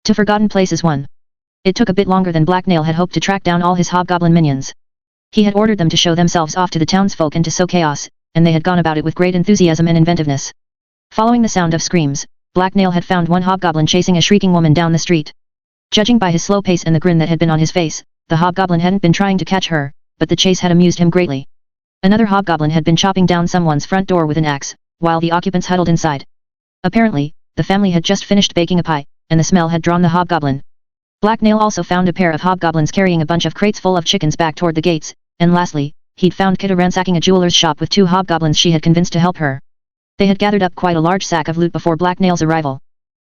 To Forgotten Places 1. It took a bit longer than Blacknail had hoped to track down all his hobgoblin minions. He had ordered them to show themselves off to the townsfolk and to sow chaos, and they had gone about it with great enthusiasm and inventiveness. Following the sound of screams, Blacknail had found one hobgoblin chasing a shrieking woman down the street. Judging by his slow pace and the grin that had been on his face, the hobgoblin hadn't been trying to catch her, but the chase had amused him greatly. Another hobgoblin had been chopping down someone's front door with an axe, while the occupants huddled inside. Apparently, the family had just finished baking a pie, and the smell had drawn the hobgoblin. Blacknail also found a pair of hobgoblins carrying a bunch of crates full of chickens back toward the gates, and lastly, he'd found Kidda ransacking a jeweler's shop with 2 hobgoblins she had convinced to help her. They had gathered up quite a large sack of loot before Blacknail's arrival.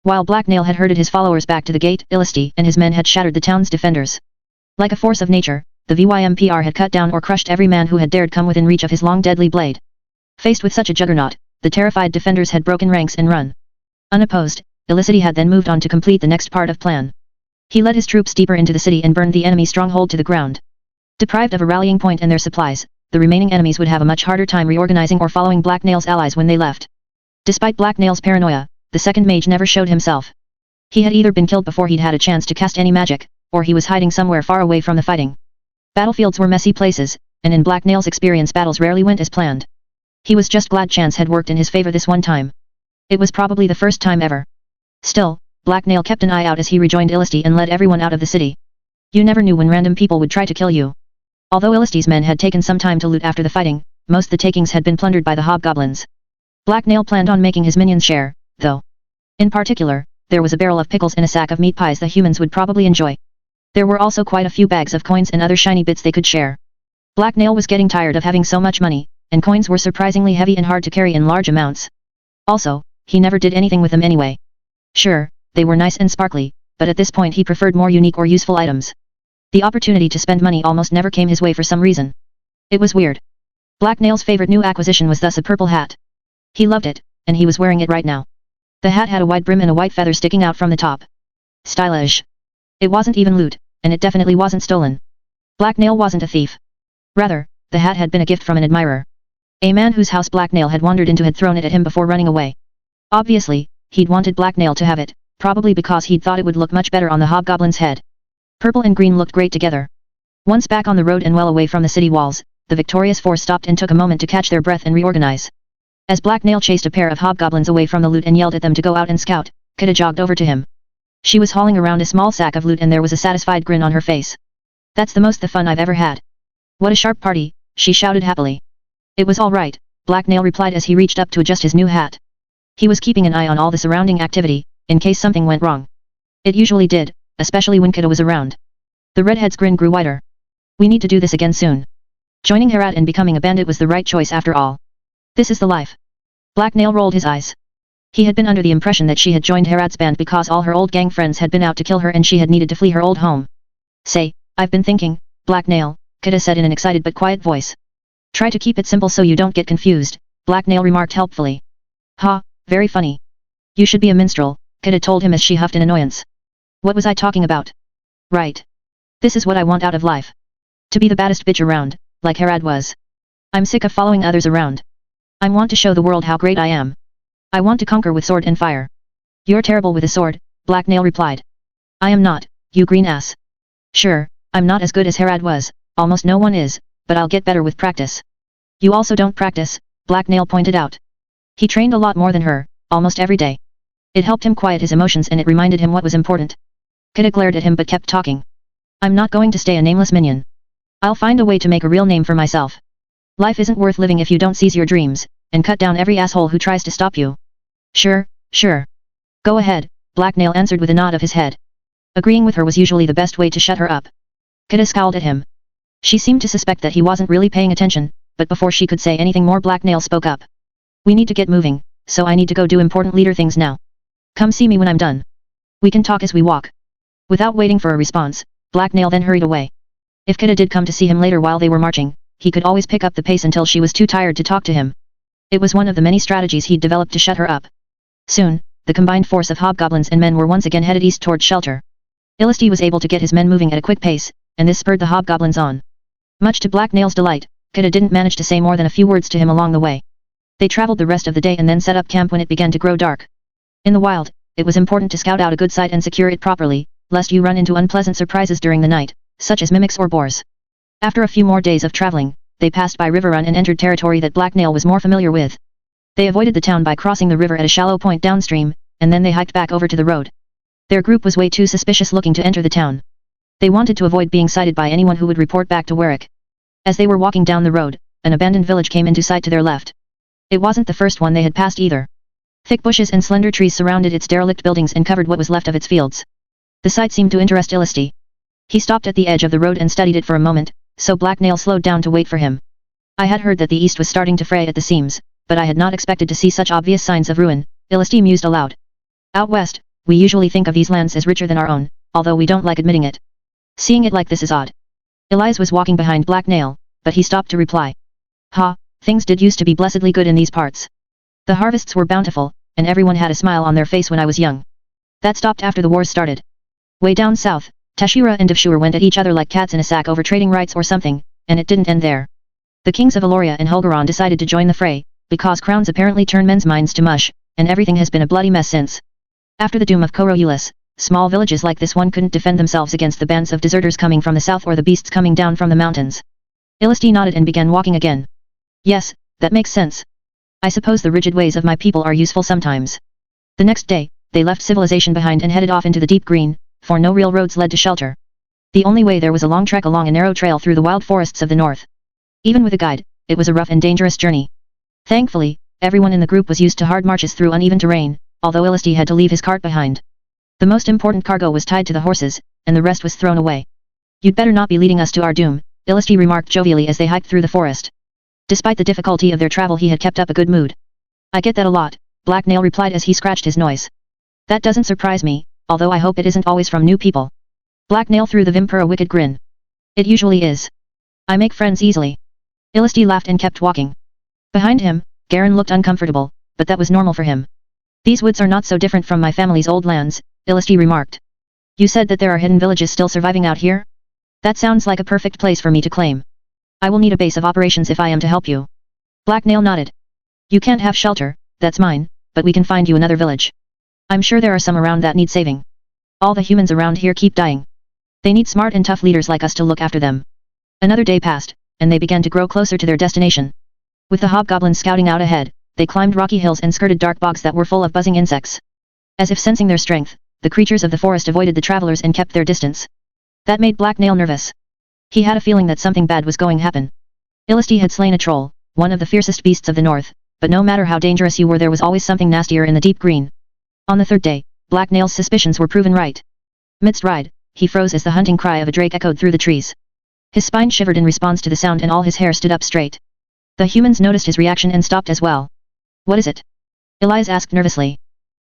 While Blacknail had herded his followers back to the gate, Illisti and his men had shattered the town's defenders. Like a force of nature, the VYMPR had cut down or crushed every man who had dared come within reach of his long deadly blade. Faced with such a juggernaut, the terrified defenders had broken ranks and run. Unopposed, Illisti had then moved on to complete the next part of plan. He led his troops deeper into the city and burned the enemy stronghold to the ground. Deprived of a rallying point and their supplies, the remaining enemies would have a much harder time reorganizing or following Blacknail's allies when they left. Despite Blacknail's paranoia, the second mage never showed himself. He had either been killed before he'd had a chance to cast any magic, or he was hiding somewhere far away from the fighting. Battlefields were messy places, and in Blacknail's experience battles rarely went as planned. He was just glad chance had worked in his favor this one time. It was probably the first time ever. Still, Blacknail kept an eye out as he rejoined Illisti and led everyone out of the city. You never knew when random people would try to kill you. Although Illisti's men had taken some time to loot after the fighting, most of the takings had been plundered by the hobgoblins. Blacknail planned on making his minions share, though. In particular, there was a barrel of pickles and a sack of meat pies the humans would probably enjoy. There were also quite a few bags of coins and other shiny bits they could share. Blacknail was getting tired of having so much money, and coins were surprisingly heavy and hard to carry in large amounts. Also, he never did anything with them anyway. Sure, they were nice and sparkly, but at this point he preferred more unique or useful items. The opportunity to spend money almost never came his way for some reason. It was weird. Blacknail's favorite new acquisition was thus a purple hat. He loved it, and he was wearing it right now. The hat had a wide brim and a white feather sticking out from the top. Stylish. It wasn't even loot, and it definitely wasn't stolen. Blacknail wasn't a thief. Rather, the hat had been a gift from an admirer. A man whose house Blacknail had wandered into had thrown it at him before running away. Obviously, he'd wanted Blacknail to have it, probably because he'd thought it would look much better on the hobgoblin's head. Purple and green looked great together. Once back on the road and well away from the city walls, the victorious force stopped and took a moment to catch their breath and reorganize. As Blacknail chased a pair of hobgoblins away from the loot and yelled at them to go out and scout, Kidda jogged over to him. She was hauling around a small sack of loot and there was a satisfied grin on her face. That's the most fun I've ever had. What a sharp party, she shouted happily. It was all right, Blacknail replied as he reached up to adjust his new hat. He was keeping an eye on all the surrounding activity, in case something went wrong. It usually did, especially when Kidda was around. The redhead's grin grew wider. We need to do this again soon. Joining Herad and becoming a bandit was the right choice after all. This is the life. Blacknail rolled his eyes. He had been under the impression that she had joined Herad's band because all her old gang friends had been out to kill her and she had needed to flee her old home. Say, I've been thinking, Blacknail, Kidda said in an excited but quiet voice. Try to keep it simple so you don't get confused, Blacknail remarked helpfully. Ha, very funny. You should be a minstrel, Kidda told him as she huffed in annoyance. What was I talking about? Right. This is what I want out of life. To be the baddest bitch around, like Herad was. I'm sick of following others around. I want to show the world how great I am. I want to conquer with sword and fire. You're terrible with a sword, Blacknail replied. I am not, you green ass. Sure, I'm not as good as Herad was, almost no one is, but I'll get better with practice. You also don't practice, Blacknail pointed out. He trained a lot more than her, almost every day. It helped him quiet his emotions and it reminded him what was important. Kidda glared at him but kept talking. I'm not going to stay a nameless minion. I'll find a way to make a real name for myself. Life isn't worth living if you don't seize your dreams, and cut down every asshole who tries to stop you. Sure, sure. Go ahead, Blacknail answered with a nod of his head. Agreeing with her was usually the best way to shut her up. Kidda scowled at him. She seemed to suspect that he wasn't really paying attention, but before she could say anything more Blacknail spoke up. We need to get moving, so I need to go do important leader things now. Come see me when I'm done. We can talk as we walk. Without waiting for a response, Blacknail then hurried away. If Kidda did come to see him later while they were marching, he could always pick up the pace until she was too tired to talk to him. It was one of the many strategies he'd developed to shut her up. Soon, the combined force of hobgoblins and men were once again headed east toward shelter. Illisti was able to get his men moving at a quick pace, and this spurred the hobgoblins on. Much to Blacknail's delight, Kidda didn't manage to say more than a few words to him along the way. They traveled the rest of the day and then set up camp when it began to grow dark. In the wild, it was important to scout out a good site and secure it properly, lest you run into unpleasant surprises during the night, such as mimics or boars. After a few more days of traveling, they passed by River Run and entered territory that Black Nail was more familiar with. They avoided the town by crossing the river at a shallow point downstream, and then they hiked back over to the road. Their group was way too suspicious looking to enter the town. They wanted to avoid being sighted by anyone who would report back to Warwick. As they were walking down the road, an abandoned village came into sight to their left. It wasn't the first one they had passed either. Thick bushes and slender trees surrounded its derelict buildings and covered what was left of its fields. The sight seemed to interest Illisti. He stopped at the edge of the road and studied it for a moment, so Black Nail slowed down to wait for him. I had heard that the east was starting to fray at the seams, but I had not expected to see such obvious signs of ruin, Illisti mused aloud. Out west, we usually think of these lands as richer than our own, although we don't like admitting it. Seeing it like this is odd. Elias was walking behind Black Nail, but he stopped to reply. Ha, things did used to be blessedly good in these parts. The harvests were bountiful, and everyone had a smile on their face when I was young. That stopped after the wars started. Way down south, Tashira and Devshur went at each other like cats in a sack over trading rights or something, and it didn't end there. The kings of Aloria and Helgeron decided to join the fray, because crowns apparently turn men's minds to mush, and everything has been a bloody mess since. After the doom of Koroulus, small villages like this one couldn't defend themselves against the bands of deserters coming from the south or the beasts coming down from the mountains. Illisti nodded and began walking again. Yes, that makes sense. I suppose the rigid ways of my people are useful sometimes. The next day, they left civilization behind and headed off into the deep green, for no real roads led to shelter. The only way there was a long trek along a narrow trail through the wild forests of the north. Even with a guide, it was a rough and dangerous journey. Thankfully, everyone in the group was used to hard marches through uneven terrain, although Illisti had to leave his cart behind. The most important cargo was tied to the horses, and the rest was thrown away. You'd better not be leading us to our doom, Illisti remarked jovially as they hiked through the forest. Despite the difficulty of their travel, he had kept up a good mood. I get that a lot, Black Nail replied as he scratched his nose. That doesn't surprise me, although I hope it isn't always from new people. Black Nail threw the Vimpur a wicked grin. It usually is. I make friends easily. Illisti laughed and kept walking. Behind him, Garen looked uncomfortable, but that was normal for him. These woods are not so different from my family's old lands, Illisti remarked. You said that there are hidden villages still surviving out here? That sounds like a perfect place for me to claim. I will need a base of operations if I am to help you. Black Nail nodded. You can't have shelter, that's mine, but we can find you another village. I'm sure there are some around that need saving. All the humans around here keep dying. They need smart and tough leaders like us to look after them. Another day passed, and they began to grow closer to their destination. With the hobgoblins scouting out ahead, they climbed rocky hills and skirted dark bogs that were full of buzzing insects. As if sensing their strength, the creatures of the forest avoided the travelers and kept their distance. That made Black Nail nervous. He had a feeling that something bad was going to happen. Illisti had slain a troll, one of the fiercest beasts of the north, but no matter how dangerous you were, there was always something nastier in the deep green. On the third day, Black Nail's suspicions were proven right. Mid-stride, he froze as the hunting cry of a drake echoed through the trees. His spine shivered in response to the sound and all his hair stood up straight. The humans noticed his reaction and stopped as well. What is it? Elias asked nervously.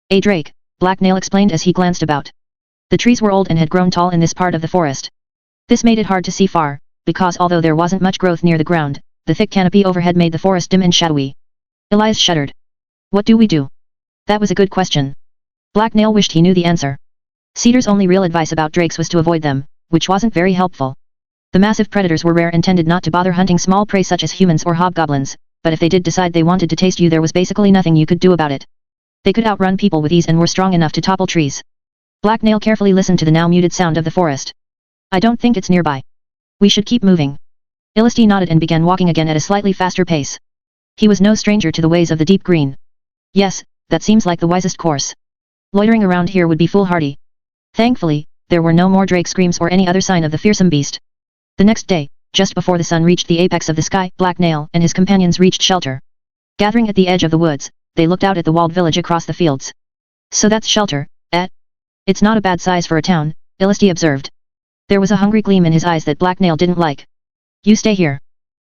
A drake, Black Nail explained as he glanced about. The trees were old and had grown tall in this part of the forest. This made it hard to see far, because although there wasn't much growth near the ground, the thick canopy overhead made the forest dim and shadowy. Elias shuddered. What do we do? That was a good question. Black Nail wished he knew the answer. Cedar's only real advice about drakes was to avoid them, which wasn't very helpful. The massive predators were rare and tended not to bother hunting small prey such as humans or hobgoblins, but if they did decide they wanted to taste you, there was basically nothing you could do about it. They could outrun people with ease and were strong enough to topple trees. Black Nail carefully listened to the now muted sound of the forest. I don't think it's nearby. We should keep moving. Illisti nodded and began walking again at a slightly faster pace. He was no stranger to the ways of the deep green. Yes, that seems like the wisest course. Loitering around here would be foolhardy. Thankfully, there were no more drake screams or any other sign of the fearsome beast. The next day, just before the sun reached the apex of the sky, Black Nail and his companions reached shelter. Gathering at the edge of the woods, they looked out at the walled village across the fields. So that's shelter, eh? It's not a bad size for a town, Illisti observed. There was a hungry gleam in his eyes that Black Nail didn't like. You stay here.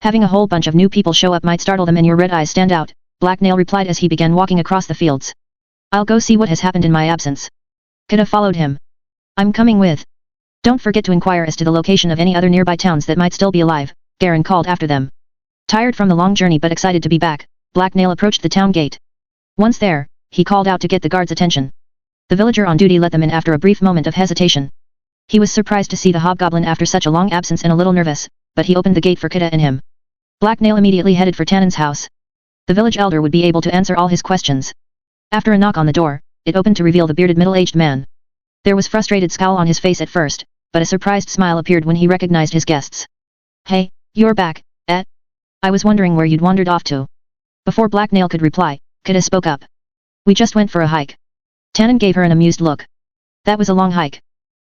Having a whole bunch of new people show up might startle them and your red eyes stand out, Black Nail replied as he began walking across the fields. I'll go see what has happened in my absence. Kida followed him. I'm coming with. Don't forget to inquire as to the location of any other nearby towns that might still be alive, Garen called after them. Tired from the long journey but excited to be back, Black Nail approached the town gate. Once there, he called out to get the guards' attention. The villager on duty let them in after a brief moment of hesitation. He was surprised to see the hobgoblin after such a long absence and a little nervous, but he opened the gate for Kida and him. Black Nail immediately headed for Tannen's house. The village elder would be able to answer all his questions. After a knock on the door, it opened to reveal the bearded middle-aged man. There was frustrated scowl on his face at first, but a surprised smile appeared when he recognized his guests. Hey, you're back, eh? I was wondering where you'd wandered off to. Before Black Nail could reply, Kida spoke up. We just went for a hike. Tannen gave her an amused look. That was a long hike.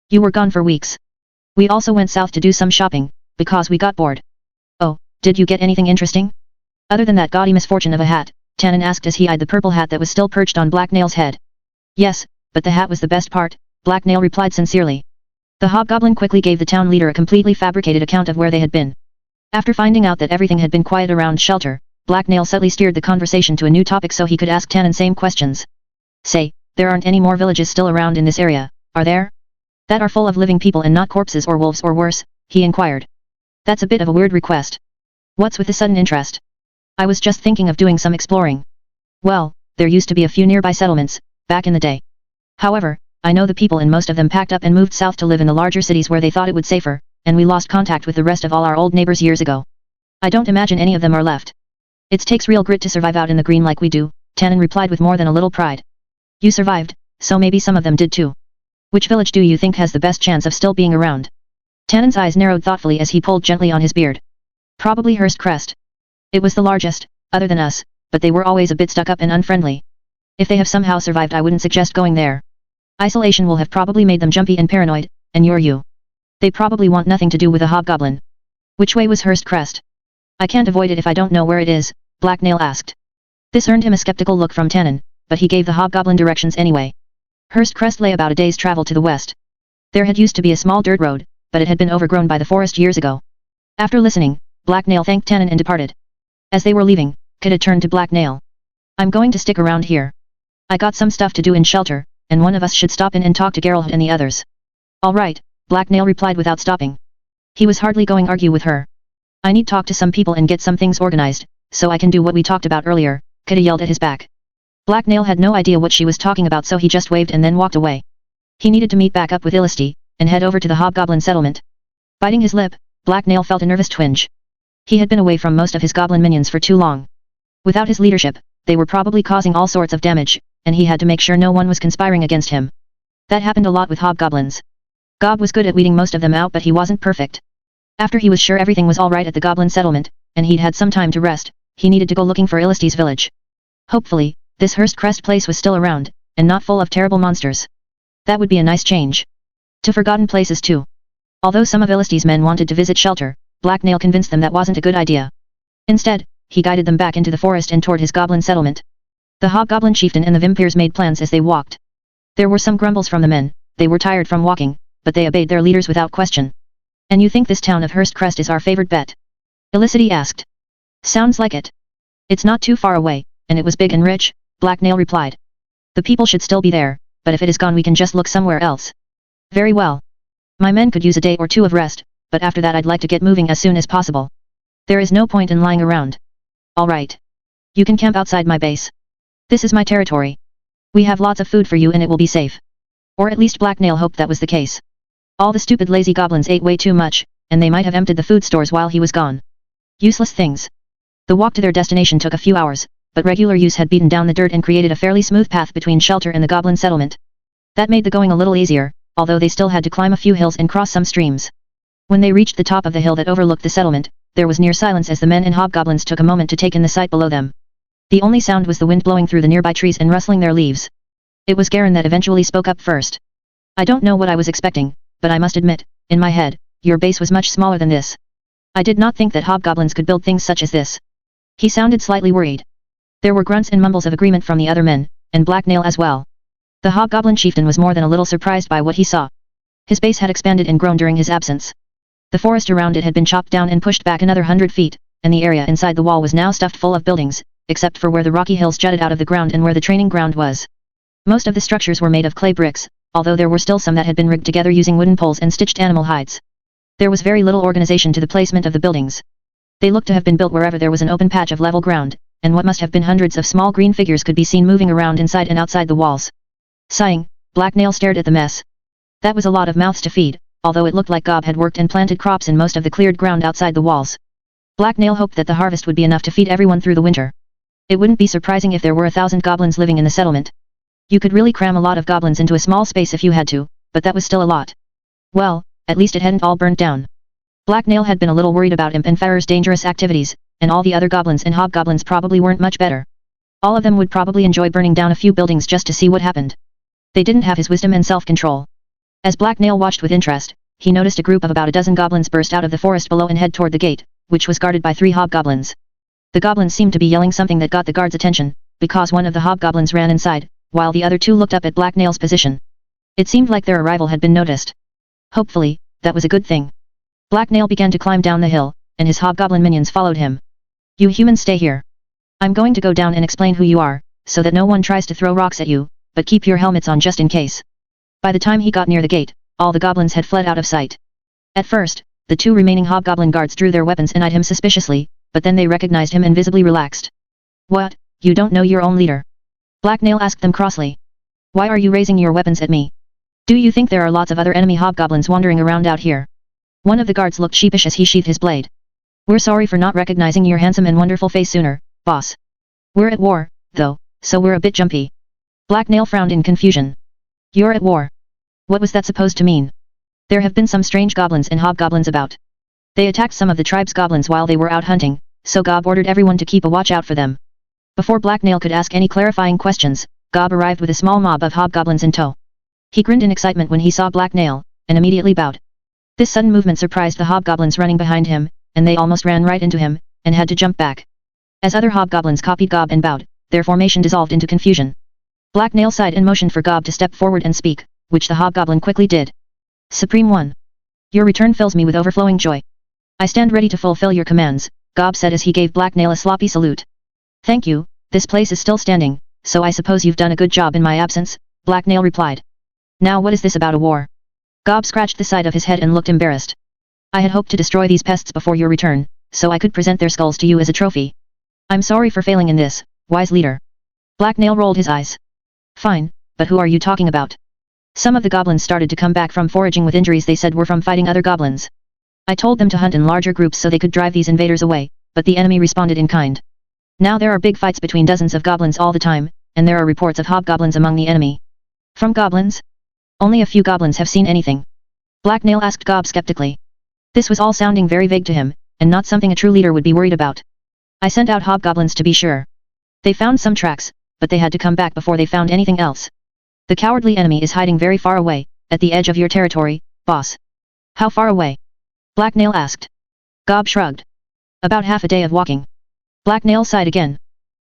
You were gone for weeks. We also went south to do some shopping, because we got bored. Oh, did you get anything interesting? Other than that gaudy misfortune of a hat, Tannen asked as he eyed the purple hat that was still perched on Black Nail's head. Yes, but the hat was the best part, Black Nail replied sincerely. The hobgoblin quickly gave the town leader a completely fabricated account of where they had been. After finding out that everything had been quiet around shelter, Black Nail subtly steered the conversation to a new topic so he could ask Tannen same questions. Say, there aren't any more villages still around in this area, are there? That are full of living people and not corpses or wolves or worse, he inquired. That's a bit of a weird request. What's with the sudden interest? I was just thinking of doing some exploring. Well, there used to be a few nearby settlements, back in the day. However, I know the people and most of them packed up and moved south to live in the larger cities where they thought it would safer, and we lost contact with the rest of all our old neighbors years ago. I don't imagine any of them are left. It takes real grit to survive out in the green like we do, Tannen replied with more than a little pride. You survived, so maybe some of them did too. Which village do you think has the best chance of still being around? Tannen's eyes narrowed thoughtfully as he pulled gently on his beard. Probably Hurst Crest. It was the largest, other than us, but they were always a bit stuck up and unfriendly. If they have somehow survived, I wouldn't suggest going there. Isolation will have probably made them jumpy and paranoid, and you're you. They probably want nothing to do with a hobgoblin. Which way was Hurst Crest? I can't avoid it if I don't know where it is, Black Nail asked. This earned him a skeptical look from Tannen, but he gave the hobgoblin directions anyway. Hurst Crest lay about a day's travel to the west. There had used to be a small dirt road, but it had been overgrown by the forest years ago. After listening, Black Nail thanked Tannen and departed. As they were leaving, Kida turned to Black Nail. I'm going to stick around here. I got some stuff to do in shelter, and one of us should stop in and talk to Geralt and the others. All right, Black Nail replied without stopping. He was hardly going to argue with her. I need to talk to some people and get some things organized, so I can do what we talked about earlier, Kida yelled at his back. Black Nail had no idea what she was talking about, so he just waved and then walked away. He needed to meet back up with Illisti, and head over to the hobgoblin settlement. Biting his lip, Black Nail felt a nervous twinge. He had been away from most of his goblin minions for too long. Without his leadership, they were probably causing all sorts of damage, and he had to make sure no one was conspiring against him. That happened a lot with hobgoblins. Gob was good at weeding most of them out, but he wasn't perfect. After he was sure everything was alright at the goblin settlement, and he'd had some time to rest, he needed to go looking for Illisti's village. Hopefully, this Hurst Crest place was still around, and not full of terrible monsters. That would be a nice change. To forgotten places too. Although some of Illisti's men wanted to visit shelter, Black Nail convinced them that wasn't a good idea. Instead, he guided them back into the forest and toward his goblin settlement. The hobgoblin chieftain and the vampirs made plans as they walked. There were some grumbles from the men, they were tired from walking, but they obeyed their leaders without question. And you think this town of Hurst Crest is our favorite bet? Illicity asked. Sounds like it. It's not too far away, and it was big and rich, Black Nail replied. The people should still be there, but if it is gone we can just look somewhere else. Very well. My men could use a day or two of rest, but after that I'd like to get moving as soon as possible. There is no point in lying around. Alright. You can camp outside my base. This is my territory. We have lots of food for you and it will be safe. Or at least Black Nail hoped that was the case. All the stupid lazy goblins ate way too much, and they might have emptied the food stores while he was gone. Useless things. The walk to their destination took a few hours, but regular use had beaten down the dirt and created a fairly smooth path between shelter and the goblin settlement. That made the going a little easier, although they still had to climb a few hills and cross some streams. When they reached the top of the hill that overlooked the settlement, there was near silence as the men and hobgoblins took a moment to take in the sight below them. The only sound was the wind blowing through the nearby trees and rustling their leaves. It was Garen that eventually spoke up first. I don't know what I was expecting, but I must admit, in my head, your base was much smaller than this. I did not think that hobgoblins could build things such as this. He sounded slightly worried. There were grunts and mumbles of agreement from the other men, and Black Nail as well. The hobgoblin chieftain was more than a little surprised by what he saw. His base had expanded and grown during his absence. The forest around it had been chopped down and pushed back another 100 feet, and the area inside the wall was now stuffed full of buildings, except for where the rocky hills jutted out of the ground and where the training ground was. Most of the structures were made of clay bricks, although there were still some that had been rigged together using wooden poles and stitched animal hides. There was very little organization to the placement of the buildings. They looked to have been built wherever there was an open patch of level ground, and what must have been hundreds of small green figures could be seen moving around inside and outside the walls. Sighing, Black Nail stared at the mess. That was a lot of mouths to feed, although it looked like Gob had worked and planted crops in most of the cleared ground outside the walls. Black Nail hoped that the harvest would be enough to feed everyone through the winter. It wouldn't be surprising if there were 1,000 goblins living in the settlement. You could really cram a lot of goblins into a small space if you had to, but that was still a lot. Well, at least it hadn't all burnt down. Black Nail had been a little worried about Imp and Farrar's dangerous activities, and all the other goblins and hobgoblins probably weren't much better. All of them would probably enjoy burning down a few buildings just to see what happened. They didn't have his wisdom and self-control. As Black Nail watched with interest, he noticed a group of about a dozen goblins burst out of the forest below and head toward the gate, which was guarded by 3 hobgoblins. The goblins seemed to be yelling something that got the guards' attention, because one of the hobgoblins ran inside, while the other 2 looked up at Black Nail's position. It seemed like their arrival had been noticed. Hopefully, that was a good thing. Black Nail began to climb down the hill, and his hobgoblin minions followed him. You humans stay here. I'm going to go down and explain who you are, so that no one tries to throw rocks at you, but keep your helmets on just in case. By the time he got near the gate, all the goblins had fled out of sight. At first, the 2 remaining hobgoblin guards drew their weapons and eyed him suspiciously, but then they recognized him and visibly relaxed. What, you don't know your own leader? Black Nail asked them crossly. Why are you raising your weapons at me? Do you think there are lots of other enemy hobgoblins wandering around out here? One of the guards looked sheepish as he sheathed his blade. We're sorry for not recognizing your handsome and wonderful face sooner, boss. We're at war, though, so we're a bit jumpy. Black Nail frowned in confusion. You're at war. What was that supposed to mean? There have been some strange goblins and hobgoblins about. They attacked some of the tribe's goblins while they were out hunting, so Gob ordered everyone to keep a watch out for them. Before Black Nail could ask any clarifying questions, Gob arrived with a small mob of hobgoblins in tow. He grinned in excitement when he saw Black Nail, and immediately bowed. This sudden movement surprised the hobgoblins running behind him, and they almost ran right into him, and had to jump back. As other hobgoblins copied Gob and bowed, their formation dissolved into confusion. Black Nail sighed and motioned for Gob to step forward and speak, which the hobgoblin quickly did. Supreme One. Your return fills me with overflowing joy. I stand ready to fulfill your commands, Gob said as he gave Black Nail a sloppy salute. Thank you, this place is still standing, so I suppose you've done a good job in my absence, Black Nail replied. Now what is this about a war? Gob scratched the side of his head and looked embarrassed. I had hoped to destroy these pests before your return, so I could present their skulls to you as a trophy. I'm sorry for failing in this, wise leader. Black Nail rolled his eyes. Fine, but who are you talking about? Some of the goblins started to come back from foraging with injuries they said were from fighting other goblins. I told them to hunt in larger groups so they could drive these invaders away, but the enemy responded in kind. Now there are big fights between dozens of goblins all the time, and there are reports of hobgoblins among the enemy. From goblins? Only a few goblins have seen anything. Black Nail asked Gob skeptically. This was all sounding very vague to him, and not something a true leader would be worried about. I sent out hobgoblins to be sure. They found some tracks, but they had to come back before they found anything else. The cowardly enemy is hiding very far away, at the edge of your territory, boss. How far away? Black Nail asked. Gob shrugged. About half a day of walking. Black Nail sighed again.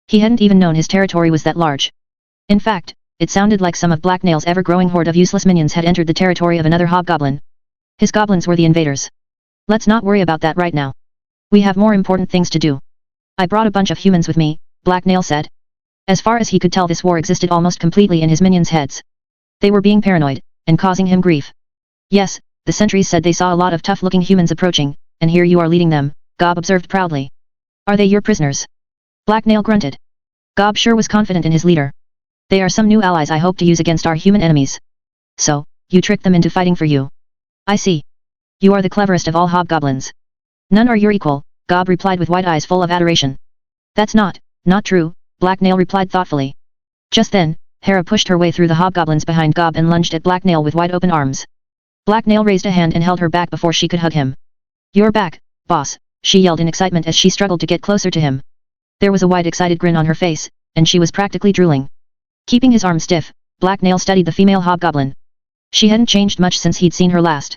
He hadn't even known his territory was that large. In fact, it sounded like some of Black Nail's ever-growing horde of useless minions had entered the territory of another hobgoblin. His goblins were the invaders. Let's not worry about that right now. We have more important things to do. I brought a bunch of humans with me, Black Nail said. As far as he could tell, this war existed almost completely in his minions' heads. They were being paranoid, and causing him grief. Yes, the sentries said they saw a lot of tough-looking humans approaching, and here you are leading them, Gob observed proudly. Are they your prisoners? Black Nail grunted. Gob sure was confident in his leader. They are some new allies I hope to use against our human enemies. So, you tricked them into fighting for you. I see. You are the cleverest of all hobgoblins. None are your equal, Gob replied with wide eyes full of adoration. That's not true, Black Nail replied thoughtfully. Just then, Hera pushed her way through the hobgoblins behind Gob and lunged at Black Nail with wide open arms. Black Nail raised a hand and held her back before she could hug him. You're back, boss, she yelled in excitement as she struggled to get closer to him. There was a wide excited grin on her face, and she was practically drooling. Keeping his arm stiff, Black Nail studied the female hobgoblin. She hadn't changed much since he'd seen her last.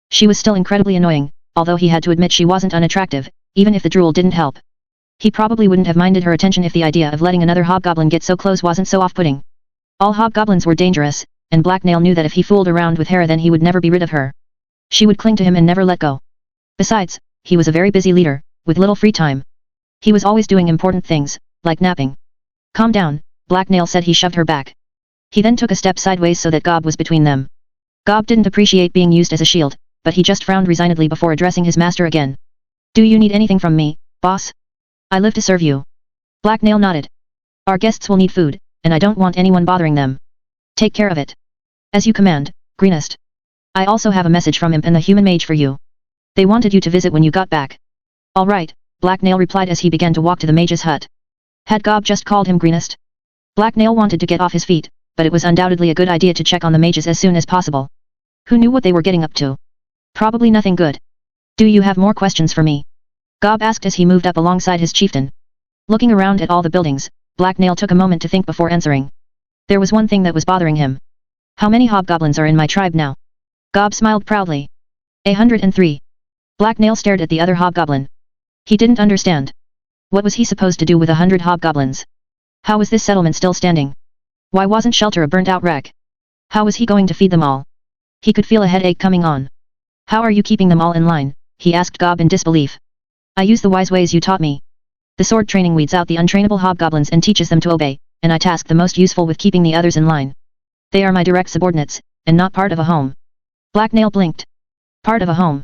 She was still incredibly annoying, although he had to admit she wasn't unattractive, even if the drool didn't help. He probably wouldn't have minded her attention if the idea of letting another hobgoblin get so close wasn't so off-putting. All hobgoblins were dangerous, and Black Nail knew that if he fooled around with Hera then he would never be rid of her. She would cling to him and never let go. Besides, he was a very busy leader, with little free time. He was always doing important things, like napping. Calm down, Black Nail said. He shoved her back. He then took a step sideways so that Gob was between them. Gob didn't appreciate being used as a shield, but he just frowned resignedly before addressing his master again. Do you need anything from me, boss? I live to serve you. Black Nail nodded. Our guests will need food, and I don't want anyone bothering them. Take care of it. As you command, Greenest. I also have a message from Imp and the human mage for you. They wanted you to visit when you got back. All right, Black Nail replied as he began to walk to the mage's hut. Had Gob just called him Greenest? Black Nail wanted to get off his feet, but it was undoubtedly a good idea to check on the mages as soon as possible. Who knew what they were getting up to? Probably nothing good. Do you have more questions for me? Gob asked as he moved up alongside his chieftain. Looking around at all the buildings, Black Nail took a moment to think before answering. There was one thing that was bothering him. How many hobgoblins are in my tribe now? Gob smiled proudly. 103. Black Nail stared at the other hobgoblin. He didn't understand. What was he supposed to do with 100 hobgoblins? How was this settlement still standing? Why wasn't shelter a burnt-out wreck? How was he going to feed them all? He could feel a headache coming on. How are you keeping them all in line? He asked Gob in disbelief. I use the wise ways you taught me. The sword training weeds out the untrainable hobgoblins and teaches them to obey, and I task the most useful with keeping the others in line. They are my direct subordinates, and not part of a home. Black Nail blinked. Part of a home.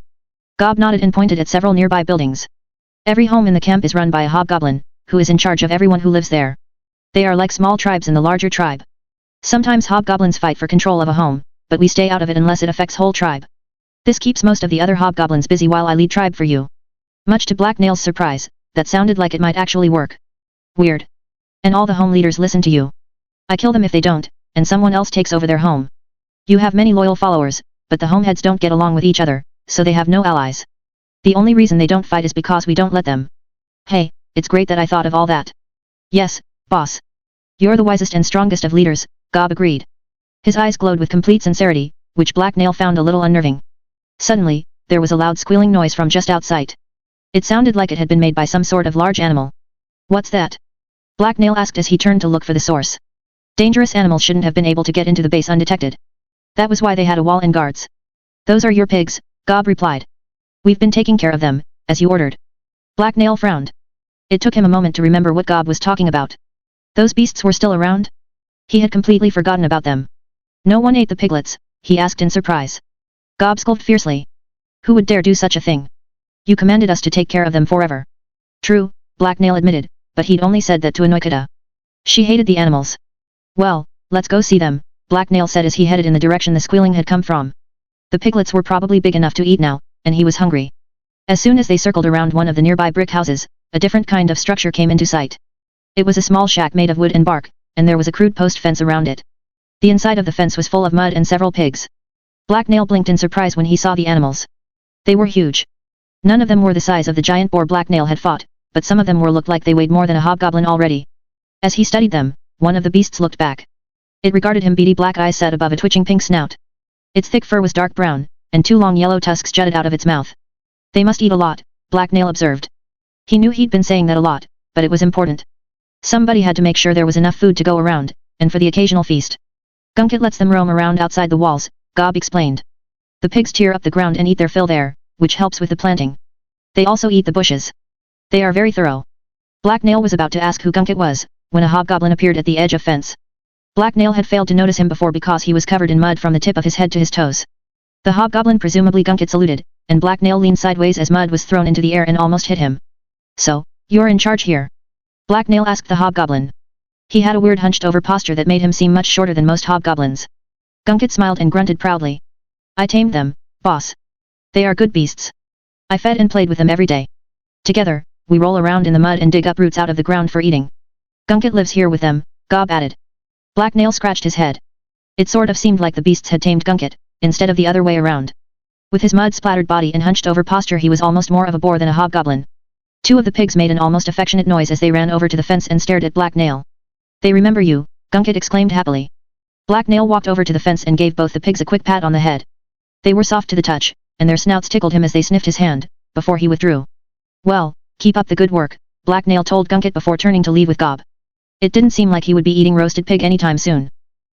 Gob nodded and pointed at several nearby buildings. Every home in the camp is run by a hobgoblin, who is in charge of everyone who lives there. They are like small tribes in the larger tribe. Sometimes hobgoblins fight for control of a home, but we stay out of it unless it affects whole tribe. This keeps most of the other hobgoblins busy while I lead tribe for you. Much to Black Nail's surprise, that sounded like it might actually work. Weird. And all the home leaders listen to you. I kill them if they don't, and someone else takes over their home. You have many loyal followers, but the homeheads don't get along with each other, so they have no allies. The only reason they don't fight is because we don't let them. Hey, it's great that I thought of all that. Yes, boss. You're the wisest and strongest of leaders, Gob agreed. His eyes glowed with complete sincerity, which Black Nail found a little unnerving. Suddenly, there was a loud squealing noise from just outside. It sounded like it had been made by some sort of large animal. What's that? Black Nail asked as he turned to look for the source. Dangerous animals shouldn't have been able to get into the base undetected. That was why they had a wall and guards. Those are your pigs, Gob replied. We've been taking care of them, as you ordered. Black Nail frowned. It took him a moment to remember what Gob was talking about. Those beasts were still around? He had completely forgotten about them. No one ate the piglets, he asked in surprise. Gob scolded fiercely. Who would dare do such a thing? You commanded us to take care of them forever. True, Black Nail admitted, but he'd only said that to annoy Kida. She hated the animals. Well, let's go see them, Black Nail said as he headed in the direction the squealing had come from. The piglets were probably big enough to eat now, and he was hungry. As soon as they circled around one of the nearby brick houses, a different kind of structure came into sight. It was a small shack made of wood and bark, and there was a crude post fence around it. The inside of the fence was full of mud and several pigs. Black Nail blinked in surprise when he saw the animals. They were huge. None of them were the size of the giant boar Black Nail had fought, but some of them looked like they weighed more than a hobgoblin already. As he studied them, one of the beasts looked back. It regarded him, beady black eyes set above a twitching pink snout. Its thick fur was dark brown, and two long yellow tusks jutted out of its mouth. They must eat a lot, Black Nail observed. He knew he'd been saying that a lot, but it was important. Somebody had to make sure there was enough food to go around, and for the occasional feast. Gunket lets them roam around outside the walls, Gob explained. The pigs tear up the ground and eat their fill there, which helps with the planting. They also eat the bushes. They are very thorough. Black Nail was about to ask who Gunket was, when a hobgoblin appeared at the edge of fence. Black Nail had failed to notice him before because he was covered in mud from the tip of his head to his toes. The hobgoblin, presumably Gunket, saluted, and Black Nail leaned sideways as mud was thrown into the air and almost hit him. So, you're in charge here? Black Nail asked the hobgoblin. He had a weird hunched-over posture that made him seem much shorter than most hobgoblins. Gunket smiled and grunted proudly. I tamed them, boss. They are good beasts. I fed and played with them every day. Together, we roll around in the mud and dig up roots out of the ground for eating. Gunket lives here with them, Gob added. Black Nail scratched his head. It sort of seemed like the beasts had tamed Gunket, instead of the other way around. With his mud-splattered body and hunched-over posture, he was almost more of a boar than a hobgoblin. Two of the pigs made an almost affectionate noise as they ran over to the fence and stared at Black Nail. They remember you, Gunket exclaimed happily. Black Nail walked over to the fence and gave both the pigs a quick pat on the head. They were soft to the touch, and their snouts tickled him as they sniffed his hand, before he withdrew. Well, keep up the good work, Black Nail told Gunket before turning to leave with Gob. It didn't seem like he would be eating roasted pig anytime soon.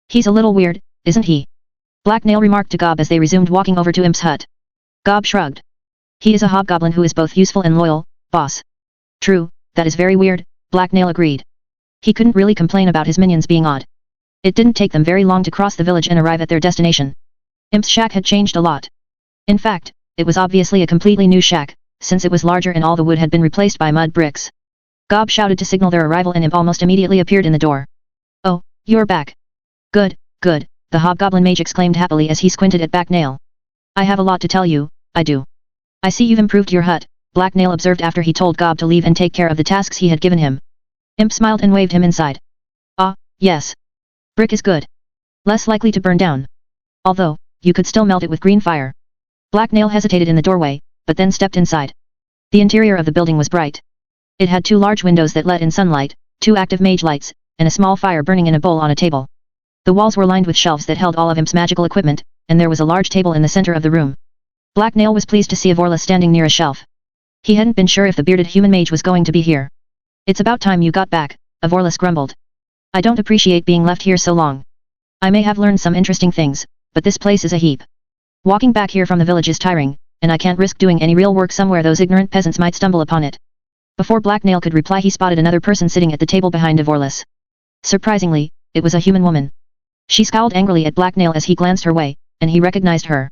He's a little weird, isn't he? Black Nail remarked to Gob as they resumed walking over to Imp's hut. Gob shrugged. He is a hobgoblin who is both useful and loyal, boss. True, that is very weird, Black Nail agreed. He couldn't really complain about his minions being odd. It didn't take them very long to cross the village and arrive at their destination. Imp's shack had changed a lot. In fact, it was obviously a completely new shack, since it was larger and all the wood had been replaced by mud bricks. Gob shouted to signal their arrival and Imp almost immediately appeared in the door. Oh, you're back. Good, good, the hobgoblin mage exclaimed happily as he squinted at Black Nail. I have a lot to tell you, I do. I see you've improved your hut, Black Nail observed after he told Gob to leave and take care of the tasks he had given him. Imp smiled and waved him inside. Ah, yes. Brick is good. Less likely to burn down. Although, you could still melt it with green fire. Black Nail hesitated in the doorway, but then stepped inside. The interior of the building was bright. It had 2 large windows that let in sunlight, 2 active mage lights, and a small fire burning in a bowl on a table. The walls were lined with shelves that held all of Imp's magical equipment, and there was a large table in the center of the room. Black Nail was pleased to see Avorlus standing near a shelf. He hadn't been sure if the bearded human mage was going to be here. It's about time you got back, Avorlus grumbled. I don't appreciate being left here so long. I may have learned some interesting things, but this place is a heap. Walking back here from the village is tiring, and I can't risk doing any real work somewhere those ignorant peasants might stumble upon it. Before Black Nail could reply, he spotted another person sitting at the table behind Avorlus. Surprisingly, it was a human woman. She scowled angrily at Black Nail as he glanced her way, and he recognized her.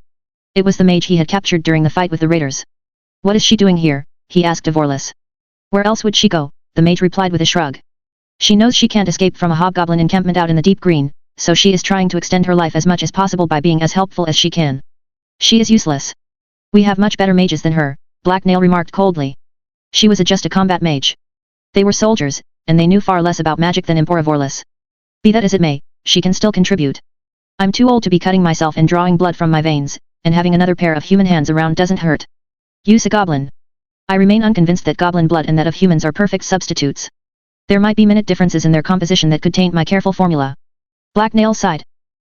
It was the mage he had captured during the fight with the raiders. What is she doing here? He asked Avorlus. Where else would she go? The mage replied with a shrug. She knows she can't escape from a hobgoblin encampment out in the deep green, so she is trying to extend her life as much as possible by being as helpful as she can. She is useless. We have much better mages than her, Black Nail remarked coldly. She was just a combat mage. They were soldiers, and they knew far less about magic than Imp or Avorlus. Be that as it may, she can still contribute. I'm too old to be cutting myself and drawing blood from my veins, and having another pair of human hands around doesn't hurt. Use a goblin. I remain unconvinced that goblin blood and that of humans are perfect substitutes. There might be minute differences in their composition that could taint my careful formula. Black Nail sighed.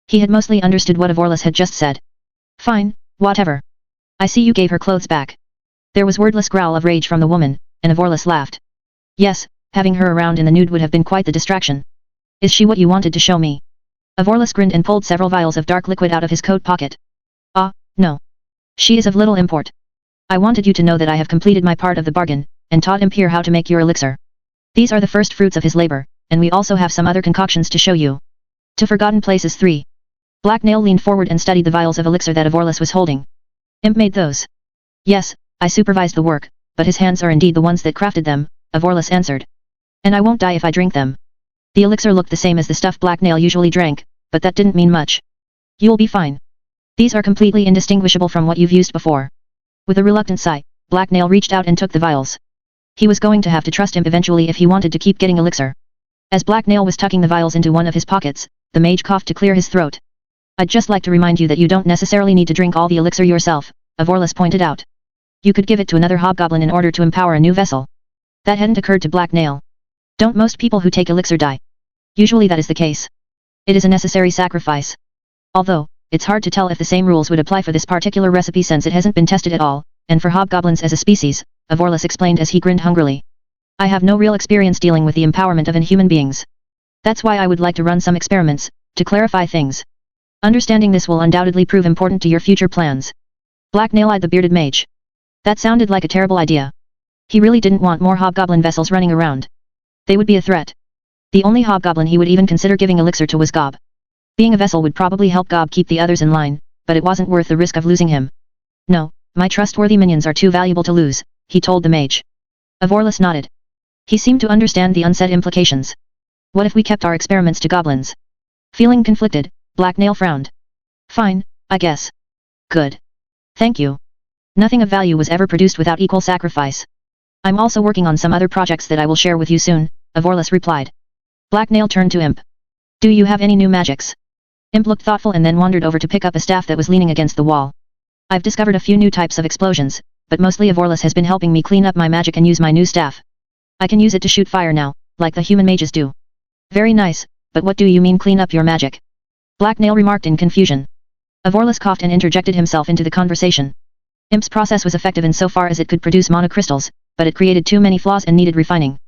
He had mostly understood what Avorlus had just said. Fine, whatever. I see you gave her clothes back. There was wordless growl of rage from the woman, and Avorlus laughed. Yes, having her around in the nude would have been quite the distraction. Is she what you wanted to show me? Avorlus grinned and pulled several vials of dark liquid out of his coat pocket. Ah, no. She is of little import. I wanted you to know that I have completed my part of the bargain, and taught Imp here how to make your elixir. These are the first fruits of his labor, and we also have some other concoctions to show you. To Forgotten Places 3. Black Nail leaned forward and studied the vials of elixir that Avorlus was holding. Imp made those. Yes, I supervised the work, but his hands are indeed the ones that crafted them, Avorlus answered. And I won't die if I drink them. The elixir looked the same as the stuff Black Nail usually drank, but that didn't mean much. You'll be fine. These are completely indistinguishable from what you've used before. With a reluctant sigh, Black Nail reached out and took the vials. He was going to have to trust him eventually if he wanted to keep getting elixir. As Black Nail was tucking the vials into one of his pockets, the mage coughed to clear his throat. I'd just like to remind you that you don't necessarily need to drink all the elixir yourself, Avorlus pointed out. You could give it to another hobgoblin in order to empower a new vessel. That hadn't occurred to Black Nail. Don't most people who take elixir die? Usually that is the case. It is a necessary sacrifice. Although, it's hard to tell if the same rules would apply for this particular recipe since it hasn't been tested at all, and for hobgoblins as a species, Avorlus explained as he grinned hungrily. I have no real experience dealing with the empowerment of inhuman beings. That's why I would like to run some experiments, to clarify things. Understanding this will undoubtedly prove important to your future plans. Black Nail eyed the bearded mage. That sounded like a terrible idea. He really didn't want more hobgoblin vessels running around. They would be a threat. The only hobgoblin he would even consider giving elixir to was Gob. Being a vessel would probably help Gob keep the others in line, but it wasn't worth the risk of losing him. No, my trustworthy minions are too valuable to lose, he told the mage. Avorlus nodded. He seemed to understand the unsaid implications. What if we kept our experiments to goblins? Feeling conflicted, Black Nail frowned. Fine, I guess. Good. Thank you. Nothing of value was ever produced without equal sacrifice. I'm also working on some other projects that I will share with you soon, Avorlus replied. Black Nail turned to Imp. Do you have any new magics? Imp looked thoughtful and then wandered over to pick up a staff that was leaning against the wall. I've discovered a few new types of explosions, but mostly Avorlus has been helping me clean up my magic and use my new staff. I can use it to shoot fire now, like the human mages do. Very nice, but what do you mean clean up your magic? Black Nail remarked in confusion. Avorlus coughed and interjected himself into the conversation. Imp's process was effective insofar as it could produce mana crystals, but it created too many flaws and needed refining.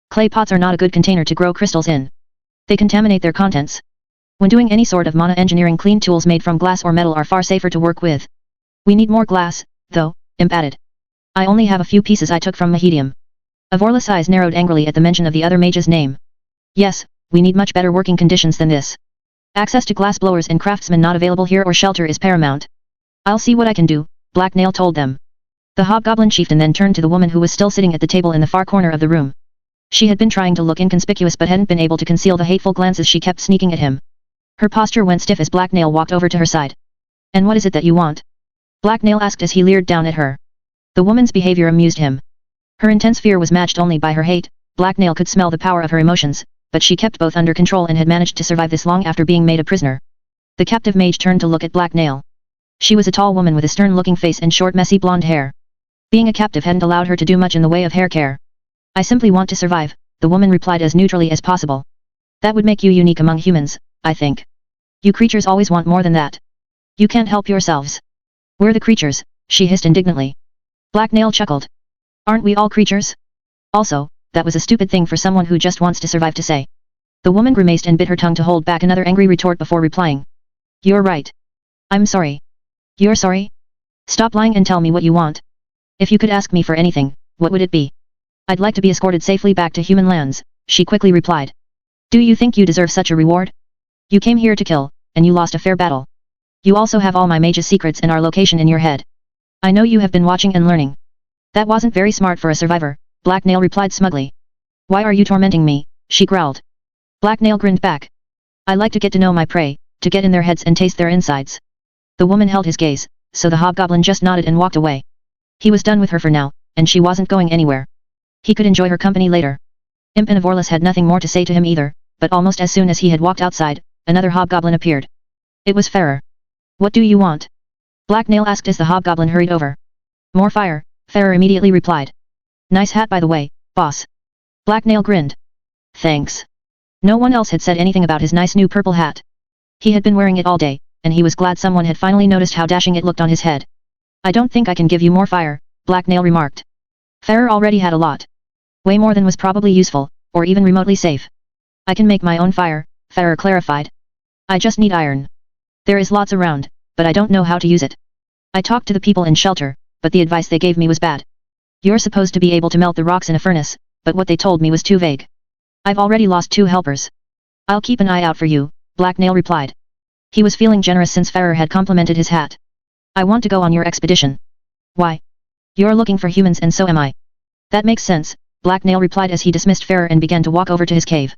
Clay pots are not a good container to grow crystals in. They contaminate their contents. When doing any sort of mana engineering, clean tools made from glass or metal are far safer to work with. We need more glass, though, Imp added. I only have a few pieces I took from Mahedium. Avorlus' eyes narrowed angrily at the mention of the other mage's name. Yes, we need much better working conditions than this. Access to glass blowers and craftsmen not available here or shelter is paramount. I'll see what I can do, Black Nail told them. The hobgoblin chieftain then turned to the woman who was still sitting at the table in the far corner of the room. She had been trying to look inconspicuous but hadn't been able to conceal the hateful glances she kept sneaking at him. Her posture went stiff as Black Nail walked over to her side. And what is it that you want? Black Nail asked as he leered down at her. The woman's behavior amused him. Her intense fear was matched only by her hate. Black Nail could smell the power of her emotions, but she kept both under control and had managed to survive this long after being made a prisoner. The captive mage turned to look at Black Nail. She was a tall woman with a stern-looking face and short messy blonde hair. Being a captive hadn't allowed her to do much in the way of hair care. I simply want to survive, the woman replied as neutrally as possible. That would make you unique among humans, I think. You creatures always want more than that. You can't help yourselves. We're the creatures, she hissed indignantly. Black Nail chuckled. Aren't we all creatures? Also, that was a stupid thing for someone who just wants to survive to say. The woman grimaced and bit her tongue to hold back another angry retort before replying. You're right. I'm sorry. You're sorry? Stop lying and tell me what you want. If you could ask me for anything, what would it be? I'd like to be escorted safely back to human lands, she quickly replied. Do you think you deserve such a reward? You came here to kill, and you lost a fair battle. You also have all my mage's secrets and our location in your head. I know you have been watching and learning. That wasn't very smart for a survivor, Black Nail replied smugly. Why are you tormenting me? She growled. Black Nail grinned back. I like to get to know my prey, to get in their heads and taste their insides. The woman held his gaze, so the hobgoblin just nodded and walked away. He was done with her for now, and she wasn't going anywhere. He could enjoy her company later. Imp and Vorlus had nothing more to say to him either, but almost as soon as he had walked outside, another hobgoblin appeared. It was Farrer. What do you want? Black Nail asked as the hobgoblin hurried over. More fire, Farrer immediately replied. Nice hat by the way, boss. Black Nail grinned. Thanks. No one else had said anything about his nice new purple hat. He had been wearing it all day, and he was glad someone had finally noticed how dashing it looked on his head. I don't think I can give you more fire, Black Nail remarked. Farrer already had a lot. Way more than was probably useful, or even remotely safe. I can make my own fire, Farrer clarified. I just need iron. There is lots around, but I don't know how to use it. I talked to the people in shelter, but the advice they gave me was bad. You're supposed to be able to melt the rocks in a furnace, but what they told me was too vague. I've already lost 2 helpers. I'll keep an eye out for you, Black Nail replied. He was feeling generous since Farrer had complimented his hat. I want to go on your expedition. Why? You're looking for humans and so am I. That makes sense, Black Nail replied as he dismissed Farrer and began to walk over to his cave.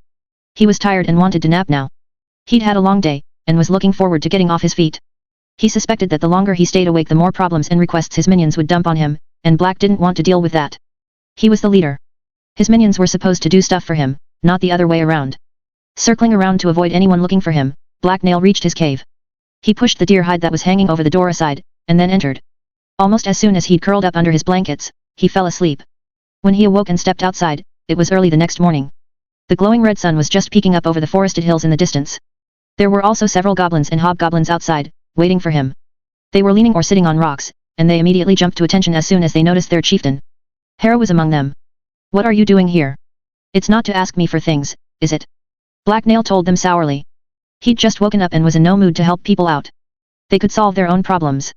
He was tired and wanted to nap now. He'd had a long day, and was looking forward to getting off his feet. He suspected that the longer he stayed awake the more problems and requests his minions would dump on him, and Black didn't want to deal with that. He was the leader. His minions were supposed to do stuff for him, not the other way around. Circling around to avoid anyone looking for him, Black Nail reached his cave. He pushed the deer hide that was hanging over the door aside, and then entered. Almost as soon as he'd curled up under his blankets, he fell asleep. When he awoke and stepped outside, it was early the next morning. The glowing red sun was just peeking up over the forested hills in the distance. There were also several goblins and hobgoblins outside, waiting for him. They were leaning or sitting on rocks, and they immediately jumped to attention as soon as they noticed their chieftain. Hera was among them. What are you doing here? It's not to ask me for things, is it? Black Nail told them sourly. He'd just woken up and was in no mood to help people out. They could solve their own problems.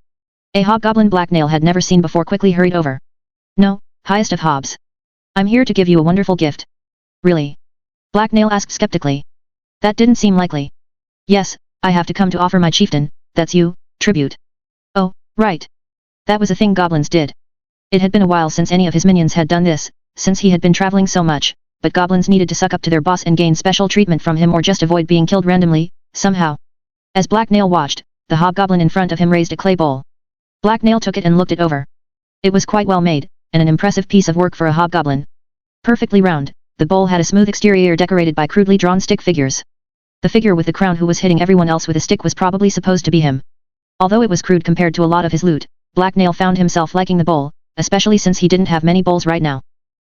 A hobgoblin Black Nail had never seen before quickly hurried over. No, highest of hobs. I'm here to give you a wonderful gift. Really? Black Nail asked skeptically. That didn't seem likely. Yes, I have to come to offer my chieftain, that's you, tribute. Oh, right. That was a thing goblins did. It had been a while since any of his minions had done this, since he had been traveling so much, but goblins needed to suck up to their boss and gain special treatment from him or just avoid being killed randomly, somehow. As Black Nail watched, the hobgoblin in front of him raised a clay bowl. Black Nail took it and looked it over. It was quite well made, and an impressive piece of work for a hobgoblin. Perfectly round, the bowl had a smooth exterior decorated by crudely drawn stick figures. The figure with the crown who was hitting everyone else with a stick was probably supposed to be him. Although it was crude compared to a lot of his loot, Black Nail found himself liking the bowl, especially since he didn't have many bowls right now.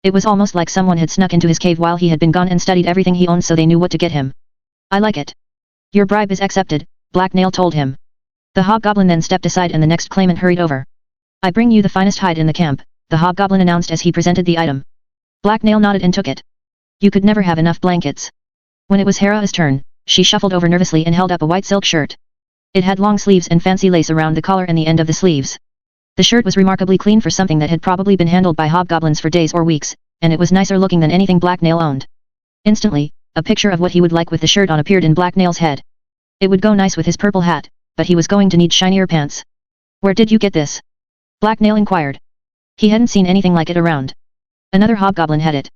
It was almost like someone had snuck into his cave while he had been gone and studied everything he owned so they knew what to get him. I like it. Your bribe is accepted, Black Nail told him. The hobgoblin then stepped aside and the next claimant hurried over. I bring you the finest hide in the camp, the hobgoblin announced as he presented the item. Black Nail nodded and took it. You could never have enough blankets. When it was Hera's turn, she shuffled over nervously and held up a white silk shirt. It had long sleeves and fancy lace around the collar and the end of the sleeves. The shirt was remarkably clean for something that had probably been handled by hobgoblins for days or weeks, and it was nicer looking than anything Black Nail owned. Instantly, a picture of what he would like with the shirt on appeared in Black Nail's head. It would go nice with his purple hat, but he was going to need shinier pants. Where did you get this? Black Nail inquired. He hadn't seen anything like it around. Another hobgoblin had it.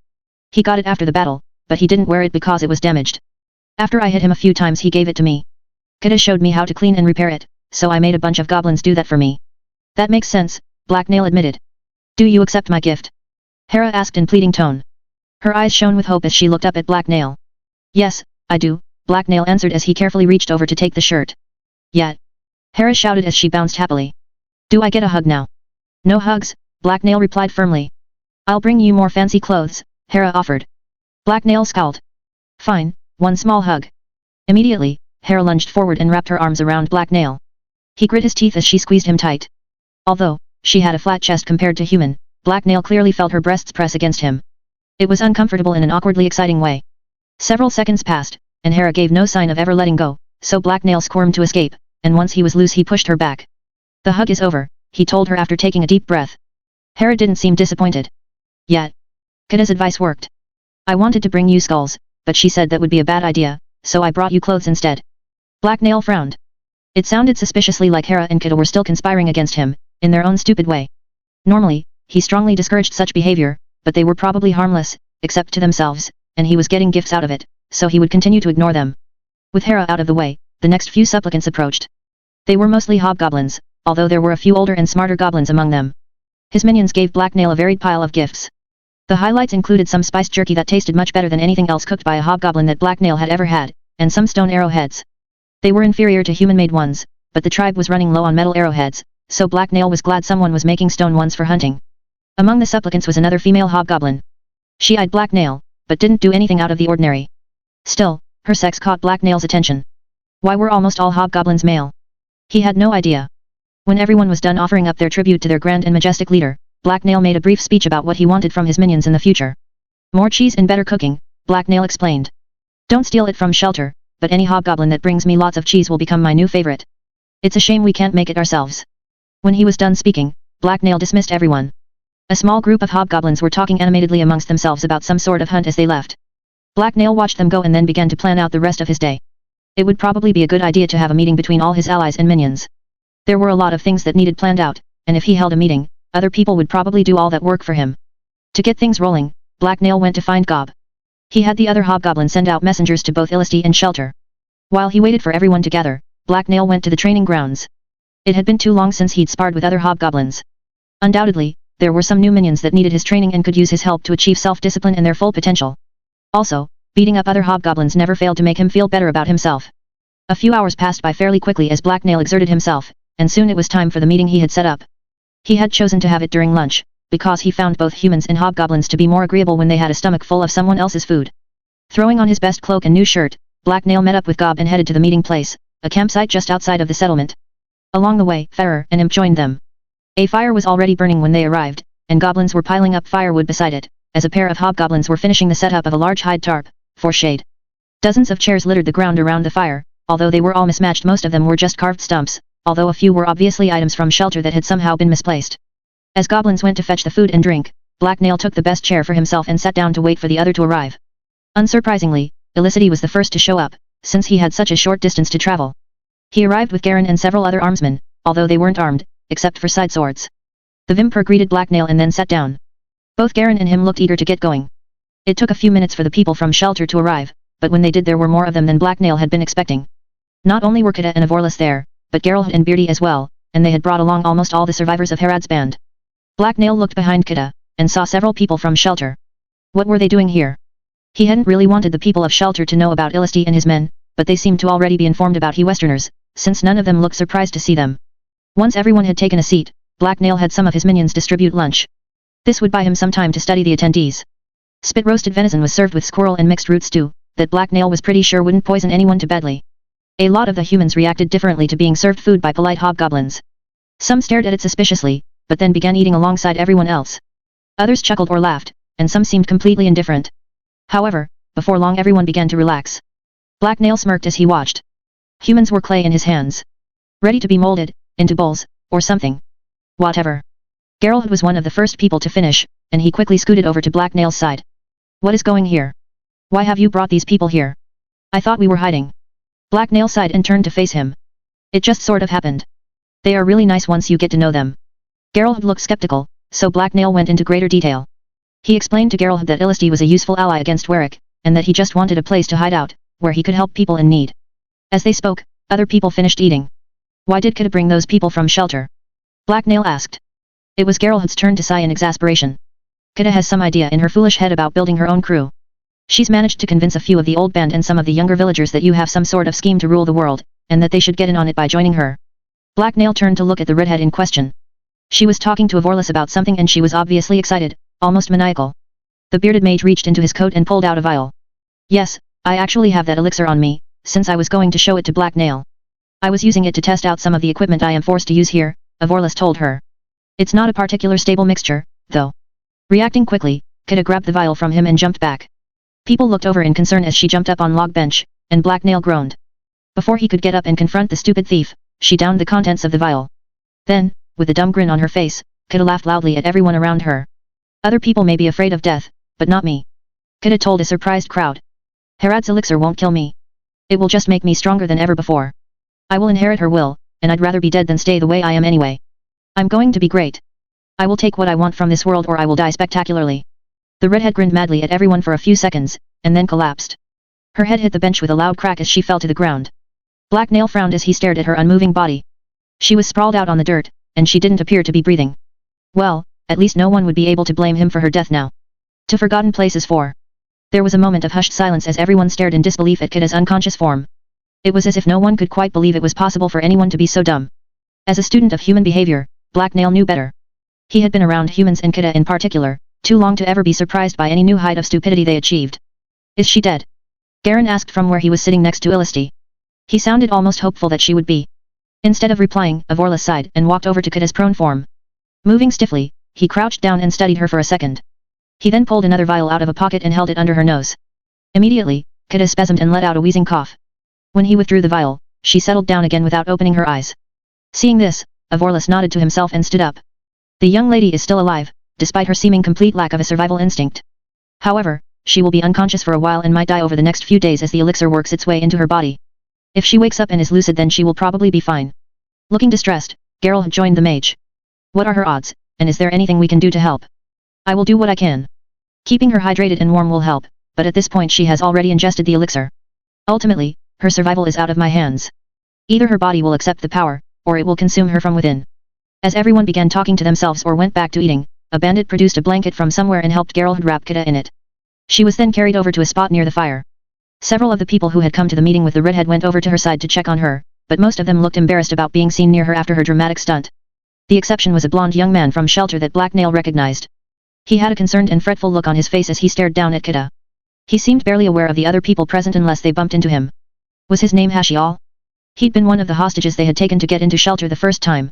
He got it after the battle, but he didn't wear it because it was damaged. After I hit him a few times he gave it to me. Kida showed me how to clean and repair it, so I made a bunch of goblins do that for me. That makes sense, Black Nail admitted. Do you accept my gift? Hera asked in pleading tone. Her eyes shone with hope as she looked up at Black Nail. Yes, I do, Black Nail answered as he carefully reached over to take the shirt. Yet. Hera shouted as she bounced happily. Do I get a hug now? No hugs, Blacknail replied firmly. I'll bring you more fancy clothes, Hera offered. Blacknail scowled. Fine, one small hug. Immediately, Hera lunged forward and wrapped her arms around Blacknail. He grit his teeth as she squeezed him tight. Although, she had a flat chest compared to human, Blacknail clearly felt her breasts press against him. It was uncomfortable in an awkwardly exciting way. Several seconds passed, and Hera gave no sign of ever letting go, so Blacknail squirmed to escape, and once he was loose he pushed her back. The hug is over, he told her after taking a deep breath. Hera didn't seem disappointed. Yet. Kata's advice worked. I wanted to bring you skulls, but she said that would be a bad idea, so I brought you clothes instead. Blacknail frowned. It sounded suspiciously like Hera and Kata were still conspiring against him, in their own stupid way. Normally, he strongly discouraged such behavior, but they were probably harmless, except to themselves, and he was getting gifts out of it, so he would continue to ignore them. With Hera out of the way, the next few supplicants approached. They were mostly hobgoblins, although there were a few older and smarter goblins among them. His minions gave Blacknail a varied pile of gifts. The highlights included some spiced jerky that tasted much better than anything else cooked by a hobgoblin that Blacknail had ever had, and some stone arrowheads. They were inferior to human-made ones, but the tribe was running low on metal arrowheads, so Blacknail was glad someone was making stone ones for hunting. Among the supplicants was another female hobgoblin. She eyed Blacknail, but didn't do anything out of the ordinary. Still, her sex caught Blacknail's attention. Why were almost all hobgoblins male? He had no idea. When everyone was done offering up their tribute to their grand and majestic leader, Blacknail made a brief speech about what he wanted from his minions in the future. More cheese and better cooking, Blacknail explained. Don't steal it from Shelter, but any hobgoblin that brings me lots of cheese will become my new favorite. It's a shame we can't make it ourselves. When he was done speaking, Blacknail dismissed everyone. A small group of hobgoblins were talking animatedly amongst themselves about some sort of hunt as they left. Blacknail watched them go and then began to plan out the rest of his day. It would probably be a good idea to have a meeting between all his allies and minions. There were a lot of things that needed planned out, and if he held a meeting, other people would probably do all that work for him. To get things rolling, Blacknail went to find Gob. He had the other hobgoblin send out messengers to both Illisti and Shelter. While he waited for everyone to gather, Blacknail went to the training grounds. It had been too long since he'd sparred with other hobgoblins. Undoubtedly, there were some new minions that needed his training and could use his help to achieve self-discipline and their full potential. Also, beating up other hobgoblins never failed to make him feel better about himself. A few hours passed by fairly quickly as Blacknail exerted himself, and soon it was time for the meeting he had set up. He had chosen to have it during lunch, because he found both humans and hobgoblins to be more agreeable when they had a stomach full of someone else's food. Throwing on his best cloak and new shirt, Blacknail met up with Gob and headed to the meeting place, a campsite just outside of the settlement. Along the way, Farrer and Imp joined them. A fire was already burning when they arrived, and goblins were piling up firewood beside it, as a pair of hobgoblins were finishing the setup of a large hide tarp, for shade. Dozens of chairs littered the ground around the fire, although they were all mismatched. Most of them were just carved stumps, although a few were obviously items from Shelter that had somehow been misplaced. As goblins went to fetch the food and drink, Blacknail took the best chair for himself and sat down to wait for the other to arrive. Unsurprisingly, Illicity was the first to show up, since he had such a short distance to travel. He arrived with Garen and several other armsmen, although they weren't armed, except for side swords. The Vimper greeted Blacknail and then sat down. Both Garen and him looked eager to get going. It took a few minutes for the people from Shelter to arrive, but when they did there were more of them than Blacknail had been expecting. Not only were Kata and Avorlis there, but Geralt and Beardy as well, and they had brought along almost all the survivors of Herad's band. Blacknail looked behind Kata, and saw several people from Shelter. What were they doing here? He hadn't really wanted the people of Shelter to know about Illisti and his men, but they seemed to already be informed about he Westerners, since none of them looked surprised to see them. Once everyone had taken a seat, Blacknail had some of his minions distribute lunch. This would buy him some time to study the attendees. Spit-roasted venison was served with squirrel and mixed root stew, that Blacknail was pretty sure wouldn't poison anyone too badly. A lot of the humans reacted differently to being served food by polite hobgoblins. Some stared at it suspiciously, but then began eating alongside everyone else. Others chuckled or laughed, and some seemed completely indifferent. However, before long everyone began to relax. Blacknail smirked as he watched. Humans were clay in his hands. Ready to be molded, into bowls, or something. Whatever. Geralt was one of the first people to finish, and he quickly scooted over to Blacknail's side. What is going here? Why have you brought these people here? I thought we were hiding. Blacknail sighed and turned to face him. It just sort of happened. They are really nice once you get to know them. Geralt looked skeptical, so Blacknail went into greater detail. He explained to Geralt that Illisti was a useful ally against Warwick, and that he just wanted a place to hide out, where he could help people in need. As they spoke, other people finished eating. Why did Kata bring those people from Shelter? Blacknail asked. It was Geralt's turn to sigh in exasperation. Kata has some idea in her foolish head about building her own crew. She's managed to convince a few of the old band and some of the younger villagers that you have some sort of scheme to rule the world, and that they should get in on it by joining her. Black Nail turned to look at the redhead in question. She was talking to Avorlus about something and she was obviously excited, almost maniacal. The bearded mage reached into his coat and pulled out a vial. Yes, I actually have that elixir on me, since I was going to show it to Black Nail. I was using it to test out some of the equipment I am forced to use here, Avorlus told her. It's not a particular stable mixture, though. Reacting quickly, Kida grabbed the vial from him and jumped back. People looked over in concern as she jumped up on log bench, and Black Nail groaned. Before he could get up and confront the stupid thief, she downed the contents of the vial. Then, with a dumb grin on her face, Kida laughed loudly at everyone around her. Other people may be afraid of death, but not me. Kida told a surprised crowd. Herad's elixir won't kill me. It will just make me stronger than ever before. I will inherit her will, and I'd rather be dead than stay the way I am anyway. I'm going to be great. I will take what I want from this world or I will die spectacularly. The redhead grinned madly at everyone for a few seconds, and then collapsed. Her head hit the bench with a loud crack as she fell to the ground. Black Nail frowned as he stared at her unmoving body. She was sprawled out on the dirt, and she didn't appear to be breathing. Well, at least no one would be able to blame him for her death now. To forgotten places 4. There was a moment of hushed silence as everyone stared in disbelief at Kida's unconscious form. It was as if no one could quite believe it was possible for anyone to be so dumb. As a student of human behavior, Black Nail knew better. He had been around humans and Kida in particular, too long to ever be surprised by any new height of stupidity they achieved. Is she dead? Garen asked from where he was sitting next to Ilisty. He sounded almost hopeful that she would be. Instead of replying, Avorlus sighed and walked over to Kida's prone form. Moving stiffly, he crouched down and studied her for a second. He then pulled another vial out of a pocket and held it under her nose. Immediately, Kida spasmed and let out a wheezing cough. When he withdrew the vial, she settled down again without opening her eyes. Seeing this, Avorlus nodded to himself and stood up. The young lady is still alive, despite her seeming complete lack of a survival instinct. However, she will be unconscious for a while and might die over the next few days as the elixir works its way into her body. If she wakes up and is lucid then she will probably be fine. Looking distressed, Geralt joined the mage. What are her odds, and is there anything we can do to help? I will do what I can. Keeping her hydrated and warm will help, but at this point she has already ingested the elixir. Ultimately, her survival is out of my hands. Either her body will accept the power, or it will consume her from within. As everyone began talking to themselves or went back to eating, a bandit produced a blanket from somewhere and helped Geralt wrap Kida in it. She was then carried over to a spot near the fire. Several of the people who had come to the meeting with the redhead went over to her side to check on her, but most of them looked embarrassed about being seen near her after her dramatic stunt. The exception was a blonde young man from shelter that Black Nail recognized. He had a concerned and fretful look on his face as he stared down at Kida. He seemed barely aware of the other people present unless they bumped into him. Was his name Hashial? He'd been one of the hostages they had taken to get into shelter the first time.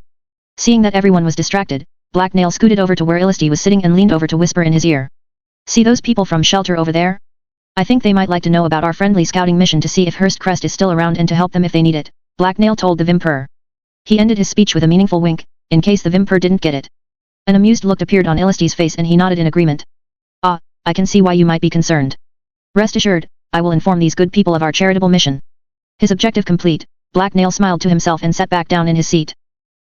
Seeing that everyone was distracted, Black Nail scooted over to where Ilisty was sitting and leaned over to whisper in his ear. See those people from shelter over there? I think they might like to know about our friendly scouting mission to see if Hurstcrest is still around and to help them if they need it, Black Nail told the Vimpur. He ended his speech with a meaningful wink, in case the Vimpur didn't get it. An amused look appeared on Ilisty's face and he nodded in agreement. Ah, I can see why you might be concerned. Rest assured, I will inform these good people of our charitable mission. His objective complete, Black Nail smiled to himself and sat back down in his seat.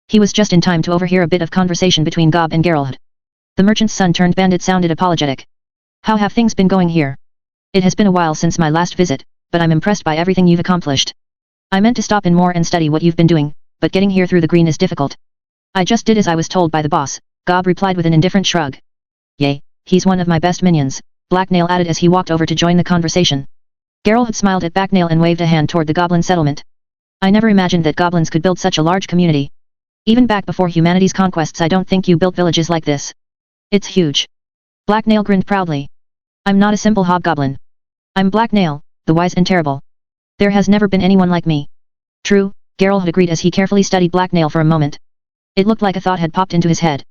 He was just in time to overhear a bit of conversation between Gob and Geralt. The merchant's son turned bandit sounded apologetic. How have things been going here? It has been a while since my last visit, but I'm impressed by everything you've accomplished. I meant to stop in more and study what you've been doing, but getting here through the green is difficult. I just did as I was told by the boss, Gob replied with an indifferent shrug. Yay, he's one of my best minions, Black Nail added as he walked over to join the conversation. Geralt smiled at Black Nail and waved a hand toward the goblin settlement. I never imagined that goblins could build such a large community. Even back before humanity's conquests I don't think you built villages like this. It's huge. Black Nail grinned proudly. I'm not a simple hobgoblin. I'm Black Nail, the wise and terrible. There has never been anyone like me. True, Geralt had agreed as he carefully studied Black Nail for a moment. It looked like a thought had popped into his head.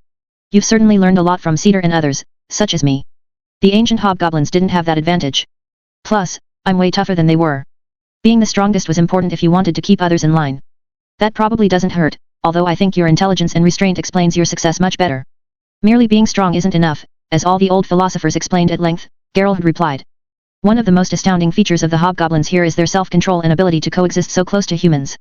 You've certainly learned a lot from Cedar and others, such as me. The ancient hobgoblins didn't have that advantage. Plus, I'm way tougher than they were. Being the strongest was important if you wanted to keep others in line. That probably doesn't hurt, although I think your intelligence and restraint explains your success much better. Merely being strong isn't enough, as all the old philosophers explained at length, Geralt had replied. One of the most astounding features of the hobgoblins here is their self-control and ability to coexist so close to humans.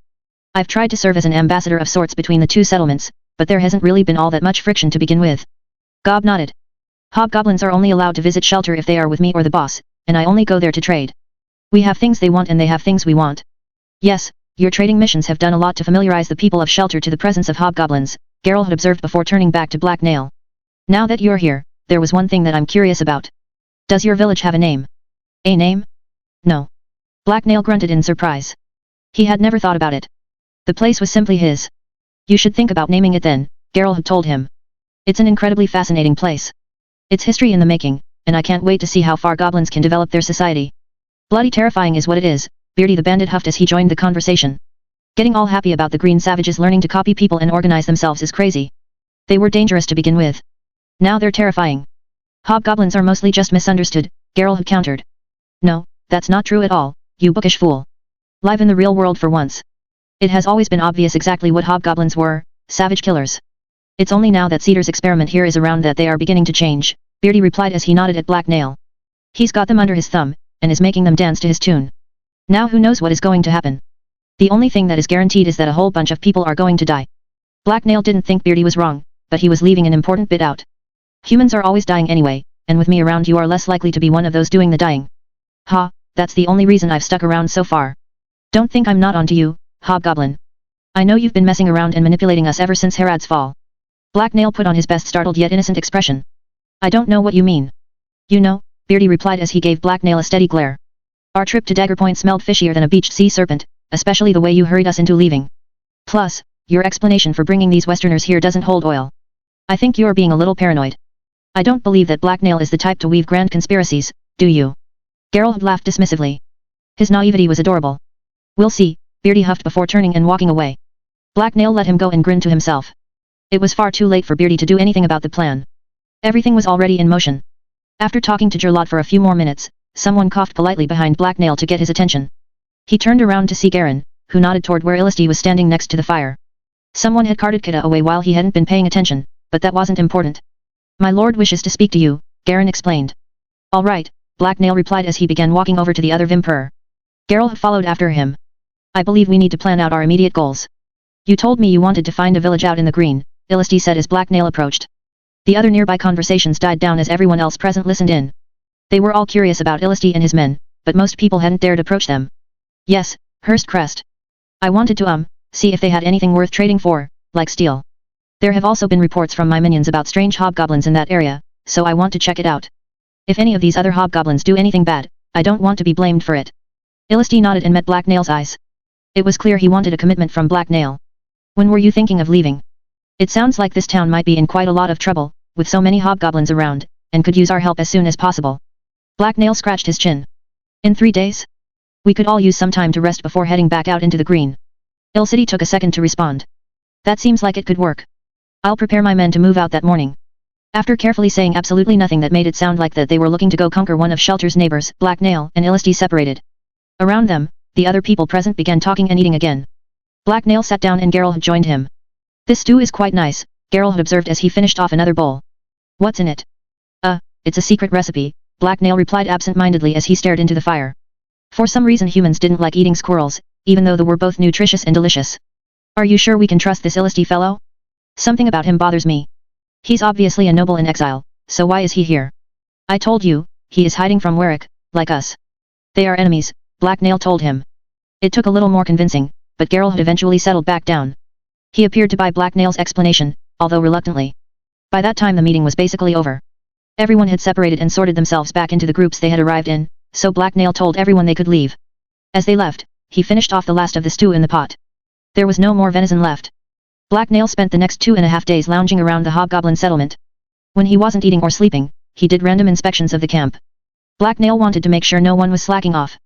I've tried to serve as an ambassador of sorts between the two settlements, but there hasn't really been all that much friction to begin with. Gob nodded. Hobgoblins are only allowed to visit shelter if they are with me or the boss, and I only go there to trade. We have things they want and they have things we want. Yes, your trading missions have done a lot to familiarize the people of shelter to the presence of hobgoblins, Geralt had observed before turning back to Black Nail. Now that you're here, there was one thing that I'm curious about. Does your village have a name? A name? No. Black Nail grunted in surprise. He had never thought about it. The place was simply his. You should think about naming it then, Geralt had told him. It's an incredibly fascinating place. It's history in the making, and I can't wait to see how far goblins can develop their society. Bloody terrifying is what it is, Beardy the bandit huffed as he joined the conversation. Getting all happy about the green savages learning to copy people and organize themselves is crazy. They were dangerous to begin with. Now they're terrifying. Hobgoblins are mostly just misunderstood, Geralt had countered. No, that's not true at all, you bookish fool. Live in the real world for once. It has always been obvious exactly what hobgoblins were, savage killers. It's only now that Cedar's experiment here is around that they are beginning to change, Beardy replied as he nodded at Black Nail. He's got them under his thumb, and is making them dance to his tune. Now who knows what is going to happen. The only thing that is guaranteed is that a whole bunch of people are going to die. Black Nail didn't think Beardy was wrong, but he was leaving an important bit out. Humans are always dying anyway, and with me around you are less likely to be one of those doing the dying. Ha, that's the only reason I've stuck around so far. Don't think I'm not onto you, Hobgoblin. I know you've been messing around and manipulating us ever since Herod's fall. Black Nail put on his best startled yet innocent expression. I don't know what you mean. You know, Beardy replied as he gave Black Nail a steady glare. Our trip to Dagger Point smelled fishier than a beached sea serpent, especially the way you hurried us into leaving. Plus, your explanation for bringing these Westerners here doesn't hold oil. I think you're being a little paranoid. I don't believe that Black Nail is the type to weave grand conspiracies, do you? Geralt laughed dismissively. His naivety was adorable. We'll see, Beardy huffed before turning and walking away. Black Nail let him go and grinned to himself. It was far too late for Beardy to do anything about the plan. Everything was already in motion. After talking to Gerlot for a few more minutes, someone coughed politely behind Black Nail to get his attention. He turned around to see Garen, who nodded toward where Illisti was standing next to the fire. Someone had carted Kita away while he hadn't been paying attention, but that wasn't important. My lord wishes to speak to you, Garen explained. All right, Black Nail replied as he began walking over to the other Vimper. Geralt followed after him. I believe we need to plan out our immediate goals. You told me you wanted to find a village out in the green, Illisti said as Black Nail approached. The other nearby conversations died down as everyone else present listened in. They were all curious about Illisti and his men, but most people hadn't dared approach them. Yes, Hurst Crest. I wanted to see if they had anything worth trading for, like steel. There have also been reports from my minions about strange hobgoblins in that area, so I want to check it out. If any of these other hobgoblins do anything bad, I don't want to be blamed for it. Illisti nodded and met Black Nail's eyes. It was clear he wanted a commitment from Black Nail. When were you thinking of leaving? It sounds like this town might be in quite a lot of trouble, with so many hobgoblins around, and could use our help as soon as possible. Black Nail scratched his chin. In 3 days? We could all use some time to rest before heading back out into the green. Illisti took a second to respond. That seems like it could work. I'll prepare my men to move out that morning. After carefully saying absolutely nothing that made it sound like that they were looking to go conquer one of Shelter's neighbors, Black Nail and Illisti separated. Around them, the other people present began talking and eating again. Black Nail sat down and Geralt had joined him. This stew is quite nice, Geralt had observed as he finished off another bowl. What's in it? It's a secret recipe, Black Nail replied absent-mindedly as he stared into the fire. For some reason humans didn't like eating squirrels, even though they were both nutritious and delicious. Are you sure we can trust this Illisti fellow? Something about him bothers me. He's obviously a noble in exile, so why is he here? I told you, he is hiding from Warwick, like us. They are enemies, Black Nail told him. It took a little more convincing, but Geralt had eventually settled back down. He appeared to buy Black Nail's explanation, although reluctantly. By that time the meeting was basically over. Everyone had separated and sorted themselves back into the groups they had arrived in, so Black Nail told everyone they could leave. As they left, he finished off the last of the stew in the pot. There was no more venison left. Black Nail spent the next 2.5 days lounging around the hobgoblin settlement. When he wasn't eating or sleeping, he did random inspections of the camp. Black Nail wanted to make sure no one was slacking off.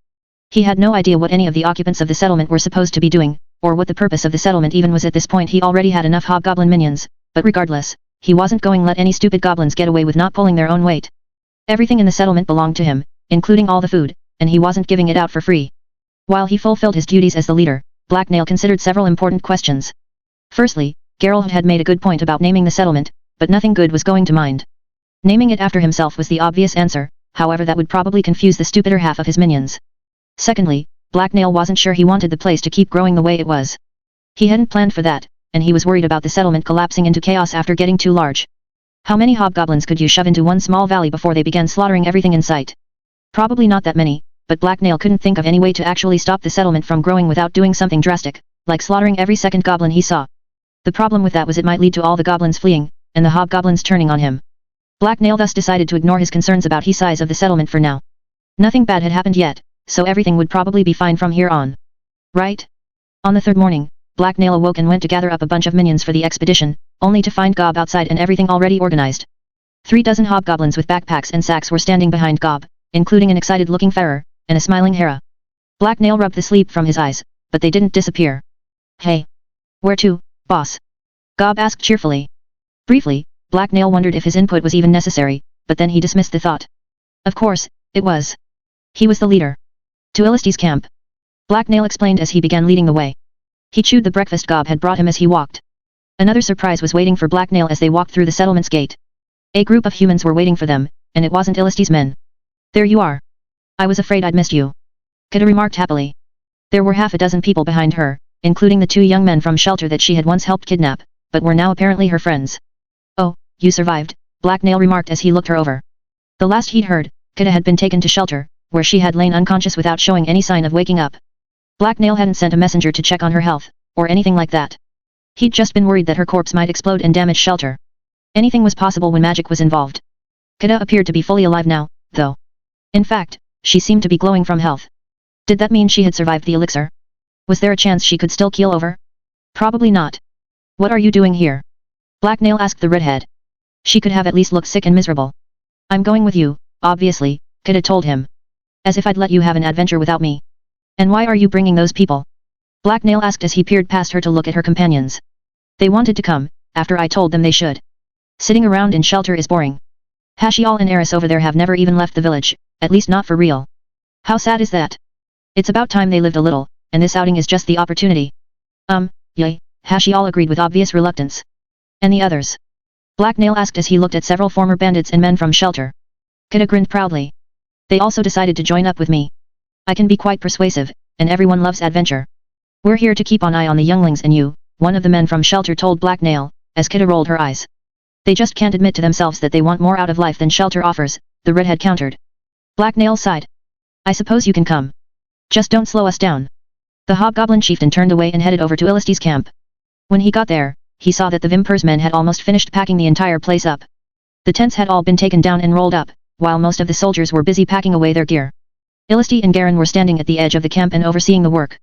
He had no idea what any of the occupants of the settlement were supposed to be doing, or what the purpose of the settlement even was at this point. He already had enough hobgoblin minions, but regardless, he wasn't going to let any stupid goblins get away with not pulling their own weight. Everything in the settlement belonged to him, including all the food, and he wasn't giving it out for free. While he fulfilled his duties as the leader, Black Nail considered several important questions. Firstly, Geralt had made a good point about naming the settlement, but nothing good was going to mind. Naming it after himself was the obvious answer, however that would probably confuse the stupider half of his minions. Secondly, Black Nail wasn't sure he wanted the place to keep growing the way it was. He hadn't planned for that, and he was worried about the settlement collapsing into chaos after getting too large. How many hobgoblins could you shove into one small valley before they began slaughtering everything in sight? Probably not that many, but Black Nail couldn't think of any way to actually stop the settlement from growing without doing something drastic, like slaughtering every second goblin he saw. The problem with that was it might lead to all the goblins fleeing, and the hobgoblins turning on him. Black Nail thus decided to ignore his concerns about the size of the settlement for now. Nothing bad had happened yet, so everything would probably be fine from here on. Right? On the third morning, Black Nail awoke and went to gather up a bunch of minions for the expedition, only to find Gob outside and everything already organized. 3 dozen hobgoblins with backpacks and sacks were standing behind Gob, including an excited-looking Farrer, and a smiling Hera. Black Nail rubbed the sleep from his eyes, but they didn't disappear. Hey! Where to, boss? Gob asked cheerfully. Briefly, Black Nail wondered if his input was even necessary, but then he dismissed the thought. Of course, it was. He was the leader. To Illisty's camp. Black Nail explained as he began leading the way. He chewed the breakfast Gob had brought him as he walked. Another surprise was waiting for Black Nail as they walked through the settlement's gate. A group of humans were waiting for them, and it wasn't Illisty's men. There you are. I was afraid I'd missed you. Kida remarked happily. There were half a dozen people behind her, including the 2 young men from shelter that she had once helped kidnap, but were now apparently her friends. Oh, you survived, Black Nail remarked as he looked her over. The last he'd heard, Kida had been taken to shelter, where she had lain unconscious without showing any sign of waking up. Black Nail hadn't sent a messenger to check on her health, or anything like that. He'd just been worried that her corpse might explode and damage shelter. Anything was possible when magic was involved. Kida appeared to be fully alive now, though. In fact, she seemed to be glowing from health. Did that mean she had survived the elixir? Was there a chance she could still keel over? Probably not. What are you doing here? Black Nail asked the redhead. She could have at least looked sick and miserable. I'm going with you, obviously, Kida told him. As if I'd let you have an adventure without me. And why are you bringing those people? Black Nail asked as he peered past her to look at her companions. They wanted to come, after I told them they should. Sitting around in shelter is boring. Hashial and Eris over there have never even left the village, at least not for real. How sad is that? It's about time they lived a little, and this outing is just the opportunity. Yay, Hashial agreed with obvious reluctance. And the others? Black Nail asked as he looked at several former bandits and men from shelter. Kida grinned proudly. They also decided to join up with me. I can be quite persuasive, and everyone loves adventure. We're here to keep an eye on the younglings and you, one of the men from shelter told Black Nail, as Kida rolled her eyes. They just can't admit to themselves that they want more out of life than shelter offers, the redhead countered. Black Nail sighed. I suppose you can come. Just don't slow us down. The hobgoblin chieftain turned away and headed over to Illisty's camp. When he got there, he saw that the Vimper's men had almost finished packing the entire place up. The tents had all been taken down and rolled up, while most of the soldiers were busy packing away their gear. Illisty and Garen were standing at the edge of the camp and overseeing the work.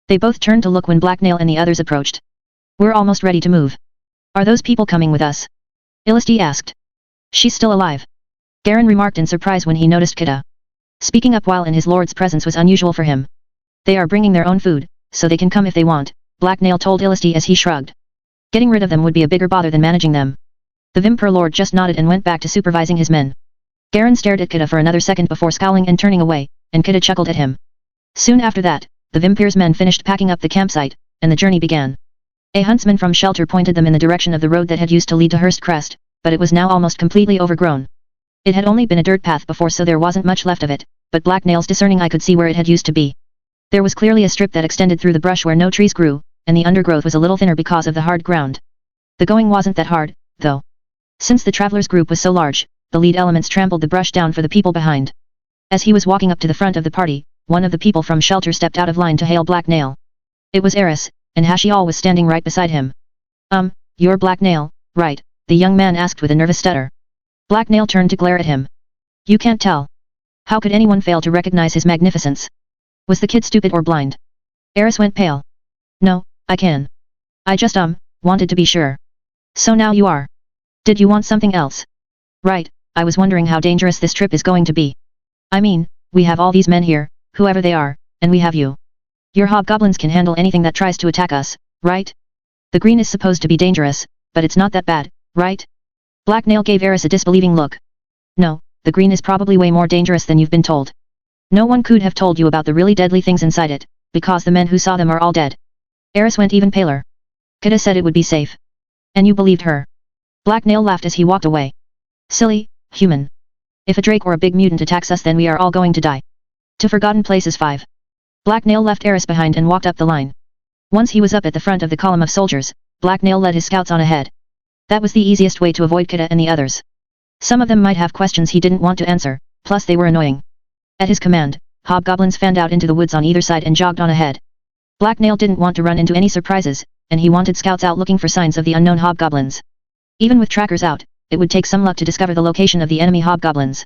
They both turned to look when Black Nail and the others approached. We're almost ready to move. Are those people coming with us? Illisty asked. She's still alive. Garen remarked in surprise when he noticed Kida. Speaking up while in his lord's presence was unusual for him. They are bringing their own food, so they can come if they want, Black Nail told Illisty as he shrugged. Getting rid of them would be a bigger bother than managing them. The Vimper Lord just nodded and went back to supervising his men. Garen stared at Kida for another second before scowling and turning away, and Kida chuckled at him. Soon after that, the Vimper's men finished packing up the campsite, and the journey began. A huntsman from shelter pointed them in the direction of the road that had used to lead to Hurst Crest, but it was now almost completely overgrown. It had only been a dirt path before, so there wasn't much left of it, but Black Nail's discerning eye could see where it had used to be. There was clearly a strip that extended through the brush where no trees grew, and the undergrowth was a little thinner because of the hard ground. The going wasn't that hard, though. Since the travelers' group was so large, the lead elements trampled the brush down for the people behind. As he was walking up to the front of the party, one of the people from shelter stepped out of line to hail Black Nail. It was Eris, and Hashial was standing right beside him. You're Black Nail, right? The young man asked with a nervous stutter. Black Nail turned to glare at him. You can't tell. How could anyone fail to recognize his magnificence? Was the kid stupid or blind? Eris went pale. No, I can. I just wanted to be sure. So now you are. Did you want something else? Right, I was wondering how dangerous this trip is going to be. I mean, we have all these men here, whoever they are, and we have you. Your hobgoblins can handle anything that tries to attack us, right? The green is supposed to be dangerous, but it's not that bad, right? Black Nail gave Eris a disbelieving look. No, the green is probably way more dangerous than you've been told. No one could have told you about the really deadly things inside it, because the men who saw them are all dead. Eris went even paler. Kida said it would be safe. And you believed her. Black Nail laughed as he walked away. Silly, human. If a drake or a big mutant attacks us, then we are all going to die. To Forgotten Places 5. Black Nail left Eris behind and walked up the line. Once he was up at the front of the column of soldiers, Black Nail led his scouts on ahead. That was the easiest way to avoid Kida and the others. Some of them might have questions he didn't want to answer, plus they were annoying. At his command, hobgoblins fanned out into the woods on either side and jogged on ahead. Black Nail didn't want to run into any surprises, and he wanted scouts out looking for signs of the unknown hobgoblins. Even with trackers out, it would take some luck to discover the location of the enemy hobgoblins.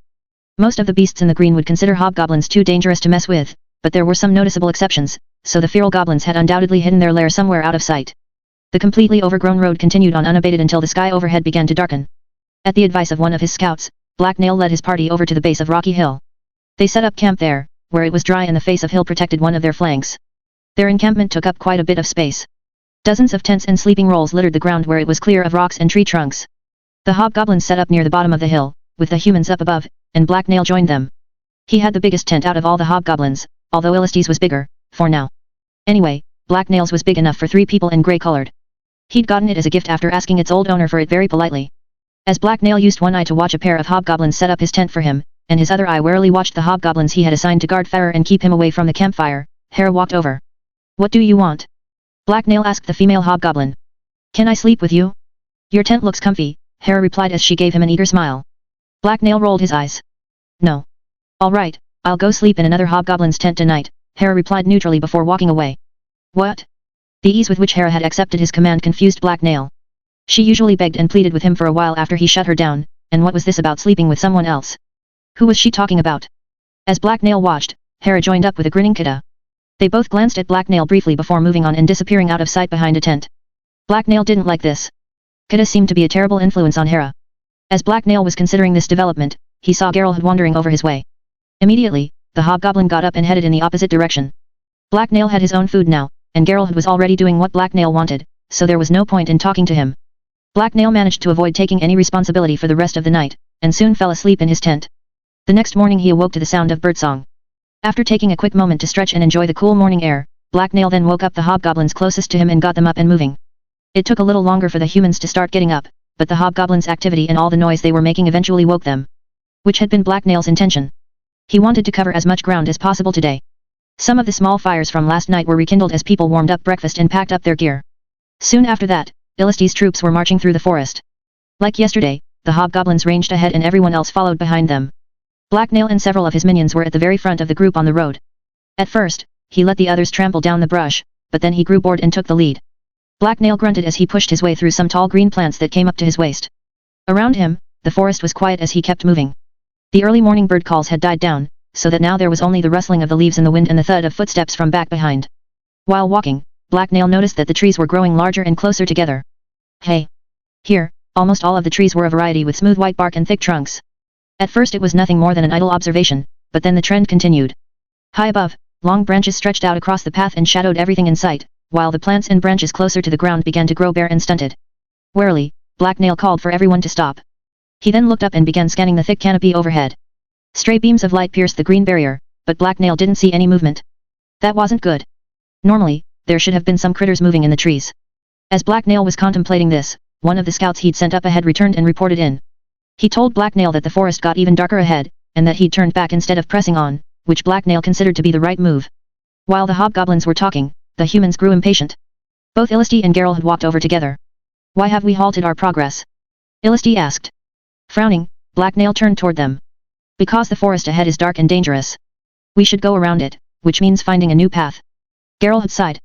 Most of the beasts in the green would consider hobgoblins too dangerous to mess with, but there were some noticeable exceptions, so the feral goblins had undoubtedly hidden their lair somewhere out of sight. The completely overgrown road continued on unabated until the sky overhead began to darken. At the advice of one of his scouts, Black Nail led his party over to the base of Rocky Hill. They set up camp there, where it was dry and the face of hill protected one of their flanks. Their encampment took up quite a bit of space. Dozens of tents and sleeping rolls littered the ground where it was clear of rocks and tree trunks. The hobgoblins set up near the bottom of the hill, with the humans up above, and Black Nail joined them. He had the biggest tent out of all the hobgoblins, although Illisty's was bigger, for now. Anyway, Black Nail's was big enough for 3 people and grey-colored. He'd gotten it as a gift after asking its old owner for it very politely. As Black Nail used one eye to watch a pair of hobgoblins set up his tent for him, and his other eye warily watched the hobgoblins he had assigned to guard Farrer and keep him away from the campfire, Hera walked over. "What do you want?" Black Nail asked the female hobgoblin. "Can I sleep with you?" "Your tent looks comfy," Hera replied as she gave him an eager smile. Black Nail rolled his eyes. "No. All right, I'll go sleep in another hobgoblin's tent tonight," Hera replied neutrally before walking away. "What?" The ease with which Hera had accepted his command confused Black Nail. She usually begged and pleaded with him for a while after he shut her down, and what was this about sleeping with someone else? Who was she talking about? As Black Nail watched, Hera joined up with a grinning Kida. They both glanced at Black Nail briefly before moving on and disappearing out of sight behind a tent. Black Nail didn't like this. Kida seemed to be a terrible influence on Hera. As Black Nail was considering this development, he saw Geralt wandering over his way. Immediately, the hobgoblin got up and headed in the opposite direction. Black Nail had his own food now, and Geralt was already doing what Black Nail wanted, so there was no point in talking to him. Black Nail managed to avoid taking any responsibility for the rest of the night, and soon fell asleep in his tent. The next morning he awoke to the sound of birdsong. After taking a quick moment to stretch and enjoy the cool morning air, Black Nail then woke up the hobgoblins closest to him and got them up and moving. It took a little longer for the humans to start getting up, but the hobgoblins' activity and all the noise they were making eventually woke them. Which had been Black Nail's intention. He wanted to cover as much ground as possible today. Some of the small fires from last night were rekindled as people warmed up breakfast and packed up their gear. Soon after that, Illisty's troops were marching through the forest. Like yesterday, the hobgoblins ranged ahead and everyone else followed behind them. Black Nail and several of his minions were at the very front of the group on the road. At first, he let the others trample down the brush, but then he grew bored and took the lead. Black Nail grunted as he pushed his way through some tall green plants that came up to his waist. Around him, the forest was quiet as he kept moving. The early morning bird calls had died down, so that now there was only the rustling of the leaves in the wind and the thud of footsteps from back behind. While walking, Black Nail noticed that the trees were growing larger and closer together. Hey! Here, almost all of the trees were a variety with smooth white bark and thick trunks. At first it was nothing more than an idle observation, but then the trend continued. High above, long branches stretched out across the path and shadowed everything in sight, while the plants and branches closer to the ground began to grow bare and stunted. Warily, Black Nail called for everyone to stop. He then looked up and began scanning the thick canopy overhead. Stray beams of light pierced the green barrier, but Black Nail didn't see any movement. That wasn't good. Normally, there should have been some critters moving in the trees. As Black Nail was contemplating this, one of the scouts he'd sent up ahead returned and reported in. He told Black Nail that the forest got even darker ahead, and that he'd turned back instead of pressing on, which Black Nail considered to be the right move. While the hobgoblins were talking, the humans grew impatient. Both Illisty and Geralt had walked over together. "Why have we halted our progress?" Illisty asked. Frowning, Black Nail turned toward them. "Because the forest ahead is dark and dangerous. We should go around it, which means finding a new path." Geralt had sighed.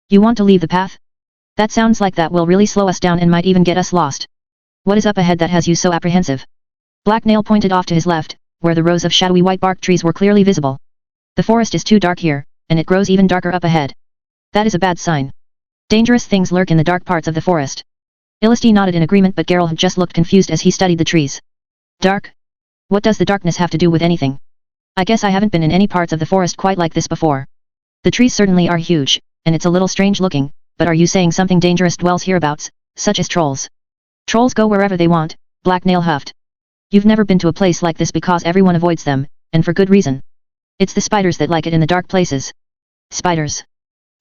"You want to leave the path? That sounds like that will really slow us down and might even get us lost. What is up ahead that has you so apprehensive?" Black Nail pointed off to his left, where the rows of shadowy white bark trees were clearly visible. "The forest is too dark here, and it grows even darker up ahead. That is a bad sign. Dangerous things lurk in the dark parts of the forest." Illisty nodded in agreement, but Geralt had just looked confused as he studied the trees. "Dark? What does the darkness have to do with anything? I guess I haven't been in any parts of the forest quite like this before. The trees certainly are huge, and it's a little strange looking, but are you saying something dangerous dwells hereabouts, such as trolls?" "Trolls go wherever they want," Black Nail huffed. "You've never been to a place like this because everyone avoids them, and for good reason. It's the spiders that like it in the dark places." "Spiders?"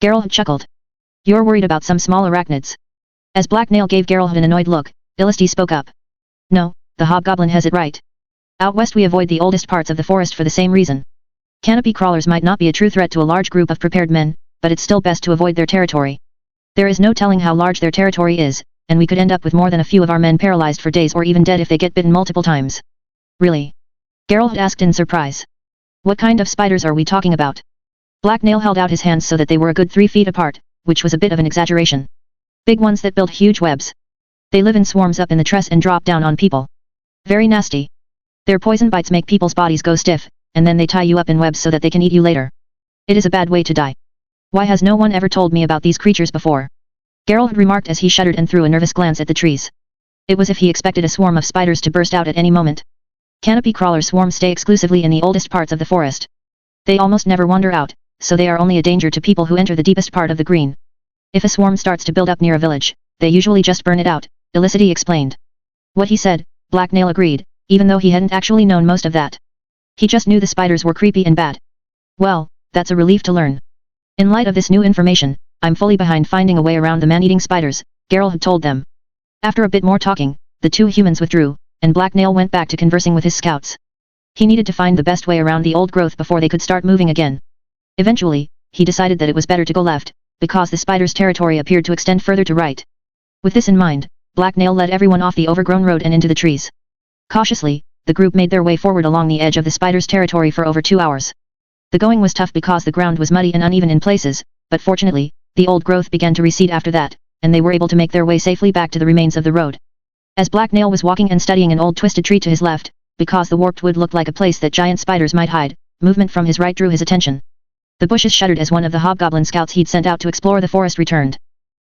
Geralt chuckled. "You're worried about some small arachnids." As Black Nail gave Geralt an annoyed look, Illisty spoke up. "No, the hobgoblin has it right. Out west we avoid the oldest parts of the forest for the same reason. Canopy crawlers might not be a true threat to a large group of prepared men, but it's still best to avoid their territory. There is no telling how large their territory is, and we could end up with more than a few of our men paralyzed for days or even dead if they get bitten multiple times." "Really?" Geralt asked in surprise. "What kind of spiders are we talking about?" Black Nail held out his hands so that they were a good 3 feet apart, which was a bit of an exaggeration. "Big ones that build huge webs. They live in swarms up in the tress and drop down on people. Very nasty. Their poison bites make people's bodies go stiff, and then they tie you up in webs so that they can eat you later. It is a bad way to die." Why has no one ever told me about these creatures before? Geralt remarked as he shuddered and threw a nervous glance at the trees. It was as if he expected a swarm of spiders to burst out at any moment. Canopy crawler swarms stay exclusively in the oldest parts of the forest. They almost never wander out, so they are only a danger to people who enter the deepest part of the green. If a swarm starts to build up near a village, they usually just burn it out, Elicity explained. What he said, Black Nail agreed, even though he hadn't actually known most of that. He just knew the spiders were creepy and bad. Well, that's a relief to learn. In light of this new information, I'm fully behind finding a way around the man-eating spiders, Geralt had told them. After a bit more talking, the two humans withdrew, and Black Nail went back to conversing with his scouts. He needed to find the best way around the old growth before they could start moving again. Eventually, he decided that it was better to go left, because the spider's territory appeared to extend further to right. With this in mind, Black Nail led everyone off the overgrown road and into the trees. Cautiously, the group made their way forward along the edge of the spider's territory for over 2 hours. The going was tough because the ground was muddy and uneven in places, but fortunately, the old growth began to recede after that, and they were able to make their way safely back to the remains of the road. As Black Nail was walking and studying an old twisted tree to his left, because the warped wood looked like a place that giant spiders might hide, movement from his right drew his attention. The bushes shuddered as one of the hobgoblin scouts he'd sent out to explore the forest returned.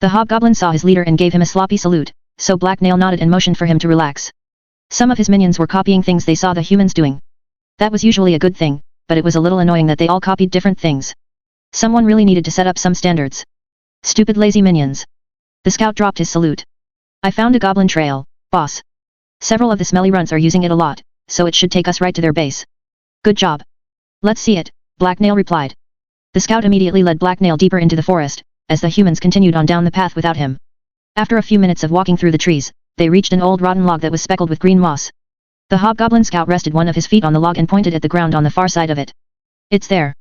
The hobgoblin saw his leader and gave him a sloppy salute, so Black Nail nodded and motioned for him to relax. Some of his minions were copying things they saw the humans doing. That was usually a good thing, but it was a little annoying that they all copied different things. Someone really needed to set up some standards. Stupid lazy minions. The scout dropped his salute. I found a goblin trail, boss. Several of the smelly runts are using it a lot, so it should take us right to their base. Good job. Let's see it, Black Nail replied. The scout immediately led Black Nail deeper into the forest, as the humans continued on down the path without him. After a few minutes of walking through the trees, they reached an old rotten log that was speckled with green moss. The hobgoblin scout rested one of his feet on the log and pointed at the ground on the far side of it. It's there.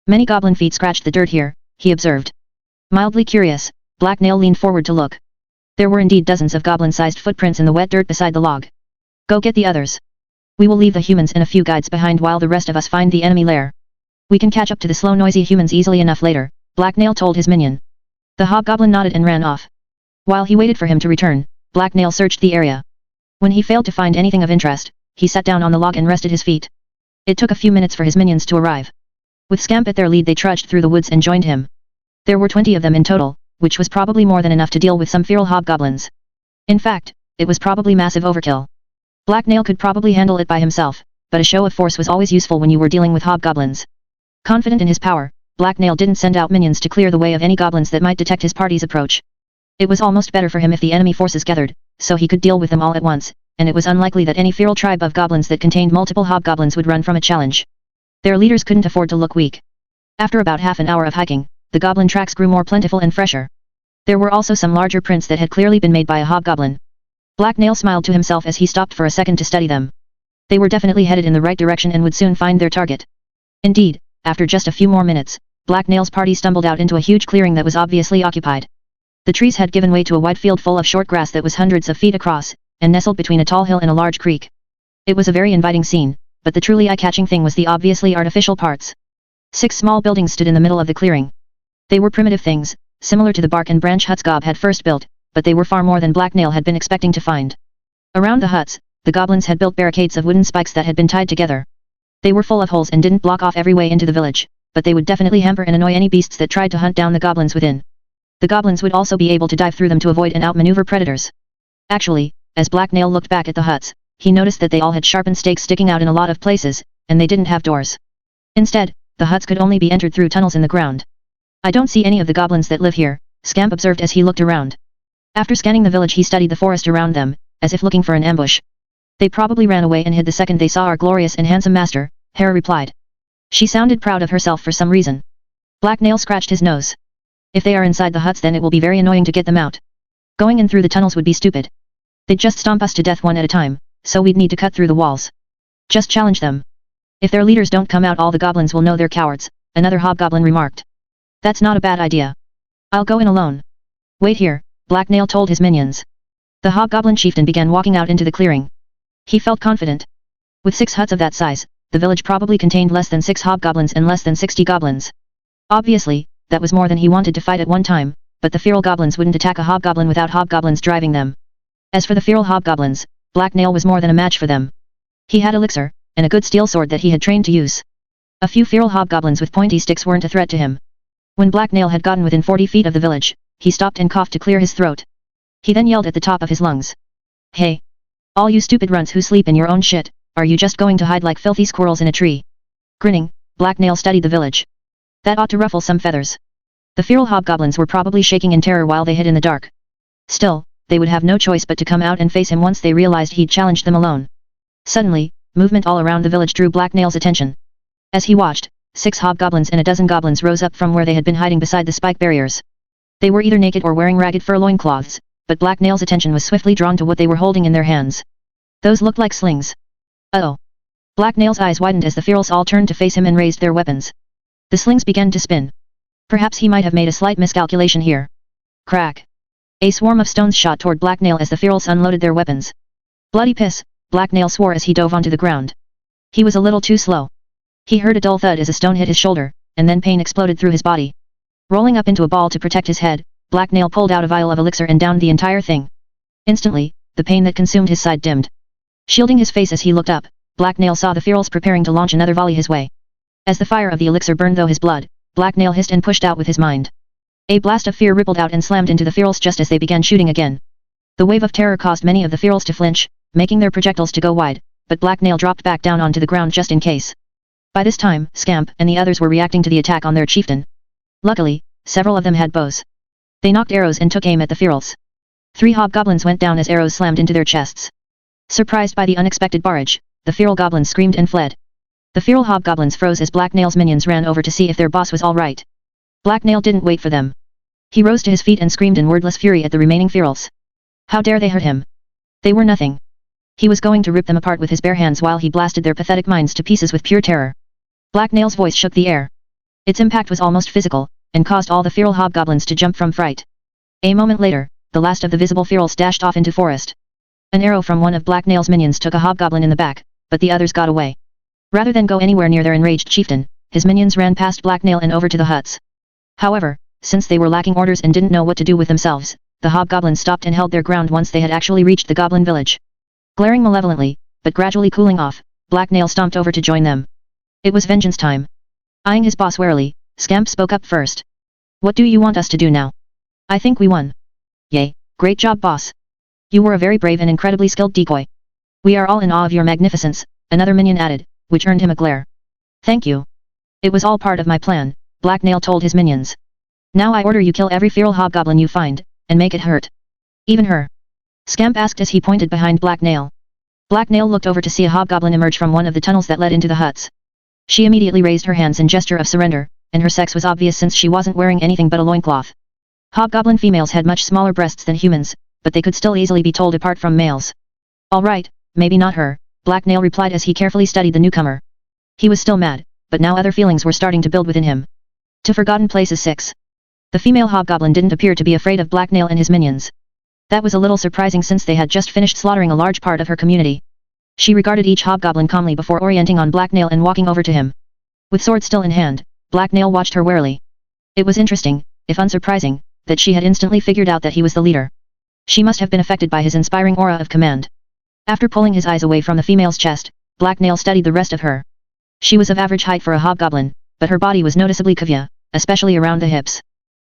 Many goblin feet scratched the dirt here, he observed. Mildly curious, Black Nail leaned forward to look. There were indeed dozens of goblin-sized footprints in the wet dirt beside the log. Go get the others. We will leave the humans and a few guides behind while the rest of us find the enemy lair. We can catch up to the slow noisy humans easily enough later, Black Nail told his minion. The hobgoblin nodded and ran off. While he waited for him to return, Black Nail searched the area. When he failed to find anything of interest, he sat down on the log and rested his feet. It took a few minutes for his minions to arrive. With Scamp at their lead they trudged through the woods and joined him. There were 20 of them in total, which was probably more than enough to deal with some feral hobgoblins. In fact, it was probably massive overkill. Black Nail could probably handle it by himself, but a show of force was always useful when you were dealing with hobgoblins. Confident in his power, Black Nail didn't send out minions to clear the way of any goblins that might detect his party's approach. It was almost better for him if the enemy forces gathered, so he could deal with them all at once, and it was unlikely that any feral tribe of goblins that contained multiple hobgoblins would run from a challenge. Their leaders couldn't afford to look weak. After about half an hour of hiking, the goblin tracks grew more plentiful and fresher. There were also some larger prints that had clearly been made by a hobgoblin. Black Nail smiled to himself as he stopped for a second to study them. They were definitely headed in the right direction and would soon find their target. Indeed, after just a few more minutes, Black Nail's party stumbled out into a huge clearing that was obviously occupied. The trees had given way to a wide field full of short grass that was hundreds of feet across, and nestled between a tall hill and a large creek. It was a very inviting scene, but the truly eye-catching thing was the obviously artificial parts. 6 small buildings stood in the middle of the clearing. They were primitive things, similar to the bark and branch huts Gob had first built, but they were far more than Black Nail had been expecting to find. Around the huts, the goblins had built barricades of wooden spikes that had been tied together. They were full of holes and didn't block off every way into the village, but they would definitely hamper and annoy any beasts that tried to hunt down the goblins within. The goblins would also be able to dive through them to avoid and outmaneuver predators. Actually, as Black Nail looked back at the huts, he noticed that they all had sharpened stakes sticking out in a lot of places, and they didn't have doors. Instead, the huts could only be entered through tunnels in the ground. I don't see any of the goblins that live here, Scamp observed as he looked around. After scanning the village he studied the forest around them, as if looking for an ambush. They probably ran away and hid the second they saw our glorious and handsome master, Hera replied. She sounded proud of herself for some reason. Black Nail scratched his nose. If they are inside the huts then it will be very annoying to get them out. Going in through the tunnels would be stupid. They'd just stomp us to death one at a time, so we'd need to cut through the walls. Just challenge them. If their leaders don't come out all the goblins will know they're cowards, another hobgoblin remarked. That's not a bad idea. I'll go in alone. Wait here, Black Nail told his minions. The hobgoblin chieftain began walking out into the clearing. He felt confident. With 6 huts of that size, the village probably contained less than 6 hobgoblins and less than 60 goblins. Obviously, that was more than he wanted to fight at one time, but the feral goblins wouldn't attack a hobgoblin without hobgoblins driving them. As for the feral hobgoblins, Black Nail was more than a match for them. He had elixir, and a good steel sword that he had trained to use. A few feral hobgoblins with pointy sticks weren't a threat to him. When Black Nail had gotten within 40 feet of the village, he stopped and coughed to clear his throat. He then yelled at the top of his lungs. Hey! All you stupid runts who sleep in your own shit, are you just going to hide like filthy squirrels in a tree? Grinning, Black Nail studied the village. That ought to ruffle some feathers. The feral hobgoblins were probably shaking in terror while they hid in the dark. Still, they would have no choice but to come out and face him once they realized he'd challenged them alone. Suddenly, movement all around the village drew Black Nail's attention. As he watched, 6 hobgoblins and a dozen goblins rose up from where they had been hiding beside the spike barriers. They were either naked or wearing ragged fur loincloths, but Black Nail's attention was swiftly drawn to what they were holding in their hands. Those looked like slings. Uh-oh. Black Nail's eyes widened as the ferals all turned to face him and raised their weapons. The slings began to spin. Perhaps he might have made a slight miscalculation here. Crack. A swarm of stones shot toward Black Nail as the ferals unloaded their weapons. Bloody piss, Black Nail swore as he dove onto the ground. He was a little too slow. He heard a dull thud as a stone hit his shoulder, and then pain exploded through his body. Rolling up into a ball to protect his head, Black Nail pulled out a vial of elixir and downed the entire thing. Instantly, the pain that consumed his side dimmed. Shielding his face as he looked up, Black Nail saw the ferals preparing to launch another volley his way. As the fire of the elixir burned through his blood, Black Nail hissed and pushed out with his mind. A blast of fear rippled out and slammed into the ferals just as they began shooting again. The wave of terror caused many of the ferals to flinch, making their projectiles to go wide, but Black Nail dropped back down onto the ground just in case. By this time, Scamp and the others were reacting to the attack on their chieftain. Luckily, several of them had bows. They knocked arrows and took aim at the ferals. 3 hobgoblins went down as arrows slammed into their chests. Surprised by the unexpected barrage, the feral goblins screamed and fled. The feral hobgoblins froze as Black Nail's minions ran over to see if their boss was all right. Black Nail didn't wait for them. He rose to his feet and screamed in wordless fury at the remaining ferals. How dare they hurt him? They were nothing. He was going to rip them apart with his bare hands while he blasted their pathetic minds to pieces with pure terror. Black Nail's voice shook the air. Its impact was almost physical, and caused all the feral hobgoblins to jump from fright. A moment later, the last of the visible ferals dashed off into forest. An arrow from one of Black Nail's minions took a hobgoblin in the back, but the others got away. Rather than go anywhere near their enraged chieftain, his minions ran past Black Nail and over to the huts. However, since they were lacking orders and didn't know what to do with themselves, the hobgoblins stopped and held their ground once they had actually reached the goblin village. Glaring malevolently, but gradually cooling off, Black Nail stomped over to join them. It was vengeance time. Eyeing his boss warily, Scamp spoke up first. What do you want us to do now? I think we won. Yay, great job boss. You were a very brave and incredibly skilled decoy. We are all in awe of your magnificence, another minion added, which earned him a glare. Thank you. It was all part of my plan, Black Nail told his minions. Now I order you kill every feral hobgoblin you find, and make it hurt. Even her. Scamp asked as he pointed behind Black Nail. Black Nail looked over to see a hobgoblin emerge from one of the tunnels that led into the huts. She immediately raised her hands in gesture of surrender, and her sex was obvious since she wasn't wearing anything but a loincloth. Hobgoblin females had much smaller breasts than humans, but they could still easily be told apart from males. All right, maybe not her, Black Nail replied as he carefully studied the newcomer. He was still mad, but now other feelings were starting to build within him. To Forgotten Places 6. The female hobgoblin didn't appear to be afraid of Black Nail and his minions. That was a little surprising since they had just finished slaughtering a large part of her community. She regarded each hobgoblin calmly before orienting on Black Nail and walking over to him. With sword still in hand, Black Nail watched her warily. It was interesting, if unsurprising, that she had instantly figured out that he was the leader. She must have been affected by his inspiring aura of command. After pulling his eyes away from the female's chest, Black Nail studied the rest of her. She was of average height for a hobgoblin, but her body was noticeably curvy, especially around the hips.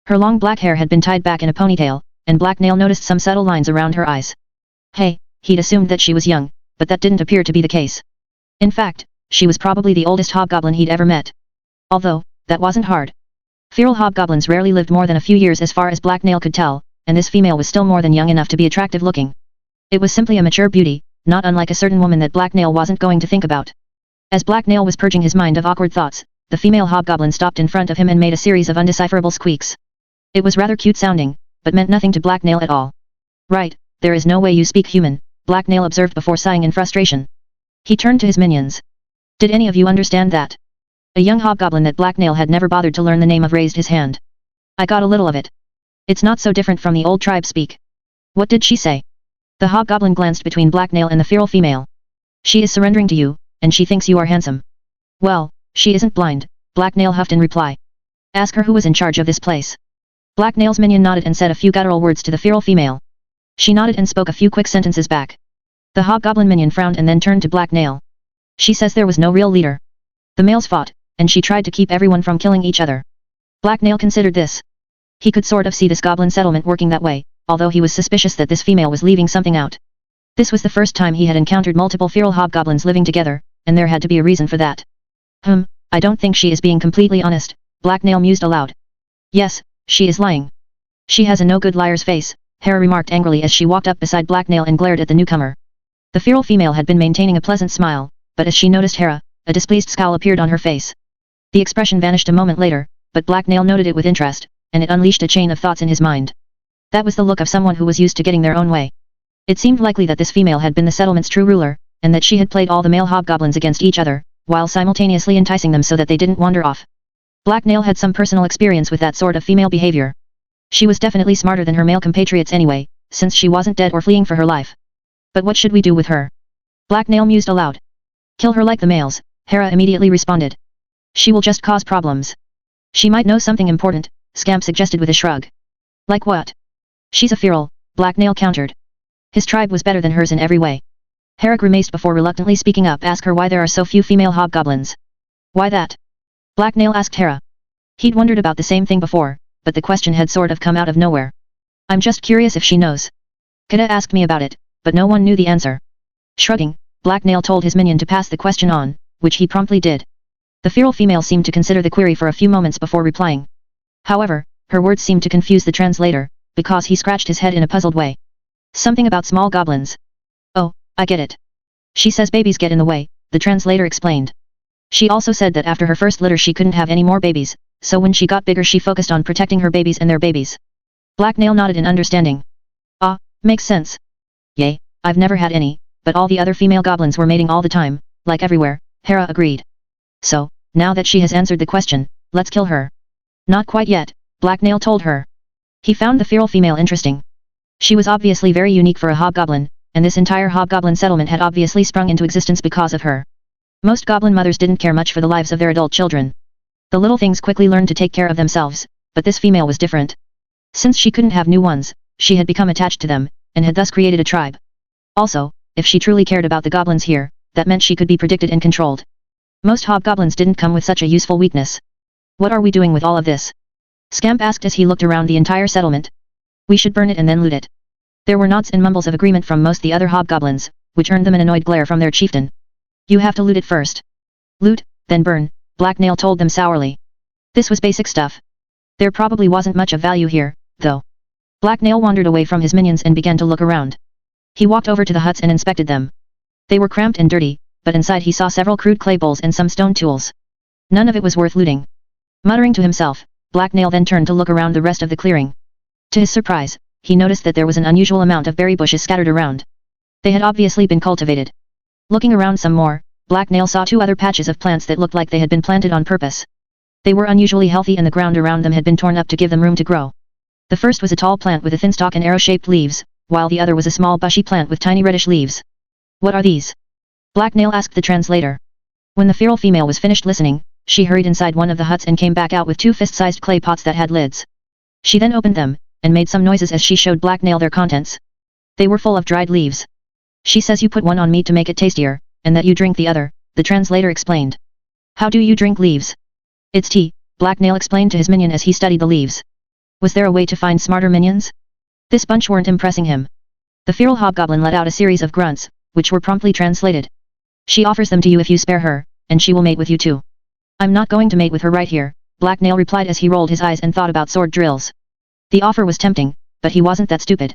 Her long black hair had been tied back in a ponytail, and Black Nail noticed some subtle lines around her eyes. Hey, he'd assumed that she was young, but that didn't appear to be the case. In fact, she was probably the oldest hobgoblin he'd ever met. Although, that wasn't hard. Feral hobgoblins rarely lived more than a few years as far as Black Nail could tell, and this female was still more than young enough to be attractive looking. It was simply a mature beauty, not unlike a certain woman that Black Nail wasn't going to think about. As Black Nail was purging his mind of awkward thoughts, the female hobgoblin stopped in front of him and made a series of undecipherable squeaks. It was rather cute sounding, but meant nothing to Black Nail at all. Right, there is no way you speak human, Black Nail observed before sighing in frustration. He turned to his minions. Did any of you understand that? A young hobgoblin that Black Nail had never bothered to learn the name of raised his hand. I got a little of it. It's not so different from the old tribe speak. What did she say? The hobgoblin glanced between Black Nail and the feral female. She is surrendering to you, and she thinks you are handsome. Well, she isn't blind, Black Nail huffed in reply. Ask her who was in charge of this place. Black Nail's minion nodded and said a few guttural words to the feral female. She nodded and spoke a few quick sentences back. The hobgoblin minion frowned and then turned to Black Nail. She says there was no real leader. The males fought, and she tried to keep everyone from killing each other. Black Nail considered this. He could sort of see this goblin settlement working that way, although he was suspicious that this female was leaving something out. This was the first time he had encountered multiple feral hobgoblins living together, and there had to be a reason for that. I don't think she is being completely honest, Black Nail mused aloud. Yes, she is lying. She has a no good liar's face, Hera remarked angrily as she walked up beside Black Nail and glared at the newcomer. The feral female had been maintaining a pleasant smile, but as she noticed Hera, a displeased scowl appeared on her face. The expression vanished a moment later, but Black Nail noted it with interest, and it unleashed a chain of thoughts in his mind. That was the look of someone who was used to getting their own way. It seemed likely that this female had been the settlement's true ruler, and that she had played all the male hobgoblins against each other, while simultaneously enticing them so that they didn't wander off. Black Nail had some personal experience with that sort of female behavior. She was definitely smarter than her male compatriots anyway, since she wasn't dead or fleeing for her life. But what should we do with her? Black Nail mused aloud. Kill her like the males, Hera immediately responded. She will just cause problems. She might know something important, Scamp suggested with a shrug. Like what? She's a feral, Black Nail countered. His tribe was better than hers in every way. Hera grimaced before reluctantly speaking up. Ask her why there are so few female hobgoblins. Why that? Black Nail asked Hera. He'd wondered about the same thing before, but the question had sort of come out of nowhere. I'm just curious if she knows. Kida asked me about it, but no one knew the answer. Shrugging, Black Nail told his minion to pass the question on, which he promptly did. The feral female seemed to consider the query for a few moments before replying. However, her words seemed to confuse the translator, because he scratched his head in a puzzled way. Something about small goblins. Oh, I get it. She says babies get in the way, the translator explained. She also said that after her first litter she couldn't have any more babies, so when she got bigger she focused on protecting her babies and their babies. Black Nail nodded in understanding. Ah, makes sense. Yay, I've never had any, but all the other female goblins were mating all the time, like everywhere, Hera agreed. So, now that she has answered the question, let's kill her. Not quite yet, Black Nail told her. He found the feral female interesting. She was obviously very unique for a hobgoblin, and this entire hobgoblin settlement had obviously sprung into existence because of her. Most goblin mothers didn't care much for the lives of their adult children. The little things quickly learned to take care of themselves, but this female was different. Since she couldn't have new ones, she had become attached to them, and had thus created a tribe. Also, if she truly cared about the goblins here, that meant she could be predicted and controlled. Most hobgoblins didn't come with such a useful weakness. What are we doing with all of this? Scamp asked as he looked around the entire settlement. We should burn it and then loot it. There were nods and mumbles of agreement from most the other hobgoblins, which earned them an annoyed glare from their chieftain. You have to loot it first. Loot, then burn, Black Nail told them sourly. This was basic stuff. There probably wasn't much of value here, though. Black Nail wandered away from his minions and began to look around. He walked over to the huts and inspected them. They were cramped and dirty, but inside he saw several crude clay bowls and some stone tools. None of it was worth looting. Muttering to himself, Black Nail then turned to look around the rest of the clearing. To his surprise, he noticed that there was an unusual amount of berry bushes scattered around. They had obviously been cultivated. Looking around some more, Black Nail saw two other patches of plants that looked like they had been planted on purpose. They were unusually healthy and the ground around them had been torn up to give them room to grow. The first was a tall plant with a thin stalk and arrow-shaped leaves, while the other was a small bushy plant with tiny reddish leaves. What are these? Black Nail asked the translator. When the feral female was finished listening, she hurried inside one of the huts and came back out with two fist-sized clay pots that had lids. She then opened them, and made some noises as she showed Black Nail their contents. They were full of dried leaves. She says you put one on meat to make it tastier, and that you drink the other, the translator explained. How do you drink leaves? It's tea, Black Nail explained to his minion as he studied the leaves. Was there a way to find smarter minions? This bunch weren't impressing him. The feral hobgoblin let out a series of grunts, which were promptly translated. She offers them to you if you spare her, and she will mate with you too. I'm not going to mate with her right here, Black Nail replied as he rolled his eyes and thought about sword drills. The offer was tempting, but he wasn't that stupid.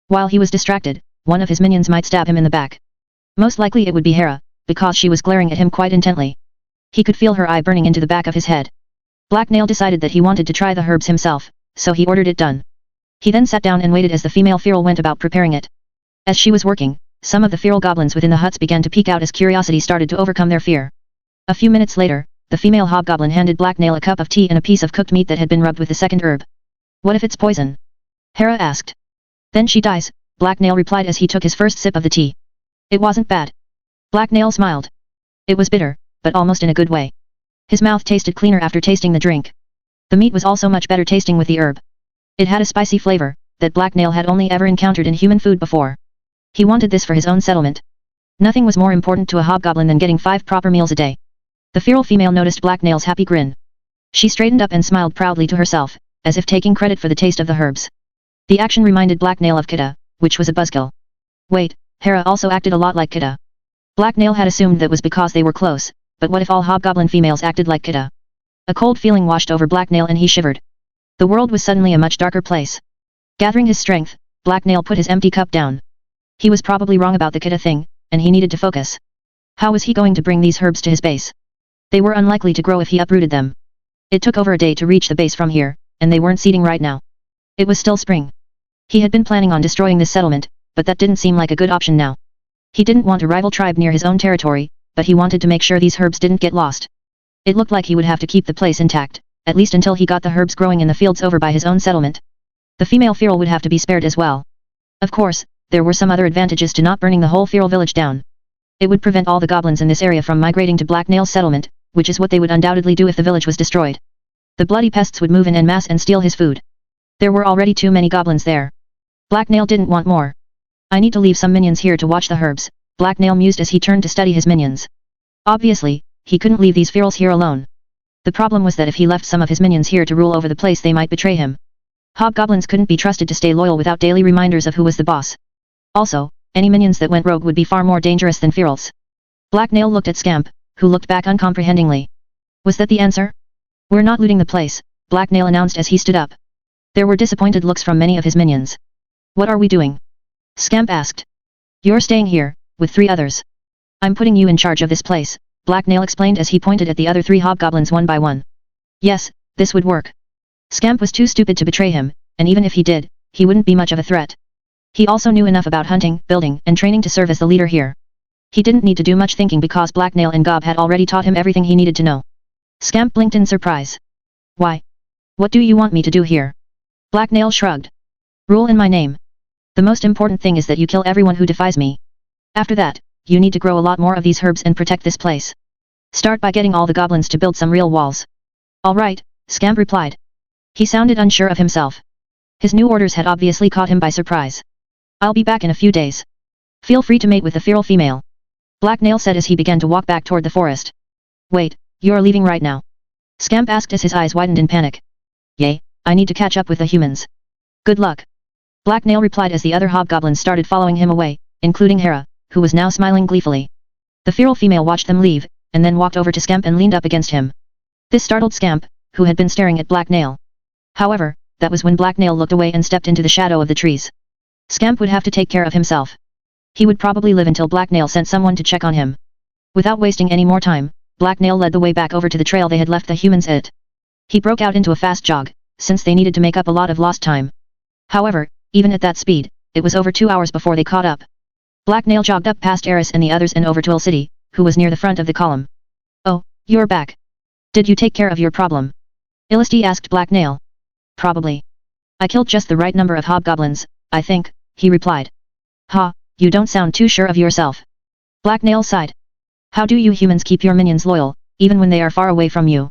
While he was distracted, one of his minions might stab him in the back. Most likely it would be Hera, because she was glaring at him quite intently. He could feel her eye burning into the back of his head. Black Nail decided that he wanted to try the herbs himself, so he ordered it done. He then sat down and waited as the female feral went about preparing it. As she was working, some of the feral goblins within the huts began to peek out as curiosity started to overcome their fear. A few minutes later, the female hobgoblin handed Black Nail a cup of tea and a piece of cooked meat that had been rubbed with the second herb. What if it's poison? Hera asked. Then she dies, Black Nail replied as he took his first sip of the tea. It wasn't bad. Black Nail smiled. It was bitter, but almost in a good way. His mouth tasted cleaner after tasting the drink. The meat was also much better tasting with the herb. It had a spicy flavor, that Black Nail had only ever encountered in human food before. He wanted this for his own settlement. Nothing was more important to a hobgoblin than getting 5 proper meals a day. The feral female noticed Black Nail's happy grin. She straightened up and smiled proudly to herself, as if taking credit for the taste of the herbs. The action reminded Black Nail of Kita, which was a buzzkill. Wait, Hera also acted a lot like Kita. Black Nail had assumed that was because they were close, but what if all hobgoblin females acted like Kita? A cold feeling washed over Black Nail and he shivered. The world was suddenly a much darker place. Gathering his strength, Black Nail put his empty cup down. He was probably wrong about the Kita thing, and he needed to focus. How was he going to bring these herbs to his base? They were unlikely to grow if he uprooted them. It took over a day to reach the base from here, and they weren't seeding right now. It was still spring. He had been planning on destroying this settlement, but that didn't seem like a good option now. He didn't want a rival tribe near his own territory, but he wanted to make sure these herbs didn't get lost. It looked like he would have to keep the place intact, at least until he got the herbs growing in the fields over by his own settlement. The female feral would have to be spared as well. Of course, there were some other advantages to not burning the whole feral village down. It would prevent all the goblins in this area from migrating to Black Nail's settlement, which is what they would undoubtedly do if the village was destroyed. The bloody pests would move in en masse and steal his food. There were already too many goblins there. Black Nail didn't want more. I need to leave some minions here to watch the herbs, Black Nail mused as he turned to study his minions. Obviously, he couldn't leave these ferals here alone. The problem was that if he left some of his minions here to rule over the place they might betray him. Hobgoblins couldn't be trusted to stay loyal without daily reminders of who was the boss. Also, any minions that went rogue would be far more dangerous than ferals. Black Nail looked at Scamp, who looked back uncomprehendingly. Was that the answer? We're not looting the place, Black Nail announced as he stood up. There were disappointed looks from many of his minions. What are we doing? Scamp asked. You're staying here, with 3 others. I'm putting you in charge of this place, Black Nail explained as he pointed at the other 3 hobgoblins one by one. Yes, this would work. Scamp was too stupid to betray him, and even if he did, he wouldn't be much of a threat. He also knew enough about hunting, building, and training to serve as the leader here. He didn't need to do much thinking because Black Nail and Gob had already taught him everything he needed to know. Scamp blinked in surprise. Why? What do you want me to do here? Black Nail shrugged. Rule in my name. The most important thing is that you kill everyone who defies me. After that, you need to grow a lot more of these herbs and protect this place. Start by getting all the goblins to build some real walls. All right, Scamp replied. He sounded unsure of himself. His new orders had obviously caught him by surprise. I'll be back in a few days. Feel free to mate with the feral female. Black Nail said as he began to walk back toward the forest. Wait, you're leaving right now? Scamp asked as his eyes widened in panic. Yay, I need to catch up with the humans. Good luck. Black Nail replied as the other hobgoblins started following him away, including Hera, who was now smiling gleefully. The feral female watched them leave, and then walked over to Scamp and leaned up against him. This startled Scamp, who had been staring at Black Nail. However, that was when Black Nail looked away and stepped into the shadow of the trees. Scamp would have to take care of himself. He would probably live until Black Nail sent someone to check on him. Without wasting any more time, Black Nail led the way back over to the trail they had left the humans at. He broke out into a fast jog, since they needed to make up a lot of lost time. However, even at that speed, it was over 2 hours before they caught up. Black Nail jogged up past Eris and the others and over to El City, who was near the front of the column. Oh, you're back. Did you take care of your problem? Illisti asked Black Nail. Probably. I killed just the right number of hobgoblins, I think, he replied. Ha, you don't sound too sure of yourself. Black Nail sighed. How do you humans keep your minions loyal, even when they are far away from you?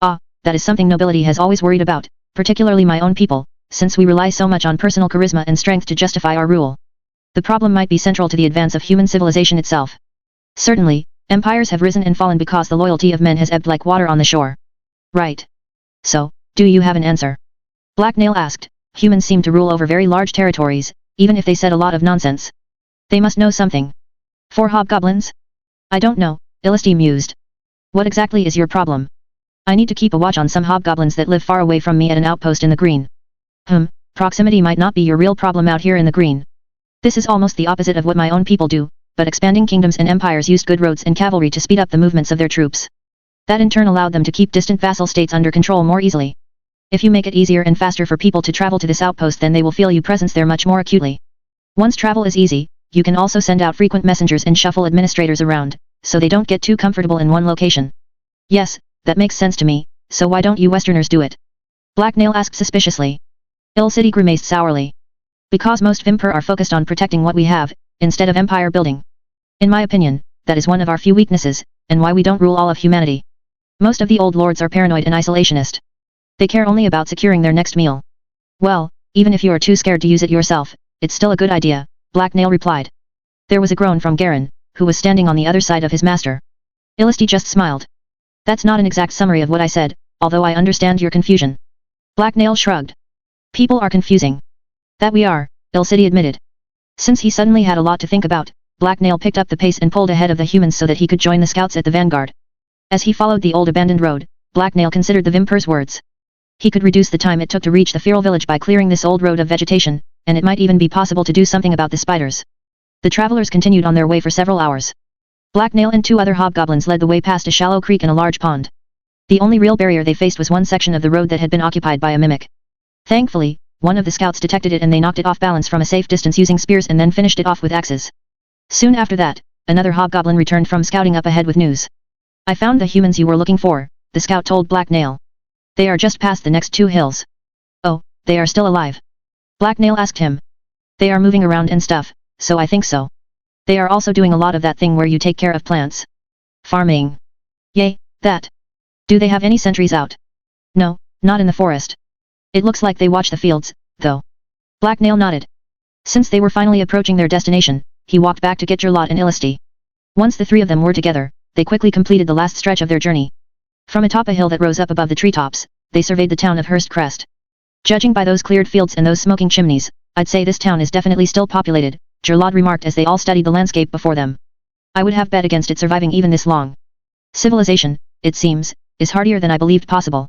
Ah, that is something nobility has always worried about, particularly my own people, since we rely so much on personal charisma and strength to justify our rule. The problem might be central to the advance of human civilization itself. Certainly, empires have risen and fallen because the loyalty of men has ebbed like water on the shore. Right. So, do you have an answer? Black Nail asked. Humans seem to rule over very large territories, even if they said a lot of nonsense. They must know something. 4 hobgoblins? I don't know, Illisti mused. What exactly is your problem? I need to keep a watch on some hobgoblins that live far away from me at an outpost in the green. Proximity might not be your real problem out here in the green. This is almost the opposite of what my own people do, but expanding kingdoms and empires used good roads and cavalry to speed up the movements of their troops. That in turn allowed them to keep distant vassal states under control more easily. If you make it easier and faster for people to travel to this outpost, then they will feel your presence there much more acutely. Once travel is easy, you can also send out frequent messengers and shuffle administrators around, so they don't get too comfortable in one location. Yes, that makes sense to me, so why don't you Westerners do it? Black Nail asked suspiciously. El City grimaced sourly. Because most Vimpur are focused on protecting what we have, instead of empire building. In my opinion, that is one of our few weaknesses, and why we don't rule all of humanity. Most of the old lords are paranoid and isolationist. They care only about securing their next meal. Well, even if you are too scared to use it yourself, it's still a good idea, Black Nail replied. There was a groan from Garen, who was standing on the other side of his master. Illisti just smiled. That's not an exact summary of what I said, although I understand your confusion. Black Nail shrugged. People are confusing. That we are, Ilcity admitted. Since he suddenly had a lot to think about, Black Nail picked up the pace and pulled ahead of the humans so that he could join the scouts at the vanguard. As he followed the old abandoned road, Black Nail considered the Vimper's words. He could reduce the time it took to reach the feral village by clearing this old road of vegetation, and it might even be possible to do something about the spiders. The travelers continued on their way for several hours. Black Nail and 2 other hobgoblins led the way past a shallow creek and a large pond. The only real barrier they faced was one section of the road that had been occupied by a mimic. Thankfully, one of the scouts detected it and they knocked it off balance from a safe distance using spears and then finished it off with axes. Soon after that, another hobgoblin returned from scouting up ahead with news. I found the humans you were looking for, the scout told Black Nail. They are just past the next 2 hills. Oh, they are still alive? Black Nail asked him. They are moving around and stuff, so I think so. They are also doing a lot of that thing where you take care of plants. Farming. Yay, that. Do they have any sentries out? No, not in the forest. It looks like they watch the fields, though. Black Nail nodded. Since they were finally approaching their destination, he walked back to get Gerlot and Ilcity. Once the 3 of them were together, they quickly completed the last stretch of their journey. From atop a hill that rose up above the treetops, they surveyed the town of Hurst Crest. Judging by those cleared fields and those smoking chimneys, I'd say this town is definitely still populated, Gerlot remarked as they all studied the landscape before them. I would have bet against it surviving even this long. Civilization, it seems, is hardier than I believed possible.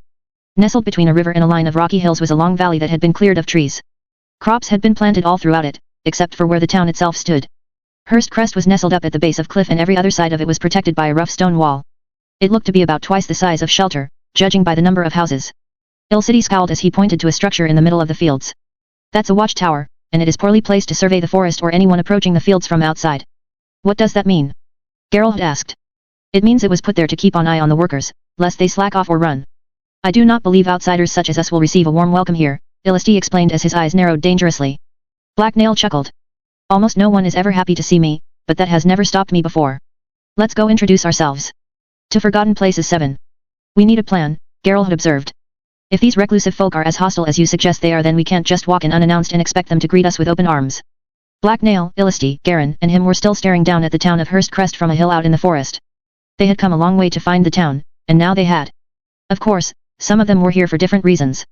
Nestled between a river and a line of rocky hills was a long valley that had been cleared of trees. Crops had been planted all throughout it, except for where the town itself stood. Hurst Crest was nestled up at the base of cliff and every other side of it was protected by a rough stone wall. It looked to be about twice the size of Shelter, judging by the number of houses. Ilcity scowled as he pointed to a structure in the middle of the fields. That's a watchtower, and it is poorly placed to survey the forest or anyone approaching the fields from outside. What does that mean? Geralt asked. It means it was put there to keep an eye on the workers, lest they slack off or run. I do not believe outsiders such as us will receive a warm welcome here, Ilcity explained as his eyes narrowed dangerously. Black Nail chuckled. Almost no one is ever happy to see me, but that has never stopped me before. Let's go introduce ourselves. To Forgotten Places 7. We need a plan, Geralt had observed. If these reclusive folk are as hostile as you suggest they are, then we can't just walk in unannounced and expect them to greet us with open arms. Black Nail, Ilcity, Garen, and him were still staring down at the town of Hurst Crest from a hill out in the forest. They had come a long way to find the town, and now they had. Of course, some of them were here for different reasons.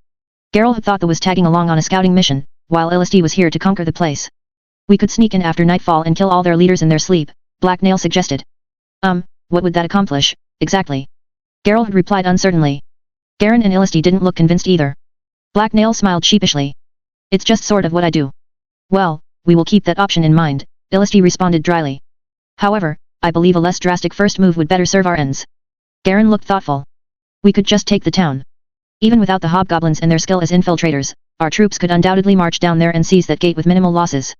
Geralt had thought that was tagging along on a scouting mission, while Ilcity was here to conquer the place. We could sneak in after nightfall and kill all their leaders in their sleep, Black Nail suggested. What would that accomplish, exactly? Geralt had replied uncertainly. Garen and Ilcity didn't look convinced either. Black Nail smiled sheepishly. It's just sort of what I do. Well, we will keep that option in mind, Ilcity responded dryly. However, I believe a less drastic first move would better serve our ends. Garen looked thoughtful. We could just take the town. Even without the hobgoblins and their skill as infiltrators, our troops could undoubtedly march down there and seize that gate with minimal losses.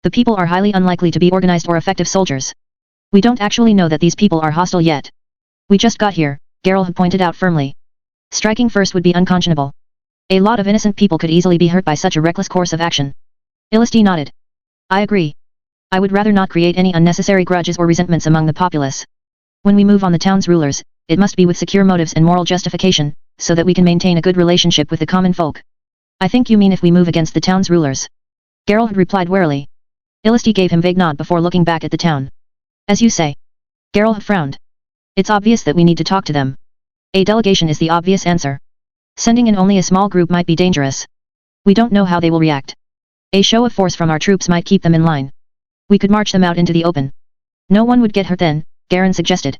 The people are highly unlikely to be organized or effective soldiers. We don't actually know that these people are hostile yet. We just got here, Geralt had pointed out firmly. Striking first would be unconscionable. A lot of innocent people could easily be hurt by such a reckless course of action. Ilcity nodded. I agree. I would rather not create any unnecessary grudges or resentments among the populace. When we move on the town's rulers, it must be with secure motives and moral justification, so that we can maintain a good relationship with the common folk. I think you mean if we move against the town's rulers. Geralt had replied warily. Ilcity gave him a vague nod before looking back at the town. As you say. Geralt had frowned. It's obvious that we need to talk to them. A delegation is the obvious answer. Sending in only a small group might be dangerous. We don't know how they will react. A show of force from our troops might keep them in line. We could march them out into the open. No one would get hurt then, Garen suggested.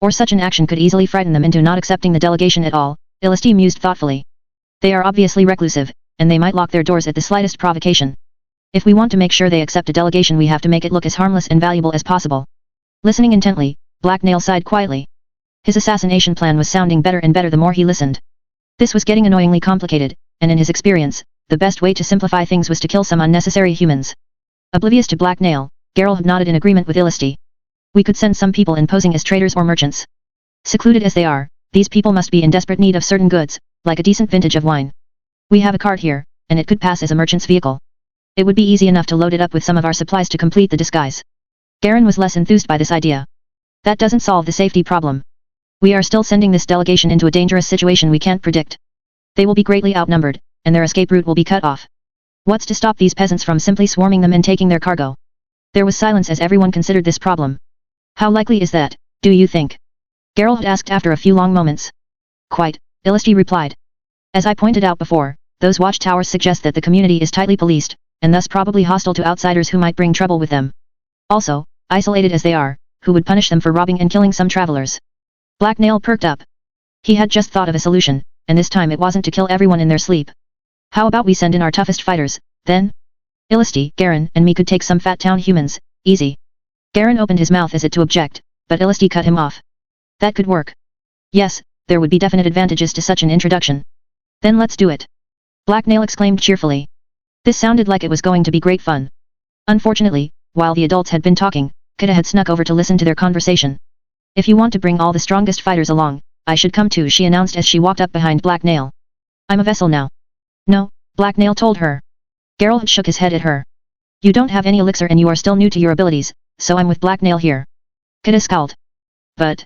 Or such an action could easily frighten them into not accepting the delegation at all, Ilcity mused thoughtfully. They are obviously reclusive, and they might lock their doors at the slightest provocation. If we want to make sure they accept a delegation, we have to make it look as harmless and valuable as possible. Listening intently, Black Nail sighed quietly. His assassination plan was sounding better and better the more he listened. This was getting annoyingly complicated, and in his experience, the best way to simplify things was to kill some unnecessary humans. Oblivious to Black Nail, Geralt had nodded in agreement with Ilcity. We could send some people in posing as traders or merchants. Secluded as they are, these people must be in desperate need of certain goods, like a decent vintage of wine. We have a cart here, and it could pass as a merchant's vehicle. It would be easy enough to load it up with some of our supplies to complete the disguise. Garen was less enthused by this idea. That doesn't solve the safety problem. We are still sending this delegation into a dangerous situation we can't predict. They will be greatly outnumbered, and their escape route will be cut off. What's to stop these peasants from simply swarming them and taking their cargo? There was silence as everyone considered this problem. How likely is that, do you think? Geralt asked after a few long moments. Quite, Illisti replied. As I pointed out before, those watchtowers suggest that the community is tightly policed, and thus probably hostile to outsiders who might bring trouble with them. Also, isolated as they are, who would punish them for robbing and killing some travelers? Black Nail perked up. He had just thought of a solution, and this time it wasn't to kill everyone in their sleep. How about we send in our toughest fighters, then? Illisti, Garen, and me could take some fat town humans, easy. Garen opened his mouth as if to object, but Illisti cut him off. That could work. Yes, there would be definite advantages to such an introduction. Then let's do it. Black Nail exclaimed cheerfully. This sounded like it was going to be great fun. Unfortunately, while the adults had been talking, Kida had snuck over to listen to their conversation. If you want to bring all the strongest fighters along, I should come too, she announced as she walked up behind Black Nail. I'm a vessel now. No, Black Nail told her. Geralt shook his head at her. You don't have any elixir and you are still new to your abilities, so I'm with Black Nail here. Kida scowled. But...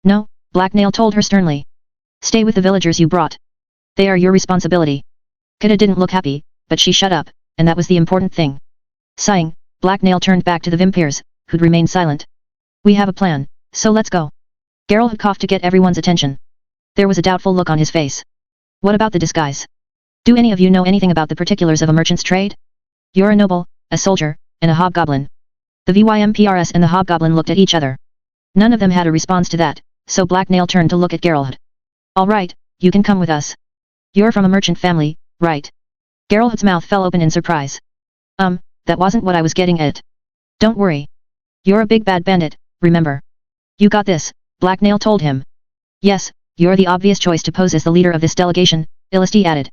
No, Black Nail told her sternly. Stay with the villagers you brought. They are your responsibility. Kida didn't look happy, but she shut up, and that was the important thing. Sighing, Black Nail turned back to the vampires, who'd remained silent. We have a plan, so let's go. Geralt had coughed to get everyone's attention. There was a doubtful look on his face. What about the disguise? Do any of you know anything about the particulars of a merchant's trade? You're a noble, a soldier, and a hobgoblin. The VYMPRS and the hobgoblin looked at each other. None of them had a response to that, so Black Nail turned to look at Geralt. All right, you can come with us. You're from a merchant family, right? Geralt's mouth fell open in surprise. That wasn't what I was getting at. Don't worry. You're a big bad bandit, remember? You got this, Black Nail told him. Yes, you're the obvious choice to pose as the leader of this delegation, Illisti added.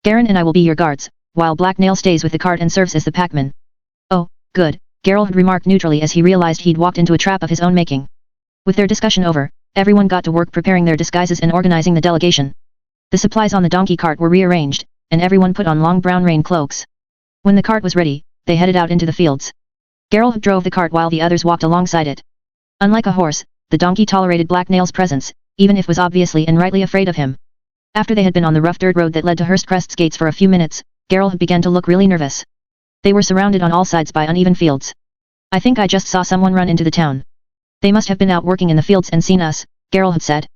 Garen and I will be your guards, while Black Nail stays with the cart and serves as the packman. Oh, good, Geralt remarked neutrally as he realized he'd walked into a trap of his own making. With their discussion over, everyone got to work preparing their disguises and organizing the delegation. The supplies on the donkey cart were rearranged, and everyone put on long brown rain cloaks. When the cart was ready, they headed out into the fields. Geralt drove the cart while the others walked alongside it. Unlike a horse, the donkey tolerated Black Nail's presence, even if was obviously and rightly afraid of him. After they had been on the rough dirt road that led to Hurstcrest's gates for a few minutes, Geralt began to look really nervous. They were surrounded on all sides by uneven fields. I think I just saw someone run into the town. They must have been out working in the fields and seen us, Geralt had said.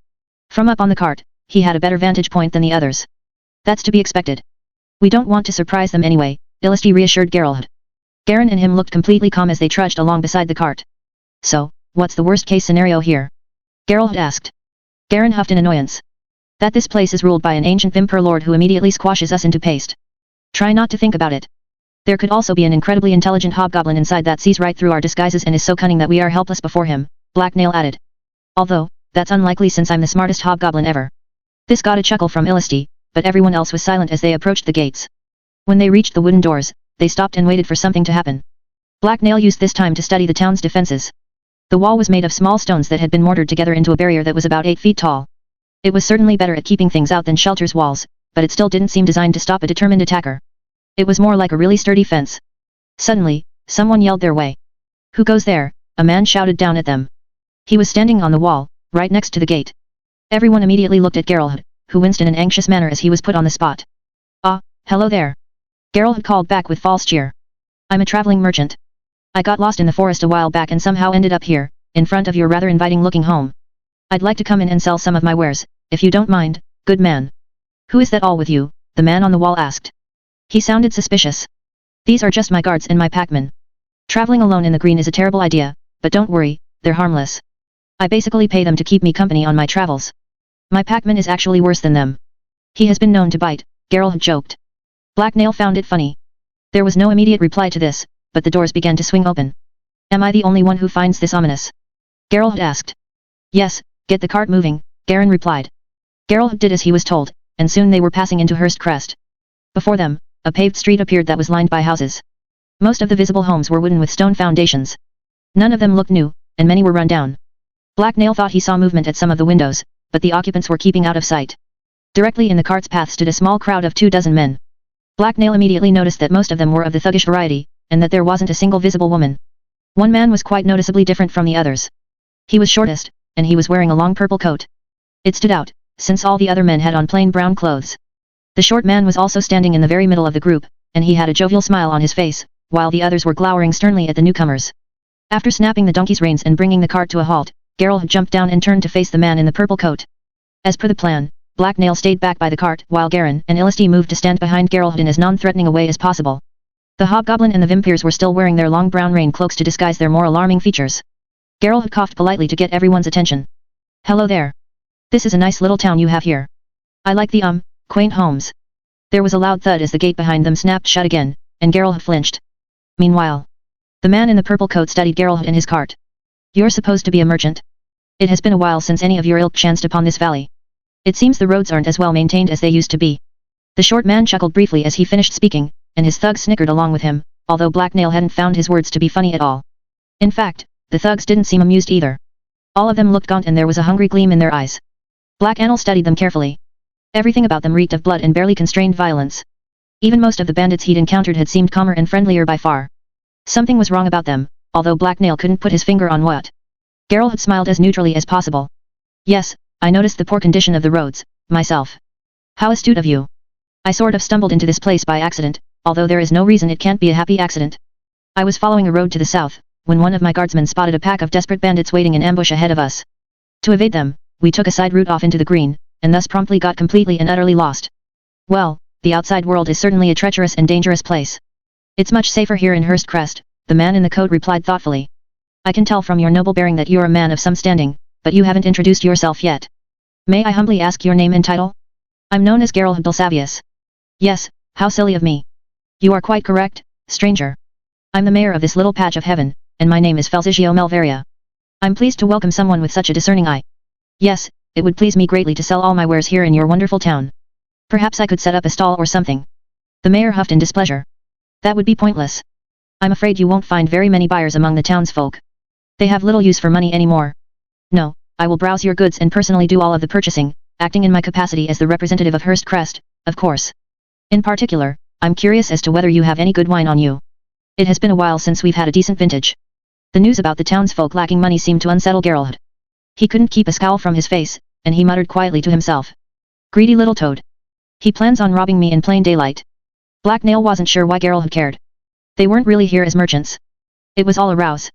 From up on the cart, he had a better vantage point than the others. That's to be expected. We don't want to surprise them anyway, Illisti reassured Geralt. Garen and him looked completely calm as they trudged along beside the cart. So, what's the worst-case scenario here? Geralt asked. Garen huffed in annoyance. That this place is ruled by an ancient vampire lord who immediately squashes us into paste. Try not to think about it. There could also be an incredibly intelligent hobgoblin inside that sees right through our disguises and is so cunning that we are helpless before him, Black Nail added. Although, that's unlikely since I'm the smartest hobgoblin ever. This got a chuckle from Illisti, but everyone else was silent as they approached the gates. When they reached the wooden doors, they stopped and waited for something to happen. Black Nail used this time to study the town's defenses. The wall was made of small stones that had been mortared together into a barrier that was about 8 feet tall. It was certainly better at keeping things out than shelter's walls, but it still didn't seem designed to stop a determined attacker. It was more like a really sturdy fence. Suddenly, someone yelled their way. Who goes there? A man shouted down at them. He was standing on the wall, right next to the gate. Everyone immediately looked at Geralt, who winced in an anxious manner as he was put on the spot. Ah, hello there. Geralt called back with false cheer. I'm a traveling merchant. I got lost in the forest a while back and somehow ended up here, in front of your rather inviting-looking home. I'd like to come in and sell some of my wares, if you don't mind, good man. Who is that all with you? The man on the wall asked. He sounded suspicious. These are just my guards and my packmen. Traveling alone in the green is a terrible idea, but don't worry, they're harmless. I basically pay them to keep me company on my travels. My packman is actually worse than them. He has been known to bite, Geralt had joked. Black Nail found it funny. There was no immediate reply to this, but the doors began to swing open. Am I the only one who finds this ominous? Geralt asked. Yes, get the cart moving, Garen replied. Geralt did as he was told, and soon they were passing into Hurstcrest. Before them, a paved street appeared that was lined by houses. Most of the visible homes were wooden with stone foundations. None of them looked new, and many were run down. Black Nail thought he saw movement at some of the windows, but the occupants were keeping out of sight. Directly in the cart's path stood a small crowd of 24 men. Black Nail immediately noticed that most of them were of the thuggish variety, and that there wasn't a single visible woman. One man was quite noticeably different from the others. He was shortest, and he was wearing a long purple coat. It stood out, since all the other men had on plain brown clothes. The short man was also standing in the very middle of the group, and he had a jovial smile on his face, while the others were glowering sternly at the newcomers. After snapping the donkey's reins and bringing the cart to a halt, Geralt jumped down and turned to face the man in the purple coat. As per the plan, Black Nail stayed back by the cart, while Garen and Illisti moved to stand behind Geralt in as non-threatening a way as possible. The hobgoblin and the vampires were still wearing their long brown rain cloaks to disguise their more alarming features. Geralt coughed politely to get everyone's attention. Hello there. This is a nice little town you have here. I like the quaint homes. There was a loud thud as the gate behind them snapped shut again, and Geralt flinched. Meanwhile, the man in the purple coat studied Geralt in his cart. You're supposed to be a merchant. It has been a while since any of your ilk chanced upon this valley. It seems the roads aren't as well maintained as they used to be. The short man chuckled briefly as he finished speaking, and his thugs snickered along with him, although Black Nail hadn't found his words to be funny at all. In fact, the thugs didn't seem amused either. All of them looked gaunt and there was a hungry gleam in their eyes. Black Anil studied them carefully. Everything about them reeked of blood and barely constrained violence. Even most of the bandits he'd encountered had seemed calmer and friendlier by far. Something was wrong about them, although Black Nail couldn't put his finger on what. Geralt had smiled as neutrally as possible. Yes, I noticed the poor condition of the roads, myself. How astute of you. I sort of stumbled into this place by accident, although there is no reason it can't be a happy accident. I was following a road to the south, when one of my guardsmen spotted a pack of desperate bandits waiting in ambush ahead of us. To evade them, we took a side route off into the green, and thus promptly got completely and utterly lost. Well, the outside world is certainly a treacherous and dangerous place. It's much safer here in Hurst Crest, the man in the coat replied thoughtfully. I can tell from your noble bearing that you're a man of some standing, but you haven't introduced yourself yet. May I humbly ask your name and title? I'm known as Geralt Belsavius. Yes, how silly of me. You are quite correct, stranger. I'm the mayor of this little patch of heaven, and my name is Felsigio Melvaria. I'm pleased to welcome someone with such a discerning eye. Yes, it would please me greatly to sell all my wares here in your wonderful town. Perhaps I could set up a stall or something. The mayor huffed in displeasure. That would be pointless. I'm afraid you won't find very many buyers among the townsfolk. They have little use for money anymore. No, I will browse your goods and personally do all of the purchasing, acting in my capacity as the representative of Hurst Crest, of course. In particular, I'm curious as to whether you have any good wine on you. It has been a while since we've had a decent vintage. The news about the townsfolk lacking money seemed to unsettle Geralt. He couldn't keep a scowl from his face, and he muttered quietly to himself. Greedy little toad. He plans on robbing me in plain daylight. Black Nail wasn't sure why Geralt had cared. They weren't really here as merchants. It was all a rouse.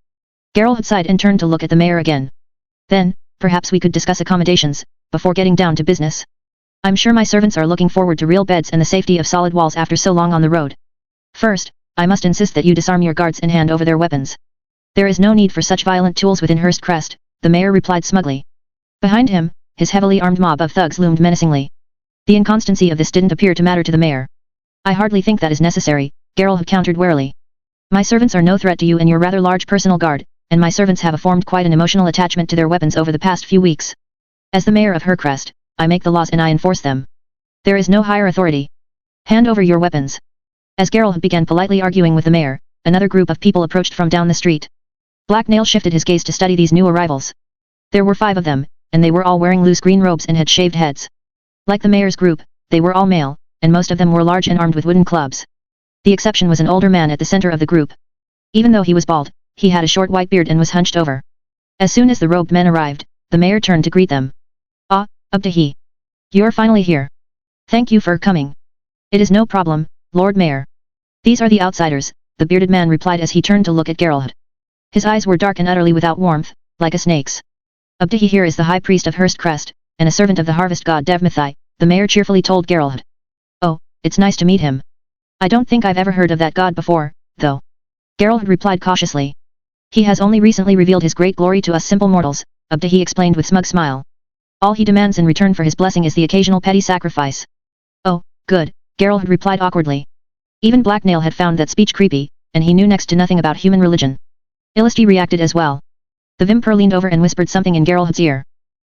Geralt had sighed and turned to look at the mayor again. Then, perhaps we could discuss accommodations, before getting down to business. I'm sure my servants are looking forward to real beds and the safety of solid walls after so long on the road. First, I must insist that you disarm your guards and hand over their weapons. There is no need for such violent tools within Hurst Crest, the mayor replied smugly. Behind him, his heavily armed mob of thugs loomed menacingly. The inconstancy of this didn't appear to matter to the mayor. I hardly think that is necessary, Geralt had countered warily. My servants are no threat to you and your rather large personal guard, and my servants have formed quite an emotional attachment to their weapons over the past few weeks. As the mayor of Hurst, I make the laws and I enforce them. There is no higher authority. Hand over your weapons. As Geralt began politely arguing with the mayor, another group of people approached from down the street. Black Nail shifted his gaze to study these new arrivals. There were 5 of them, and they were all wearing loose green robes and had shaved heads. Like the mayor's group, they were all male, and most of them were large and armed with wooden clubs. The exception was an older man at the center of the group. Even though he was bald, he had a short white beard and was hunched over. As soon as the robed men arrived, the mayor turned to greet them. Ah, Abdahi. You're finally here. Thank you for coming. It is no problem, Lord Mayor. These are the outsiders, the bearded man replied as he turned to look at Geralt. His eyes were dark and utterly without warmth, like a snake's. Abdahi here is the high priest of Hurst Crest, and a servant of the harvest god Devmathai, the mayor cheerfully told Geralt. Oh, it's nice to meet him. I don't think I've ever heard of that god before, though. Geralt replied cautiously. He has only recently revealed his great glory to us simple mortals, Abdahi explained with smug smile. All he demands in return for his blessing is the occasional petty sacrifice. Oh, good, Geralt replied awkwardly. Even Black Nail had found that speech creepy, and he knew next to nothing about human religion. Illisti reacted as well. The Vimper leaned over and whispered something in Geralt's ear.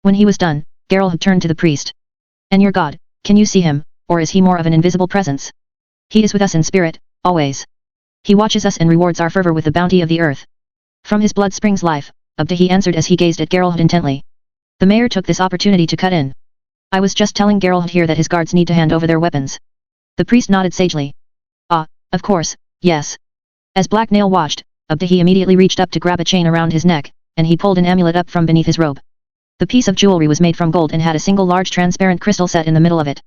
When he was done, Geralt turned to the priest. And your god, can you see him, or is he more of an invisible presence? He is with us in spirit, always. He watches us and rewards our fervor with the bounty of the earth. From his blood springs life, Abdahi answered as he gazed at Geralt intently. The mayor took this opportunity to cut in. I was just telling Geralt here that his guards need to hand over their weapons. The priest nodded sagely. Ah, of course, yes. As Black Nail watched, Abdahi immediately reached up to grab a chain around his neck, and he pulled an amulet up from beneath his robe. The piece of jewelry was made from gold and had a single large transparent crystal set in the middle of it.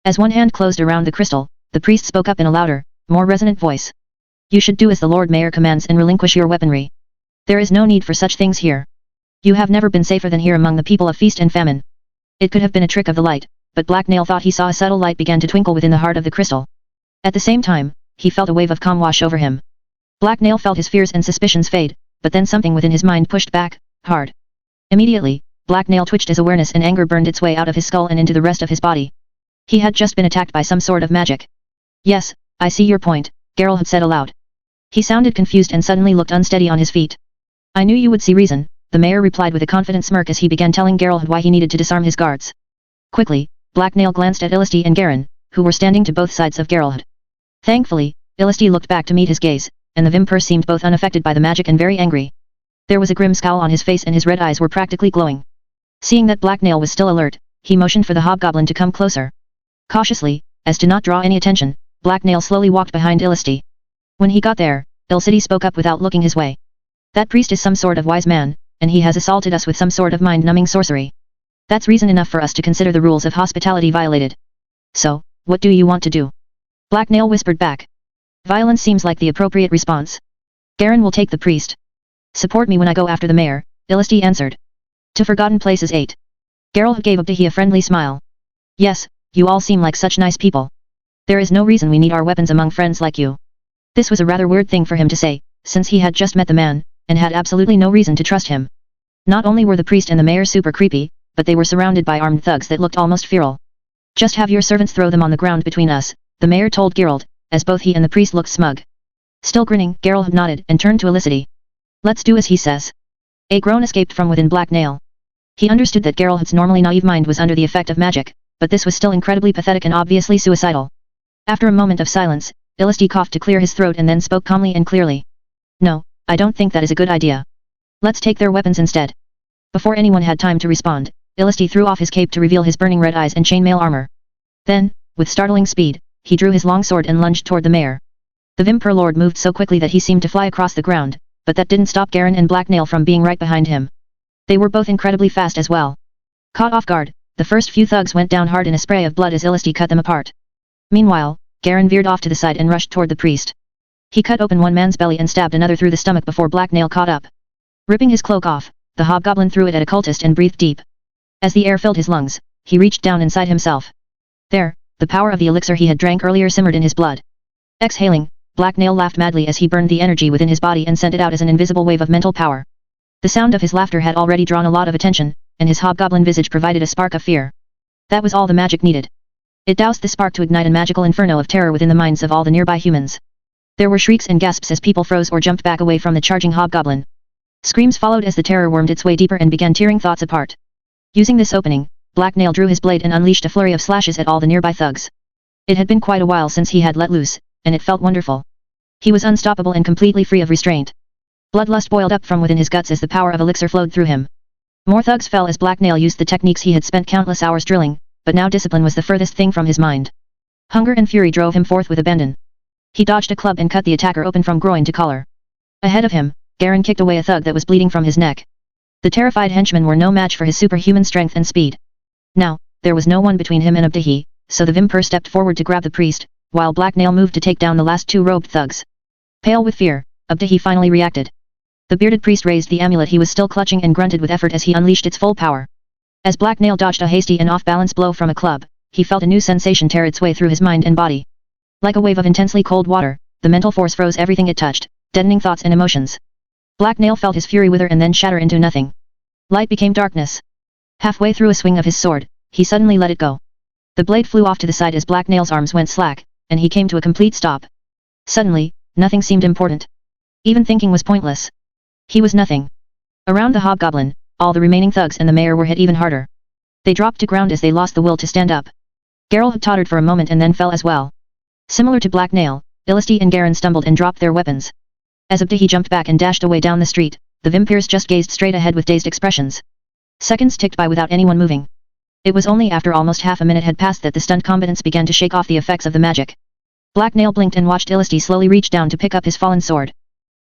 As one hand closed around the crystal, the priest spoke up in a louder, more resonant voice. You should do as the Lord Mayor commands and relinquish your weaponry. There is no need for such things here. You have never been safer than here among the people of feast and famine. It could have been a trick of the light, but Black Nail thought he saw a subtle light began to twinkle within the heart of the crystal. At the same time, he felt a wave of calm wash over him. Black Nail felt his fears and suspicions fade, but then something within his mind pushed back, hard. Immediately, Black Nail twitched as awareness and anger burned its way out of his skull and into the rest of his body. He had just been attacked by some sort of magic. Yes, I see your point, Geralt said aloud. He sounded confused and suddenly looked unsteady on his feet. I knew you would see reason, the mayor replied with a confident smirk as he began telling Geralt why he needed to disarm his guards. Quickly, Black Nail glanced at Illisti and Garen, who were standing to both sides of Geralt. Thankfully, Illisti looked back to meet his gaze, and the Vampire seemed both unaffected by the magic and very angry. There was a grim scowl on his face and his red eyes were practically glowing. Seeing that Black Nail was still alert, he motioned for the hobgoblin to come closer. Cautiously, as to not draw any attention, Black Nail slowly walked behind Illisti. When he got there, Illisti spoke up without looking his way. That priest is some sort of wise man, and he has assaulted us with some sort of mind-numbing sorcery. That's reason enough for us to consider the rules of hospitality violated. So, what do you want to do? Black Nail whispered back. Violence seems like the appropriate response. Garen will take the priest. Support me when I go after the mayor, Illisti answered. To Forgotten Places 8. Geralt gave Abdihi a friendly smile. Yes, you all seem like such nice people. There is no reason we need our weapons among friends like you. This was a rather weird thing for him to say, since he had just met the man, and had absolutely no reason to trust him. Not only were the priest and the mayor super creepy, but they were surrounded by armed thugs that looked almost feral. Just have your servants throw them on the ground between us, the mayor told Geralt, as both he and the priest looked smug. Still grinning, Geralt nodded and turned to Illisti. Let's do as he says. A groan escaped from within Black Nail. He understood that Geralt's normally naive mind was under the effect of magic, but this was still incredibly pathetic and obviously suicidal. After a moment of silence, Illisti coughed to clear his throat and then spoke calmly and clearly. No, I don't think that is a good idea. Let's take their weapons instead. Before anyone had time to respond, Illisti threw off his cape to reveal his burning red eyes and chainmail armor. Then, with startling speed, he drew his long sword and lunged toward the mayor. The Vampire Lord moved so quickly that he seemed to fly across the ground, but that didn't stop Garen and Black Nail from being right behind him. They were both incredibly fast as well. Caught off guard, the first few thugs went down hard in a spray of blood as Illisti cut them apart. Meanwhile, Garen veered off to the side and rushed toward the priest. He cut open one man's belly and stabbed another through the stomach before Black Nail caught up. Ripping his cloak off, the hobgoblin threw it at a cultist and breathed deep. As the air filled his lungs, he reached down inside himself. There, the power of the elixir he had drank earlier simmered in his blood. Exhaling, Black Nail laughed madly as he burned the energy within his body and sent it out as an invisible wave of mental power. The sound of his laughter had already drawn a lot of attention, and his hobgoblin visage provided a spark of fear. That was all the magic needed. It doused the spark to ignite a magical inferno of terror within the minds of all the nearby humans. There were shrieks and gasps as people froze or jumped back away from the charging hobgoblin. Screams followed as the terror wormed its way deeper and began tearing thoughts apart. Using this opening, Black Nail drew his blade and unleashed a flurry of slashes at all the nearby thugs. It had been quite a while since he had let loose, and it felt wonderful. He was unstoppable and completely free of restraint. Bloodlust boiled up from within his guts as the power of elixir flowed through him. More thugs fell as Black Nail used the techniques he had spent countless hours drilling, but now discipline was the furthest thing from his mind. Hunger and fury drove him forth with abandon. He dodged a club and cut the attacker open from groin to collar. Ahead of him, Garen kicked away a thug that was bleeding from his neck. The terrified henchmen were no match for his superhuman strength and speed. Now, there was no one between him and Abdihi, so the Vampire stepped forward to grab the priest, while Black Nail moved to take down the last two robed thugs. Pale with fear, Abdihi finally reacted. The bearded priest raised the amulet he was still clutching and grunted with effort as he unleashed its full power. As Black Nail dodged a hasty and off-balance blow from a club, he felt a new sensation tear its way through his mind and body. Like a wave of intensely cold water, the mental force froze everything it touched, deadening thoughts and emotions. Black Nail felt his fury wither and then shatter into nothing. Light became darkness. Halfway through a swing of his sword, he suddenly let it go. The blade flew off to the side as Black Nail's arms went slack, and he came to a complete stop. Suddenly, nothing seemed important. Even thinking was pointless. He was nothing. Around the hobgoblin, all the remaining thugs and the mayor were hit even harder. They dropped to ground as they lost the will to stand up. Geralt had tottered for a moment and then fell as well. Similar to Black Nail, Illisti and Garen stumbled and dropped their weapons. As Abdihi jumped back and dashed away down the street, the vampires just gazed straight ahead with dazed expressions. Seconds ticked by without anyone moving. It was only after almost half a minute had passed that the stunned combatants began to shake off the effects of the magic. Black Nail blinked and watched Illisti slowly reach down to pick up his fallen sword.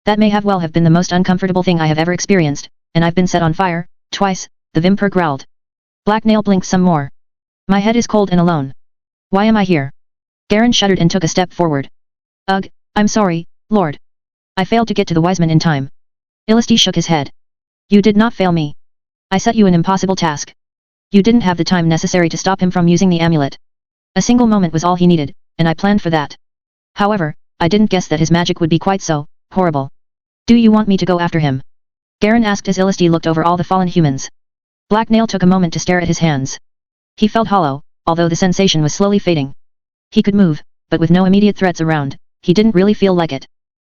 That may have well have been the most uncomfortable thing I have ever experienced, and I've been set on fire, twice, the vampire growled. Black Nail blinked some more. My head is cold and alone. Why am I here? Garen shuddered and took a step forward. Ugh, I'm sorry, Lord. I failed to get to the wise men in time. Illisti shook his head. You did not fail me. I set you an impossible task. You didn't have the time necessary to stop him from using the amulet. A single moment was all he needed, and I planned for that. However, I didn't guess that his magic would be quite so horrible. Do you want me to go after him? Garen asked as Illisti looked over all the fallen humans. Black Nail took a moment to stare at his hands. He felt hollow, although the sensation was slowly fading. He could move, but with no immediate threats around, he didn't really feel like it.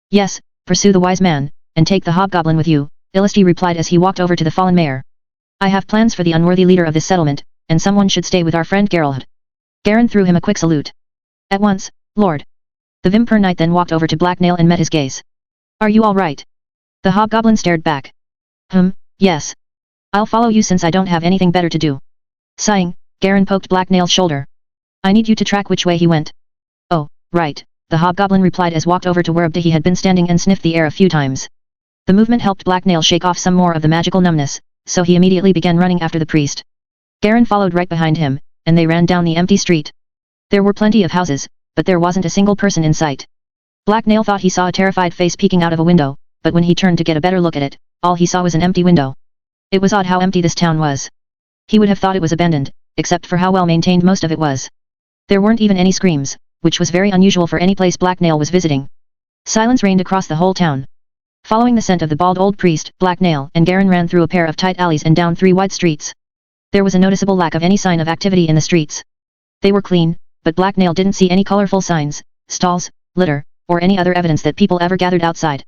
Yes, pursue the wise man, and take the hobgoblin with you, Illisti replied as he walked over to the fallen mayor. I have plans for the unworthy leader of this settlement, and someone should stay with our friend Geralt. Garen threw him a quick salute. At once, Lord. The Vampire Knight then walked over to Black Nail and met his gaze. Are you all right? The hobgoblin stared back. Yes. I'll follow you since I don't have anything better to do. Sighing, Garen poked Black Nail's shoulder. I need you to track which way he went. Oh, right, the hobgoblin replied as walked over to where he had been standing and sniffed the air a few times. The movement helped Black Nail shake off some more of the magical numbness, so he immediately began running after the priest. Garen followed right behind him, and they ran down the empty street. There were plenty of houses, but there wasn't a single person in sight. Black Nail thought he saw a terrified face peeking out of a window, but when he turned to get a better look at it, all he saw was an empty window. It was odd how empty this town was. He would have thought it was abandoned, except for how well maintained most of it was. There weren't even any screams, which was very unusual for any place Black Nail was visiting. Silence reigned across the whole town. Following the scent of the bald old priest, Black Nail and Garen ran through a pair of tight alleys and down 3 wide streets. There was a noticeable lack of any sign of activity in the streets. They were clean, but Black Nail didn't see any colorful signs, stalls, litter, or any other evidence that people ever gathered outside.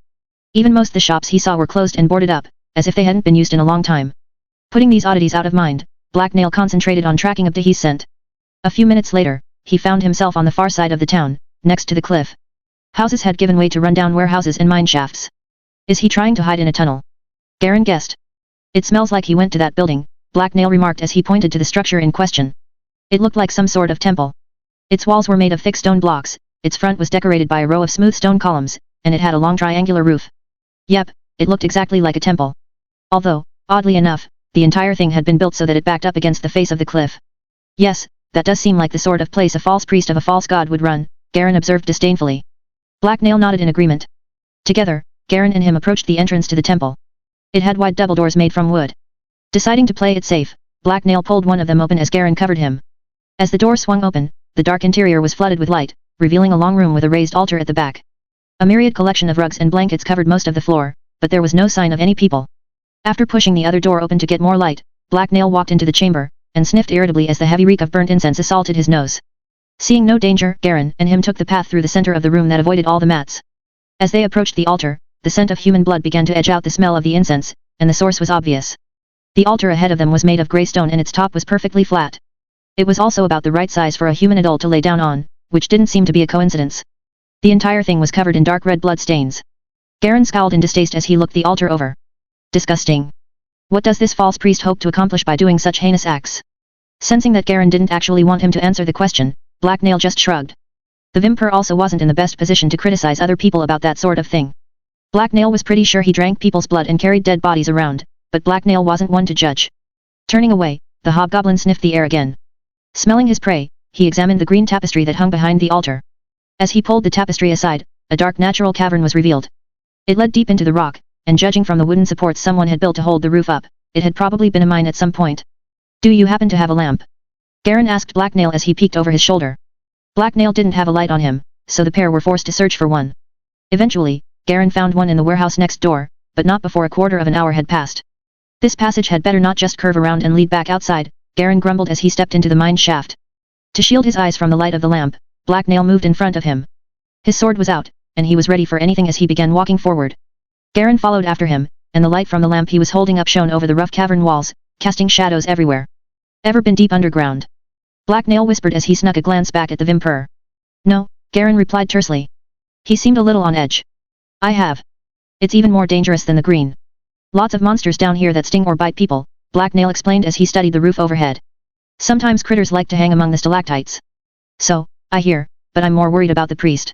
Even most the shops he saw were closed and boarded up, as if they hadn't been used in a long time. Putting these oddities out of mind, Black Nail concentrated on tracking Abdihi's scent. A few minutes later, he found himself on the far side of the town, next to the cliff. Houses had given way to rundown warehouses and mine shafts. Is he trying to hide in a tunnel? Garen guessed. It smells like he went to that building, Black Nail remarked as he pointed to the structure in question. It looked like some sort of temple. Its walls were made of thick stone blocks, its front was decorated by a row of smooth stone columns, and it had a long triangular roof. Yep, it looked exactly like a temple. Although, oddly enough, the entire thing had been built so that it backed up against the face of the cliff. Yes, that does seem like the sort of place a false priest of a false god would run, Garen observed disdainfully. Black Nail nodded in agreement. Together, Garen and him approached the entrance to the temple. It had wide double doors made from wood. Deciding to play it safe, Black Nail pulled one of them open as Garen covered him. As the door swung open, the dark interior was flooded with light, revealing a long room with a raised altar at the back. A myriad collection of rugs and blankets covered most of the floor, but there was no sign of any people. After pushing the other door open to get more light, Black Nail walked into the chamber, and sniffed irritably as the heavy reek of burnt incense assaulted his nose. Seeing no danger, Garen and him took the path through the center of the room that avoided all the mats. As they approached the altar, the scent of human blood began to edge out the smell of the incense, and the source was obvious. The altar ahead of them was made of grey stone and its top was perfectly flat. It was also about the right size for a human adult to lay down on, which didn't seem to be a coincidence. The entire thing was covered in dark red blood stains. Garen scowled in distaste as he looked the altar over. Disgusting. What does this false priest hope to accomplish by doing such heinous acts? Sensing that Garen didn't actually want him to answer the question, Black Nail just shrugged. The Vampire also wasn't in the best position to criticize other people about that sort of thing. Black Nail was pretty sure he drank people's blood and carried dead bodies around, but Black Nail wasn't one to judge. Turning away, the hobgoblin sniffed the air again. Smelling his prey, he examined the green tapestry that hung behind the altar. As he pulled the tapestry aside, a dark natural cavern was revealed. It led deep into the rock, and judging from the wooden supports someone had built to hold the roof up, it had probably been a mine at some point. Do you happen to have a lamp? Garen asked Black Nail as he peeked over his shoulder. Black Nail didn't have a light on him, so the pair were forced to search for one. Eventually, Garen found one in the warehouse next door, but not before a quarter of an hour had passed. This passage had better not just curve around and lead back outside, Garen grumbled as he stepped into the mine shaft. To shield his eyes from the light of the lamp, Black Nail moved in front of him. His sword was out, and he was ready for anything as he began walking forward. Garen followed after him, and the light from the lamp he was holding up shone over the rough cavern walls, casting shadows everywhere. Ever been deep underground? Black Nail whispered as he snuck a glance back at the Vampire. No, Garen replied tersely. He seemed a little on edge. I have. It's even more dangerous than the green. Lots of monsters down here that sting or bite people, Black Nail explained as he studied the roof overhead. Sometimes critters like to hang among the stalactites. So, I hear, but I'm more worried about the priest.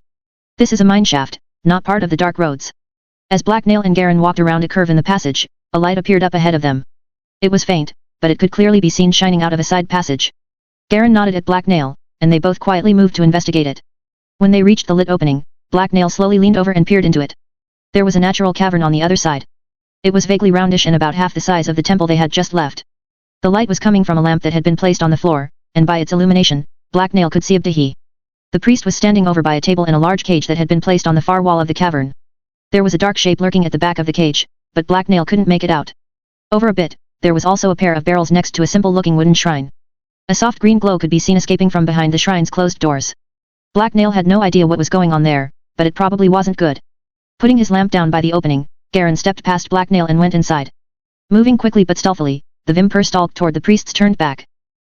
This is a mineshaft, not part of the dark roads. As Black Nail and Garen walked around a curve in the passage, a light appeared up ahead of them. It was faint, but it could clearly be seen shining out of a side passage. Garen nodded at Black Nail, and they both quietly moved to investigate it. When they reached the lit opening, Black Nail slowly leaned over and peered into it. There was a natural cavern on the other side. It was vaguely roundish and about half the size of the temple they had just left. The light was coming from a lamp that had been placed on the floor, and by its illumination, Black Nail could see Abdahi. The priest was standing over by a table in a large cage that had been placed on the far wall of the cavern. There was a dark shape lurking at the back of the cage, but Black Nail couldn't make it out. Over a bit, there was also a pair of barrels next to a simple-looking wooden shrine. A soft green glow could be seen escaping from behind the shrine's closed doors. Black Nail had no idea what was going on there, but it probably wasn't good. Putting his lamp down by the opening, Garen stepped past Black Nail and went inside. Moving quickly but stealthily, the Vampire stalked toward the priest's turned back.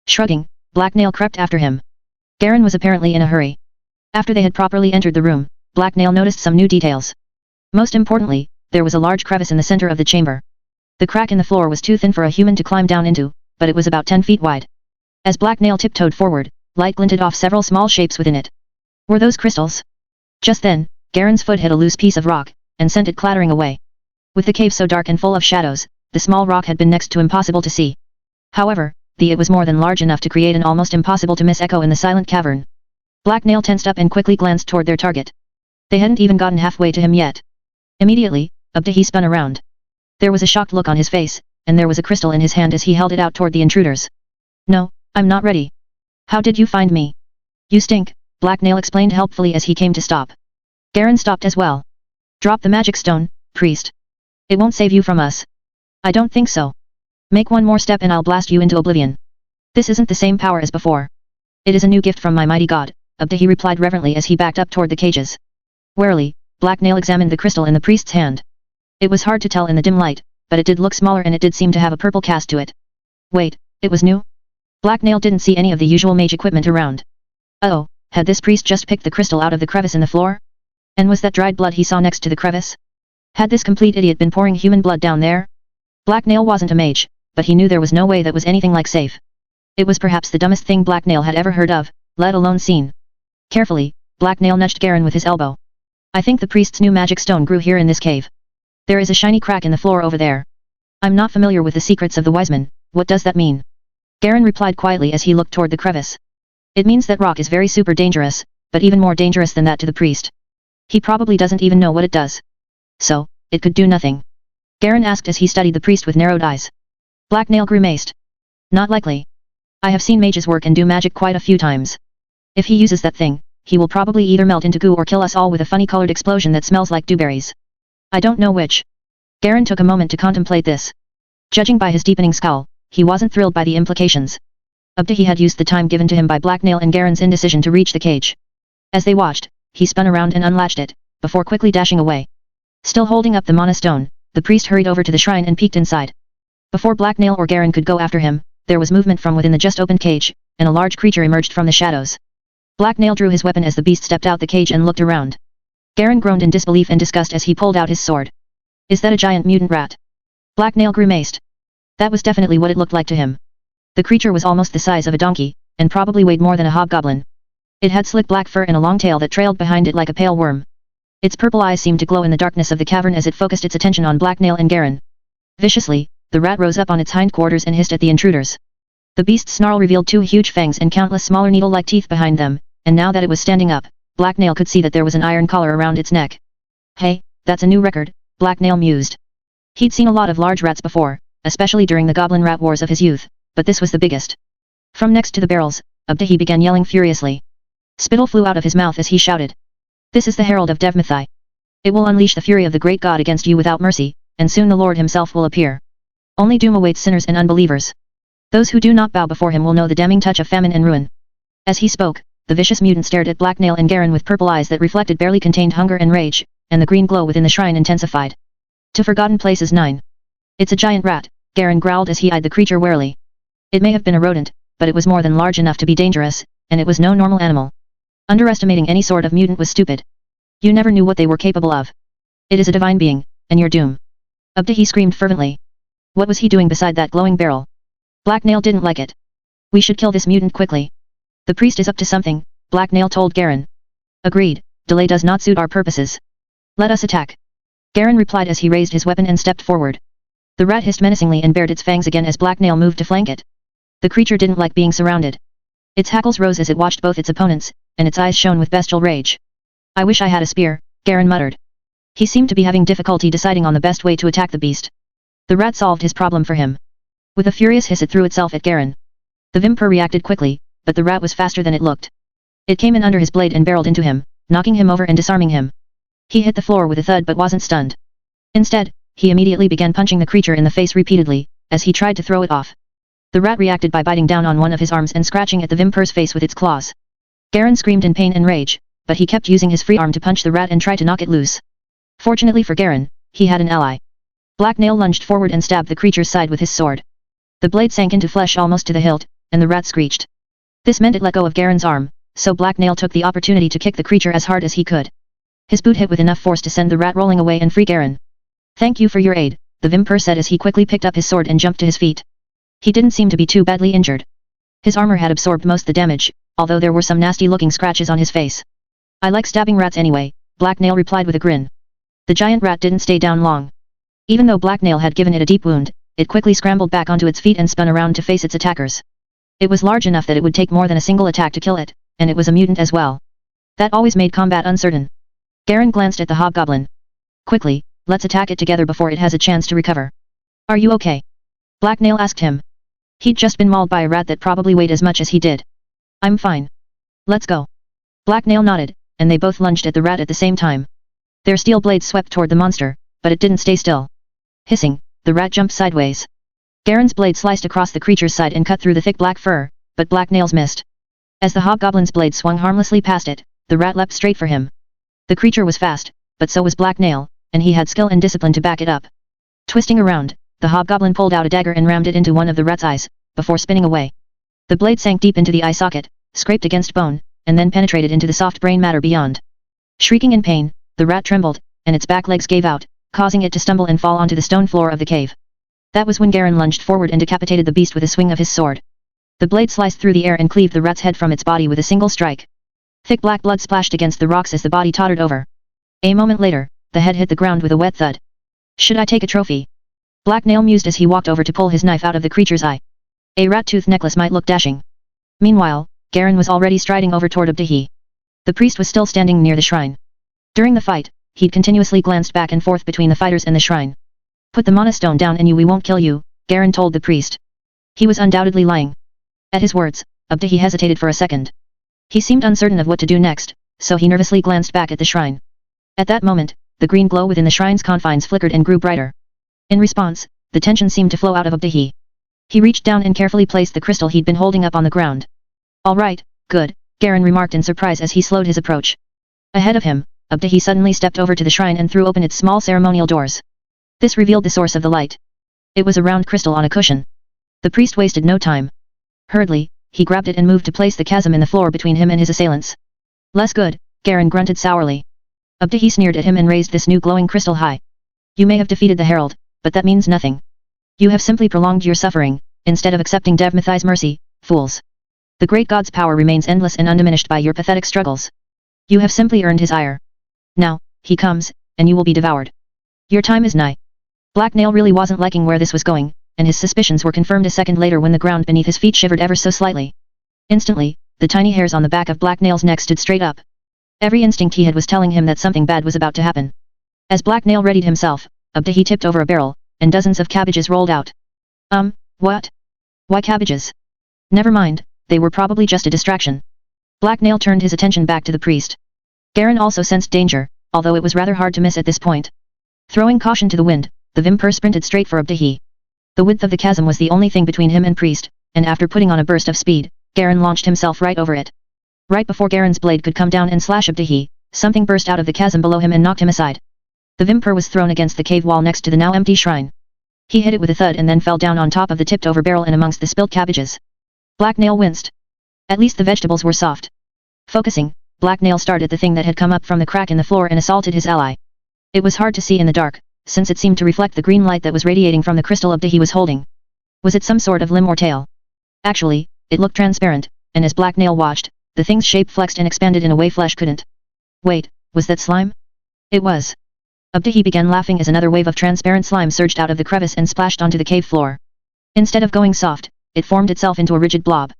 Shrugging, Black Nail crept after him. Garen was apparently in a hurry. After they had properly entered the room, Black Nail noticed some new details. Most importantly, there was a large crevice in the center of the chamber. The crack in the floor was too thin for a human to climb down into, but it was about 10 feet wide. As Black Nail tiptoed forward, light glinted off several small shapes within it. Were those crystals? Just then, Garen's foot hit a loose piece of rock, and sent it clattering away. With the cave so dark and full of shadows, the small rock had been next to impossible to see. However, it was more than large enough to create an almost impossible to miss echo in the silent cavern. Black Nail tensed up and quickly glanced toward their target. They hadn't even gotten halfway to him yet. Immediately, Abdahi spun around. There was a shocked look on his face, and there was a crystal in his hand as he held it out toward the intruders. No, I'm not ready. How did you find me? You stink, Black Nail explained helpfully as he came to stop. Garen stopped as well. Drop the magic stone, priest. It won't save you from us. I don't think so. Make one more step and I'll blast you into oblivion. This isn't the same power as before. It is a new gift from my mighty god, Abdahi replied reverently as he backed up toward the cages. Warily, Black Nail examined the crystal in the priest's hand. It was hard to tell in the dim light, but it did look smaller and it did seem to have a purple cast to it. Wait, it was new? Black Nail didn't see any of the usual mage equipment around. Oh, had this priest just picked the crystal out of the crevice in the floor? And was that dried blood he saw next to the crevice? Had this complete idiot been pouring human blood down there? Black Nail wasn't a mage, but he knew there was no way that was anything like safe. It was perhaps the dumbest thing Black Nail had ever heard of, let alone seen. Carefully, Black Nail nudged Garen with his elbow. I think the priest's new magic stone grew here in this cave. There is a shiny crack in the floor over there. I'm not familiar with the secrets of the Wiseman, what does that mean? Garen replied quietly as he looked toward the crevice. It means that rock is very super dangerous, but even more dangerous than that to the priest. He probably doesn't even know what it does. So, it could do nothing. Garen asked as he studied the priest with narrowed eyes. Black Nail grimaced. Not likely. I have seen mages work and do magic quite a few times. If he uses that thing, he will probably either melt into goo or kill us all with a funny-colored explosion that smells like dewberries. I don't know which. Garen took a moment to contemplate this. Judging by his deepening scowl, he wasn't thrilled by the implications. Abdahi had used the time given to him by Black Nail and Garen's indecision to reach the cage. As they watched, he spun around and unlatched it, before quickly dashing away. Still holding up the mana stone, the priest hurried over to the shrine and peeked inside. Before Black Nail or Garen could go after him, there was movement from within the just opened cage, and a large creature emerged from the shadows. Black Nail drew his weapon as the beast stepped out the cage and looked around. Garen groaned in disbelief and disgust as he pulled out his sword. Is that a giant mutant rat? Black Nail grimaced. That was definitely what it looked like to him. The creature was almost the size of a donkey, and probably weighed more than a hobgoblin. It had slick black fur and a long tail that trailed behind it like a pale worm. Its purple eyes seemed to glow in the darkness of the cavern as it focused its attention on Black Nail and Garen. Viciously, the rat rose up on its hindquarters and hissed at the intruders. The beast's snarl revealed two huge fangs and countless smaller needle-like teeth behind them, and now that it was standing up, Black Nail could see that there was an iron collar around its neck. Hey, that's a new record, Black Nail mused. He'd seen a lot of large rats before, especially during the goblin rat wars of his youth, but this was the biggest. From next to the barrels, Abdahi began yelling furiously. Spittle flew out of his mouth as he shouted. This is the herald of Devmathai. It will unleash the fury of the great god against you without mercy, and soon the Lord himself will appear. Only doom awaits sinners and unbelievers. Those who do not bow before him will know the damning touch of famine and ruin. As he spoke, the vicious mutant stared at Black Nail and Garen with purple eyes that reflected barely contained hunger and rage, and the green glow within the shrine intensified. To Forgotten Places 9. It's a giant rat, Garen growled as he eyed the creature warily. It may have been a rodent, but it was more than large enough to be dangerous, and it was no normal animal. Underestimating any sort of mutant was stupid. You never knew what they were capable of. It is a divine being, and your doom. Abdahi screamed fervently. What was he doing beside that glowing barrel? Black Nail didn't like it. We should kill this mutant quickly. The priest is up to something, Black Nail told Garen. Agreed, delay does not suit our purposes. Let us attack. Garen replied as he raised his weapon and stepped forward. The rat hissed menacingly and bared its fangs again as Black Nail moved to flank it. The creature didn't like being surrounded. Its hackles rose as it watched both its opponents, and its eyes shone with bestial rage. I wish I had a spear, Garen muttered. He seemed to be having difficulty deciding on the best way to attack the beast. The rat solved his problem for him. With a furious hiss it threw itself at Garen. The Vimper reacted quickly, but the rat was faster than it looked. It came in under his blade and barreled into him, knocking him over and disarming him. He hit the floor with a thud but wasn't stunned. Instead, he immediately began punching the creature in the face repeatedly, as he tried to throw it off. The rat reacted by biting down on one of his arms and scratching at the Vimper's face with its claws. Garen screamed in pain and rage, but he kept using his free arm to punch the rat and try to knock it loose. Fortunately for Garen, he had an ally. Black Nail lunged forward and stabbed the creature's side with his sword. The blade sank into flesh almost to the hilt, and the rat screeched. This meant it let go of Garen's arm, so Black Nail took the opportunity to kick the creature as hard as he could. His boot hit with enough force to send the rat rolling away and free Garen. "Thank you for your aid," the Vimper said as he quickly picked up his sword and jumped to his feet. He didn't seem to be too badly injured. His armor had absorbed most the damage, although there were some nasty-looking scratches on his face. "I like stabbing rats anyway," Black Nail replied with a grin. The giant rat didn't stay down long. Even though Black Nail had given it a deep wound, it quickly scrambled back onto its feet and spun around to face its attackers. It was large enough that it would take more than a single attack to kill it, and it was a mutant as well. That always made combat uncertain. Garen glanced at the hobgoblin. "Quickly, let's attack it together before it has a chance to recover." "Are you okay?" Black Nail asked him. He'd just been mauled by a rat that probably weighed as much as he did. "I'm fine. Let's go." Black Nail nodded, and they both lunged at the rat at the same time. Their steel blades swept toward the monster, but it didn't stay still. Hissing, the rat jumped sideways. Garen's blade sliced across the creature's side and cut through the thick black fur, but Black Nail's missed. As the hobgoblin's blade swung harmlessly past it, the rat leapt straight for him. The creature was fast, but so was Black Nail, and he had skill and discipline to back it up. Twisting around, the hobgoblin pulled out a dagger and rammed it into one of the rat's eyes, before spinning away. The blade sank deep into the eye socket, scraped against bone, and then penetrated into the soft brain matter beyond. Shrieking in pain, the rat trembled, and its back legs gave out, causing it to stumble and fall onto the stone floor of the cave. That was when Garen lunged forward and decapitated the beast with a swing of his sword. The blade sliced through the air and cleaved the rat's head from its body with a single strike. Thick black blood splashed against the rocks as the body tottered over. A moment later, the head hit the ground with a wet thud. "Should I take a trophy?" Black Nail mused as he walked over to pull his knife out of the creature's eye. A rat tooth necklace might look dashing. Meanwhile, Garen was already striding over toward Abdihi. The priest was still standing near the shrine. During the fight, he'd continuously glanced back and forth between the fighters and the shrine. "Put the mana stone down and we won't kill you," Garen told the priest. He was undoubtedly lying. At his words, Abdihi hesitated for a second. He seemed uncertain of what to do next, so he nervously glanced back at the shrine. At that moment, the green glow within the shrine's confines flickered and grew brighter. In response, the tension seemed to flow out of Abdihi. He reached down and carefully placed the crystal he'd been holding up on the ground. "All right, good," Garen remarked in surprise as he slowed his approach. Ahead of him, Abdihi suddenly stepped over to the shrine and threw open its small ceremonial doors. This revealed the source of the light. It was a round crystal on a cushion. The priest wasted no time. Hurriedly, he grabbed it and moved to place the chasm in the floor between him and his assailants. "Less good," Garen grunted sourly. Abdihi sneered at him and raised this new glowing crystal high. "You may have defeated the herald, but that means nothing. You have simply prolonged your suffering, instead of accepting Devmathai's mercy, fools. The great god's power remains endless and undiminished by your pathetic struggles. You have simply earned his ire. Now, he comes, and you will be devoured. Your time is nigh." Black Nail really wasn't liking where this was going, and his suspicions were confirmed a second later when the ground beneath his feet shivered ever so slightly. Instantly, the tiny hairs on the back of Black Nail's neck stood straight up. Every instinct he had was telling him that something bad was about to happen. As Black Nail readied himself, Abdihi tipped over a barrel, and dozens of cabbages rolled out. What? Why cabbages? Never mind, they were probably just a distraction. Black Nail turned his attention back to the priest. Garen also sensed danger, although it was rather hard to miss at this point. Throwing caution to the wind, the Vimper sprinted straight for Abdihi. The width of the chasm was the only thing between him and priest, and after putting on a burst of speed, Garen launched himself right over it. Right before Garen's blade could come down and slash Abdihi, something burst out of the chasm below him and knocked him aside. The Vimper was thrown against the cave wall next to the now empty shrine. He hit it with a thud and then fell down on top of the tipped-over barrel and amongst the spilt cabbages. Black Nail winced. At least the vegetables were soft. Focusing, Black Nail stared at the thing that had come up from the crack in the floor and assaulted his ally. It was hard to see in the dark, since it seemed to reflect the green light that was radiating from the crystal Abdihi was holding. Was it some sort of limb or tail? Actually, it looked transparent, and as Black Nail watched, the thing's shape flexed and expanded in a way flesh couldn't. Wait, was that slime? It was. Abdihi began laughing as another wave of transparent slime surged out of the crevice and splashed onto the cave floor. Instead of going soft, it formed itself into a rigid blob.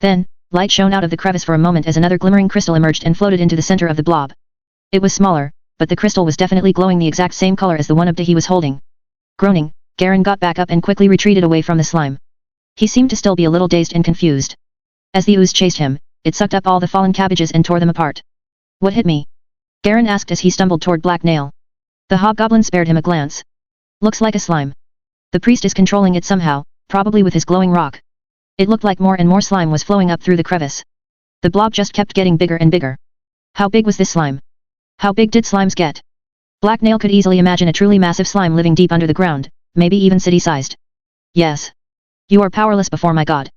Then, light shone out of the crevice for a moment as another glimmering crystal emerged and floated into the center of the blob. It was smaller, but the crystal was definitely glowing the exact same color as the one Abdihi was holding. Groaning, Garen got back up and quickly retreated away from the slime. He seemed to still be a little dazed and confused. As the ooze chased him, it sucked up all the fallen cabbages and tore them apart. What hit me? Garen asked as he stumbled toward Black Nail. The hobgoblin spared him a glance. Looks like a slime. The priest is controlling it somehow, probably with his glowing rock. It looked like more and more slime was flowing up through the crevice. The blob just kept getting bigger and bigger. How big was this slime? How big did slimes get? Black Nail could easily imagine a truly massive slime living deep under the ground, maybe even city-sized. Yes. You are powerless before my god.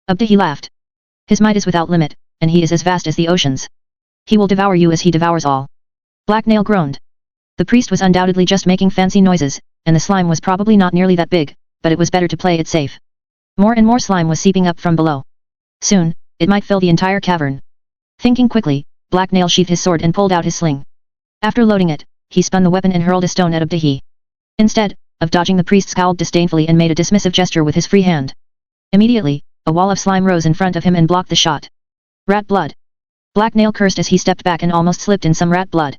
Abdahi laughed. His might is without limit, and he is as vast as the oceans. He will devour you as he devours all. Black Nail groaned. The priest was undoubtedly just making fancy noises, and the slime was probably not nearly that big, but it was better to play it safe. More and more slime was seeping up from below. Soon, it might fill the entire cavern. Thinking quickly, Black Nail sheathed his sword and pulled out his sling. After loading it, he spun the weapon and hurled a stone at Abdahi. Instead of dodging, the priest scowled disdainfully and made a dismissive gesture with his free hand. Immediately, a wall of slime rose in front of him and blocked the shot. Rat blood. Black Nail cursed as he stepped back and almost slipped in some rat blood.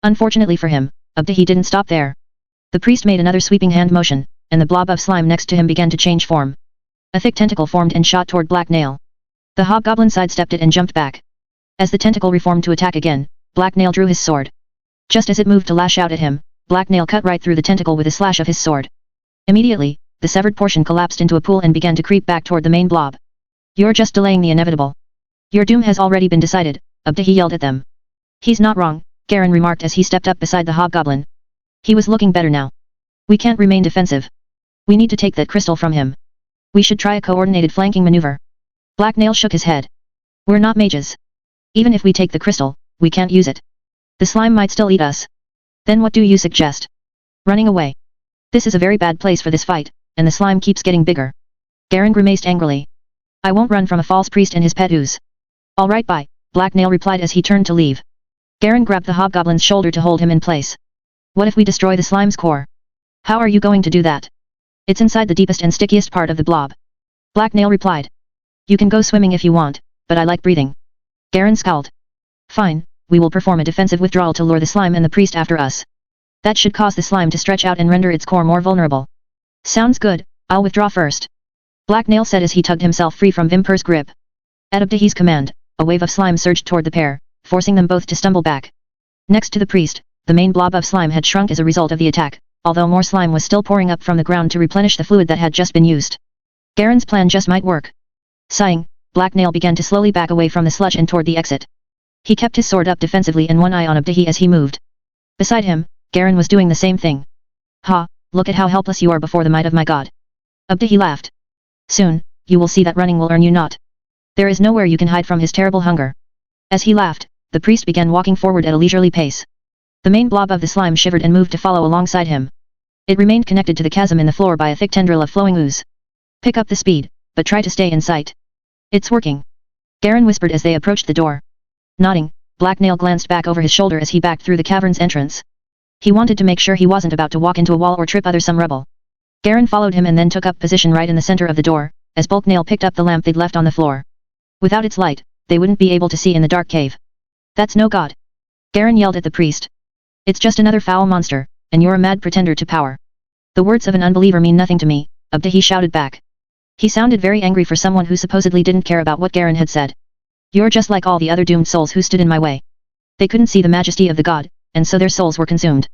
Unfortunately for him, Abdahi didn't stop there. The priest made another sweeping hand motion, and the blob of slime next to him began to change form. A thick tentacle formed and shot toward Black Nail. The hobgoblin sidestepped it and jumped back. As the tentacle reformed to attack again, Black Nail drew his sword. Just as it moved to lash out at him, Black Nail cut right through the tentacle with a slash of his sword. Immediately, the severed portion collapsed into a pool and began to creep back toward the main blob. You're just delaying the inevitable. Your doom has already been decided, Abdahi yelled at them. He's not wrong, Garen remarked as he stepped up beside the hobgoblin. He was looking better now. We can't remain defensive. We need to take that crystal from him. We should try a coordinated flanking maneuver. Black Nail shook his head. We're not mages. Even if we take the crystal, we can't use it. The slime might still eat us. Then what do you suggest? Running away. This is a very bad place for this fight, and the slime keeps getting bigger. Garen grimaced angrily. I won't run from a false priest and his pet ooze. All right, bye, Black Nail replied as he turned to leave. Garen grabbed the hobgoblin's shoulder to hold him in place. What if we destroy the slime's core? How are you going to do that? It's inside the deepest and stickiest part of the blob. Black Nail replied. You can go swimming if you want, but I like breathing. Garen scowled. Fine, we will perform a defensive withdrawal to lure the slime and the priest after us. That should cause the slime to stretch out and render its core more vulnerable. Sounds good, I'll withdraw first. Black Nail said as he tugged himself free from Vimper's grip. At Abdahi's command, a wave of slime surged toward the pair, forcing them both to stumble back. Next to the priest, the main blob of slime had shrunk as a result of the attack, although more slime was still pouring up from the ground to replenish the fluid that had just been used. Garen's plan just might work. Sighing, Black Nail began to slowly back away from the sludge and toward the exit. He kept his sword up defensively and one eye on Abdahi as he moved. Beside him, Garen was doing the same thing. Ha, look at how helpless you are before the might of my god. Abdahi laughed. Soon, you will see that running will earn you naught. There is nowhere you can hide from his terrible hunger. As he laughed, the priest began walking forward at a leisurely pace. The main blob of the slime shivered and moved to follow alongside him. It remained connected to the chasm in the floor by a thick tendril of flowing ooze. Pick up the speed, but try to stay in sight. It's working. Garen whispered as they approached the door. Nodding, Black Nail glanced back over his shoulder as he backed through the cavern's entrance. He wanted to make sure he wasn't about to walk into a wall or trip some rubble. Garen followed him and then took up position right in the center of the door, as Bulk Nail picked up the lamp they'd left on the floor. Without its light, they wouldn't be able to see in the dark cave. That's no god. Garen yelled at the priest. It's just another foul monster, and you're a mad pretender to power. The words of an unbeliever mean nothing to me, Abdahi shouted back. He sounded very angry for someone who supposedly didn't care about what Garen had said. You're just like all the other doomed souls who stood in my way. They couldn't see the majesty of the god, and so their souls were consumed.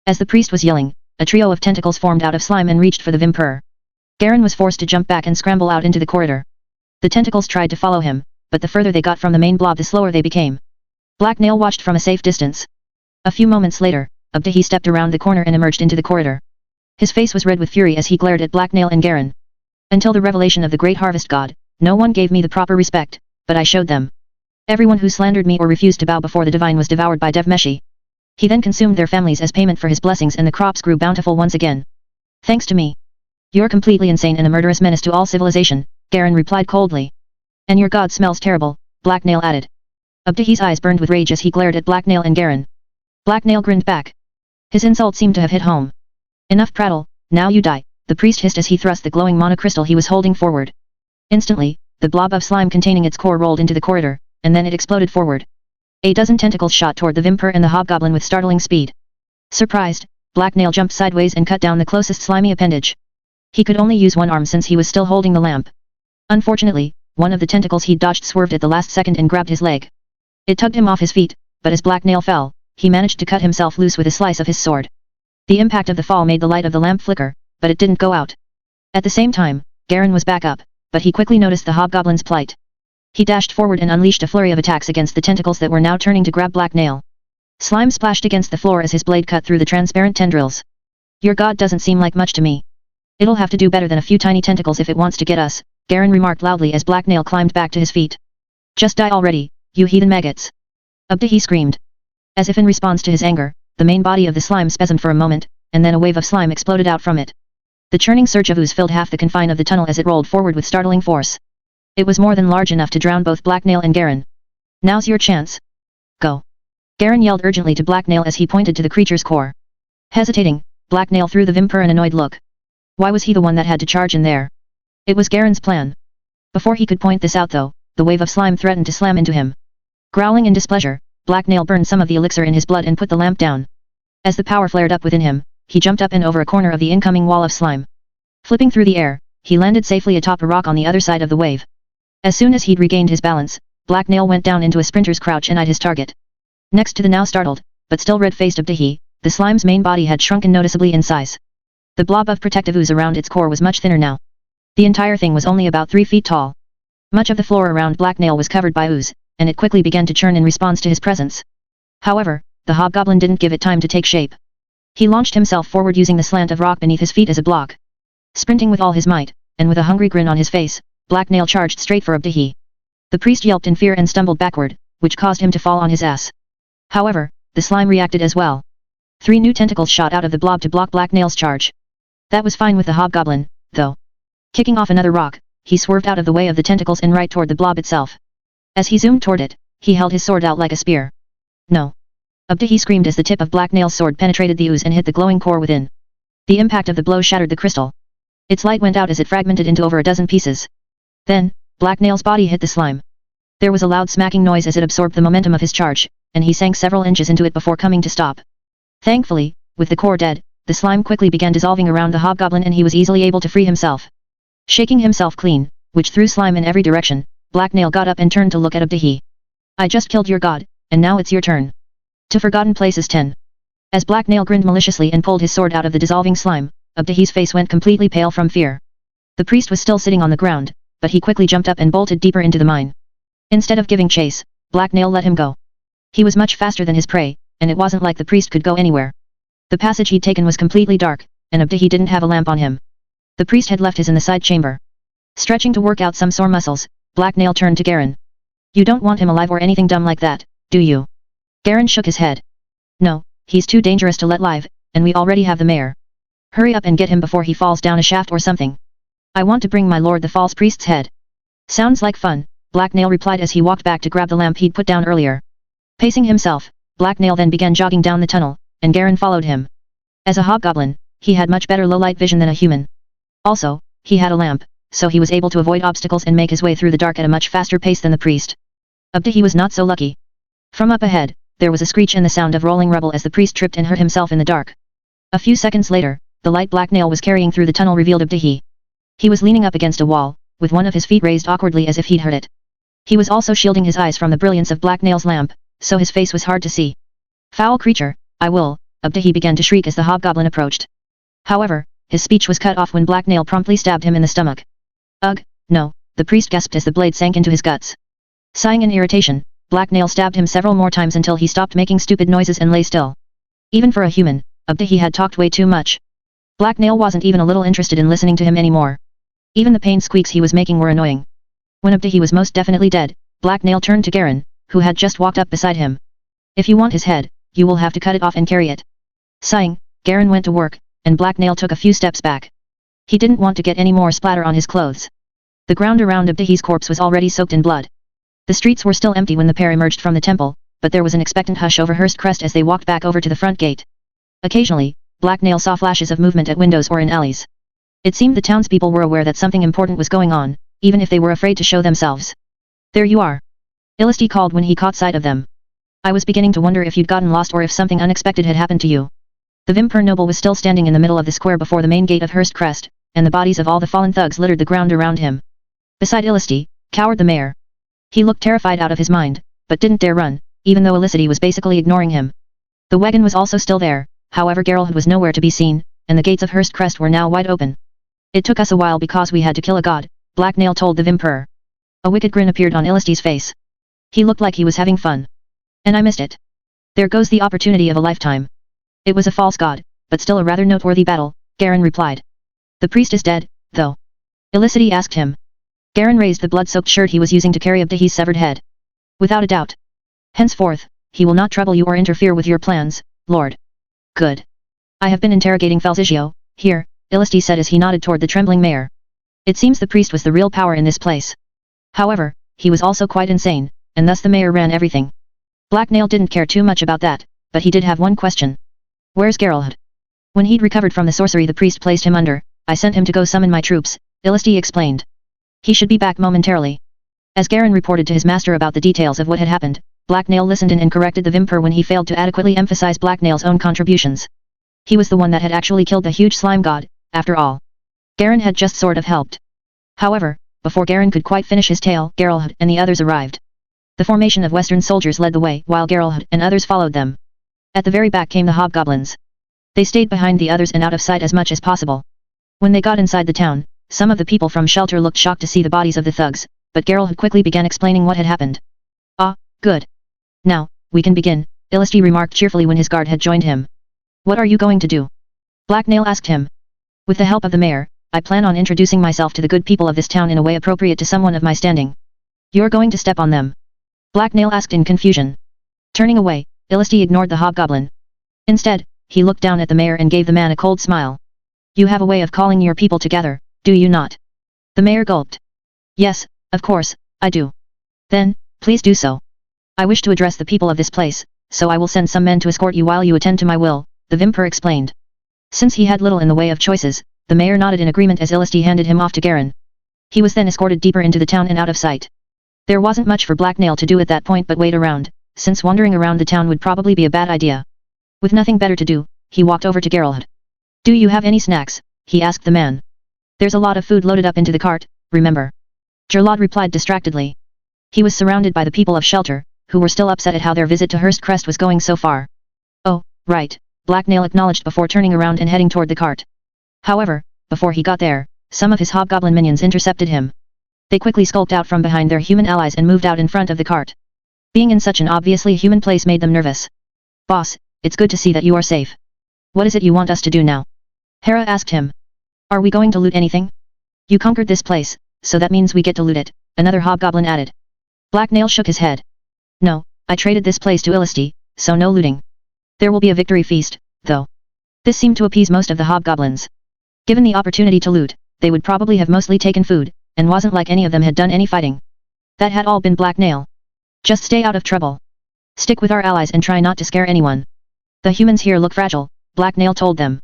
As the priest was yelling, a trio of tentacles formed out of slime and reached for the Vimper. Garen was forced to jump back and scramble out into the corridor. The tentacles tried to follow him, but the further they got from the main blob the slower they became. Black Nail watched from a safe distance. A few moments later, Abdahi stepped around the corner and emerged into the corridor. His face was red with fury as he glared at Black Nail and Garen. Until the revelation of the great harvest god, no one gave me the proper respect, but I showed them. Everyone who slandered me or refused to bow before the divine was devoured by Devmeshi. He then consumed their families as payment for his blessings and the crops grew bountiful once again. Thanks to me. You're completely insane and a murderous menace to all civilization, Garen replied coldly. And your god smells terrible, Black Nail added. Abdahi's eyes burned with rage as he glared at Black Nail and Garen. Black Nail grinned back. His insult seemed to have hit home. Enough prattle, now you die, the priest hissed as he thrust the glowing monocrystal he was holding forward. Instantly, the blob of slime containing its core rolled into the corridor, and then it exploded forward. A dozen tentacles shot toward the Vimper and the hobgoblin with startling speed. Surprised, Black Nail jumped sideways and cut down the closest slimy appendage. He could only use one arm since he was still holding the lamp. Unfortunately, one of the tentacles he'd dodged swerved at the last second and grabbed his leg. It tugged him off his feet, but as Black Nail fell, he managed to cut himself loose with a slice of his sword. The impact of the fall made the light of the lamp flicker, but it didn't go out. At the same time, Garen was back up, but he quickly noticed the hobgoblin's plight. He dashed forward and unleashed a flurry of attacks against the tentacles that were now turning to grab Black Nail. Slime splashed against the floor as his blade cut through the transparent tendrils. Your god doesn't seem like much to me. It'll have to do better than a few tiny tentacles if it wants to get us, Garen remarked loudly as Black Nail climbed back to his feet. Just die already, you heathen maggots. He screamed. As if in response to his anger, the main body of the slime spasmed for a moment, and then a wave of slime exploded out from it. The churning surge of ooze filled half the confine of the tunnel as it rolled forward with startling force. It was more than large enough to drown both Black Nail and Garen. Now's your chance. Go. Garen yelled urgently to Black Nail as he pointed to the creature's core. Hesitating, Black Nail threw the Vimper an annoyed look. Why was he the one that had to charge in there? It was Garen's plan. Before he could point this out though, the wave of slime threatened to slam into him. Growling in displeasure, Black Nail burned some of the elixir in his blood and put the lamp down. As the power flared up within him, he jumped up and over a corner of the incoming wall of slime. Flipping through the air, he landed safely atop a rock on the other side of the wave. As soon as he'd regained his balance, Black Nail went down into a sprinter's crouch and eyed his target. Next to the now startled, but still red-faced Abdihi, the slime's main body had shrunken noticeably in size. The blob of protective ooze around its core was much thinner now. The entire thing was only about 3 feet tall. Much of the floor around Black Nail was covered by ooze, and it quickly began to churn in response to his presence. However, the hobgoblin didn't give it time to take shape. He launched himself forward using the slant of rock beneath his feet as a block. Sprinting with all his might, and with a hungry grin on his face, Black Nail charged straight for Abdihi. The priest yelped in fear and stumbled backward, which caused him to fall on his ass. However, the slime reacted as well. 3 new tentacles shot out of the blob to block Black Nail's charge. That was fine with the hobgoblin, though. Kicking off another rock, he swerved out of the way of the tentacles and right toward the blob itself. As he zoomed toward it, he held his sword out like a spear. No. Abdihi screamed as the tip of Black Nail's sword penetrated the ooze and hit the glowing core within. The impact of the blow shattered the crystal. Its light went out as it fragmented into over a dozen pieces. Then, Black Nail's body hit the slime. There was a loud smacking noise as it absorbed the momentum of his charge, and he sank several inches into it before coming to stop. Thankfully, with the core dead, the slime quickly began dissolving around the hobgoblin and he was easily able to free himself. Shaking himself clean, which threw slime in every direction, Black Nail got up and turned to look at Abdihi. I just killed your god, and now it's your turn. To Forgotten Places 10. As Black Nail grinned maliciously and pulled his sword out of the dissolving slime, Abdihi's face went completely pale from fear. The priest was still sitting on the ground, but he quickly jumped up and bolted deeper into the mine. Instead of giving chase, Black Nail let him go. He was much faster than his prey, and it wasn't like the priest could go anywhere. The passage he'd taken was completely dark, and Abdihi didn't have a lamp on him. The priest had left his in the side chamber. Stretching to work out some sore muscles, Black Nail turned to Garen. You don't want him alive or anything dumb like that, do you? Garen shook his head. No, he's too dangerous to let live, and we already have the mayor. Hurry up and get him before he falls down a shaft or something. I want to bring my lord the false priest's head. Sounds like fun, Black Nail replied as he walked back to grab the lamp he'd put down earlier. Pacing himself, Black Nail then began jogging down the tunnel, and Garen followed him. As a hobgoblin, he had much better low-light vision than a human. Also, he had a lamp, so he was able to avoid obstacles and make his way through the dark at a much faster pace than the priest. Abdihi was not so lucky. From up ahead, there was a screech and the sound of rolling rubble as the priest tripped and hurt himself in the dark. A few seconds later, the light Black Nail was carrying through the tunnel revealed Abdihi. He was leaning up against a wall, with one of his feet raised awkwardly as if he'd hurt it. He was also shielding his eyes from the brilliance of Black Nail's lamp, so his face was hard to see. Foul creature, I will, Abdihi began to shriek as the hobgoblin approached. However, his speech was cut off when Black Nail promptly stabbed him in the stomach. Ugh, no, the priest gasped as the blade sank into his guts. Sighing in irritation, Black Nail stabbed him several more times until he stopped making stupid noises and lay still. Even for a human, Abdihi had talked way too much. Black Nail wasn't even a little interested in listening to him anymore. Even the pain squeaks he was making were annoying. When Abdihi was most definitely dead, Black Nail turned to Garen, who had just walked up beside him. If you want his head, you will have to cut it off and carry it. Sighing, Garen went to work, and Black Nail took a few steps back. He didn't want to get any more splatter on his clothes. The ground around Abdihi's corpse was already soaked in blood. The streets were still empty when the pair emerged from the temple, but there was an expectant hush over Hurst Crest as they walked back over to the front gate. Occasionally, Black Nail saw flashes of movement at windows or in alleys. It seemed the townspeople were aware that something important was going on, even if they were afraid to show themselves. There you are. Illisti called when he caught sight of them. I was beginning to wonder if you'd gotten lost or if something unexpected had happened to you. The Vimper noble was still standing in the middle of the square before the main gate of Hurst Crest, and the bodies of all the fallen thugs littered the ground around him. Beside Illisti, cowered the mayor. He looked terrified out of his mind, but didn't dare run, even though Illicity was basically ignoring him. The wagon was also still there, however Geralt was nowhere to be seen, and the gates of Hurst Crest were now wide open. It took us a while because we had to kill a god, Black Nail told the Vimper. A wicked grin appeared on Illisti's face. He looked like he was having fun. And I missed it. There goes the opportunity of a lifetime. It was a false god, but still a rather noteworthy battle, Garen replied. The priest is dead, though. Illicity asked him. Garen raised the blood-soaked shirt he was using to carry Abdihi's severed head. Without a doubt. Henceforth, he will not trouble you or interfere with your plans, Lord. Good. I have been interrogating Falzigio, here, Illisti said as he nodded toward the trembling mayor. It seems the priest was the real power in this place. However, he was also quite insane, and thus the mayor ran everything. Black Nail didn't care too much about that, but he did have one question. Where's Geralt? When he'd recovered from the sorcery the priest placed him under, I sent him to go summon my troops, Illisti explained. He should be back momentarily. As Garen reported to his master about the details of what had happened, Black Nail listened in and corrected the Vimper when he failed to adequately emphasize Black Nail's own contributions. He was the one that had actually killed the huge slime god, after all. Garen had just sort of helped. However, before Garen could quite finish his tale, Geralt and the others arrived. The formation of Western soldiers led the way while Geralt and others followed them. At the very back came the hobgoblins. They stayed behind the others and out of sight as much as possible. When they got inside the town, some of the people from shelter looked shocked to see the bodies of the thugs, but Geralt quickly began explaining what had happened. Ah, good. Now, we can begin, Illisti remarked cheerfully when his guard had joined him. What are you going to do? Black Nail asked him. With the help of the mayor, I plan on introducing myself to the good people of this town in a way appropriate to someone of my standing. You're going to step on them? Black Nail asked in confusion. Turning away, Illisti ignored the hobgoblin. Instead, he looked down at the mayor and gave the man a cold smile. You have a way of calling your people together, do you not? The mayor gulped. Yes, of course, I do. Then, please do so. I wish to address the people of this place, so I will send some men to escort you while you attend to my will, the Vimper explained. Since he had little in the way of choices, the mayor nodded in agreement as Illisti handed him off to Garen. He was then escorted deeper into the town and out of sight. There wasn't much for Black Nail to do at that point but wait around, since wandering around the town would probably be a bad idea. With nothing better to do, he walked over to Geralt. Do you have any snacks? He asked the man. There's a lot of food loaded up into the cart, remember? Gerlod replied distractedly. He was surrounded by the people of shelter, who were still upset at how their visit to Hurst Crest was going so far. Oh, right, Black Nail acknowledged before turning around and heading toward the cart. However, before he got there, some of his hobgoblin minions intercepted him. They quickly skulked out from behind their human allies and moved out in front of the cart. Being in such an obviously human place made them nervous. Boss, it's good to see that you are safe. What is it you want us to do now? Hera asked him. Are we going to loot anything? You conquered this place, so that means we get to loot it, another hobgoblin added. Black Nail shook his head. No, I traded this place to Illisti, so no looting. There will be a victory feast, though. This seemed to appease most of the hobgoblins. Given the opportunity to loot, they would probably have mostly taken food, and wasn't like any of them had done any fighting. That had all been Black Nail. Just stay out of trouble. Stick with our allies and try not to scare anyone. The humans here look fragile, Black Nail told them.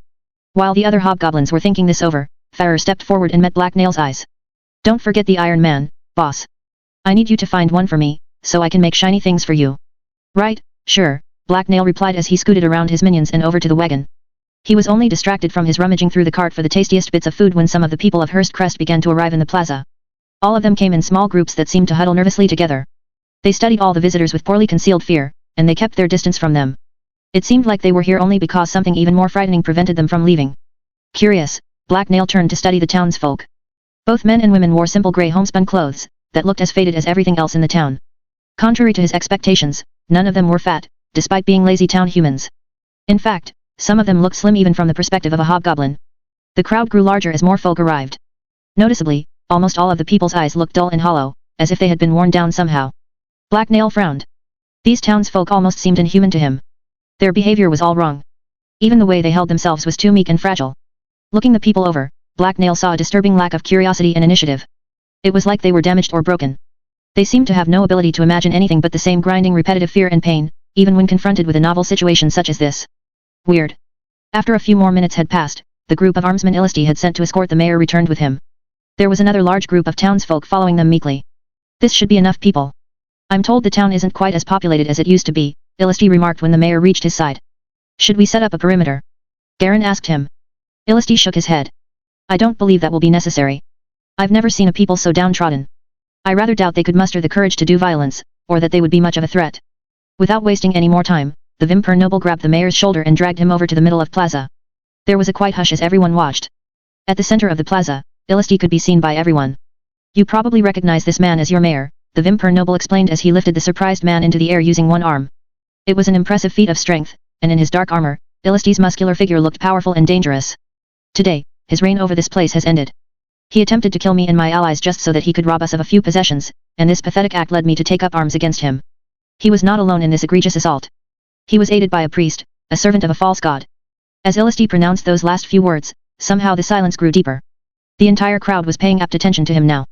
While the other hobgoblins were thinking this over, Farrer stepped forward and met Black Nail's eyes. Don't forget the Iron Man, boss. I need you to find one for me, so I can make shiny things for you. Right, sure, Black Nail replied as he scooted around his minions and over to the wagon. He was only distracted from his rummaging through the cart for the tastiest bits of food when some of the people of Hurst Crest began to arrive in the plaza. All of them came in small groups that seemed to huddle nervously together. They studied all the visitors with poorly concealed fear, and they kept their distance from them. It seemed like they were here only because something even more frightening prevented them from leaving. Curious, Black Nail turned to study the townsfolk. Both men and women wore simple grey homespun clothes, that looked as faded as everything else in the town. Contrary to his expectations, none of them were fat, despite being lazy town humans. In fact, some of them looked slim even from the perspective of a hobgoblin. The crowd grew larger as more folk arrived. Noticeably, almost all of the people's eyes looked dull and hollow, as if they had been worn down somehow. Black Nail frowned. These townsfolk almost seemed inhuman to him. Their behavior was all wrong. Even the way they held themselves was too meek and fragile. Looking the people over, Black Nail saw a disturbing lack of curiosity and initiative. It was like they were damaged or broken. They seemed to have no ability to imagine anything but the same grinding repetitive fear and pain, even when confronted with a novel situation such as this. Weird. After a few more minutes had passed, the group of armsmen Illisti had sent to escort the mayor returned with him. There was another large group of townsfolk following them meekly. This should be enough people. I'm told the town isn't quite as populated as it used to be, Illisti remarked when the mayor reached his side. Should we set up a perimeter? Garen asked him. Illisti shook his head. I don't believe that will be necessary. I've never seen a people so downtrodden. I rather doubt they could muster the courage to do violence, or that they would be much of a threat. Without wasting any more time, the Vampire noble grabbed the mayor's shoulder and dragged him over to the middle of plaza. There was a quiet hush as everyone watched. At the center of the plaza, Illisti could be seen by everyone. You probably recognize this man as your mayor, the Vampire noble explained as he lifted the surprised man into the air using one arm. It was an impressive feat of strength, and in his dark armor, Illisti's muscular figure looked powerful and dangerous. Today, his reign over this place has ended. He attempted to kill me and my allies just so that he could rob us of a few possessions, and this pathetic act led me to take up arms against him. He was not alone in this egregious assault. He was aided by a priest, a servant of a false god. As Illisti pronounced those last few words, somehow the silence grew deeper. The entire crowd was paying apt attention to him now.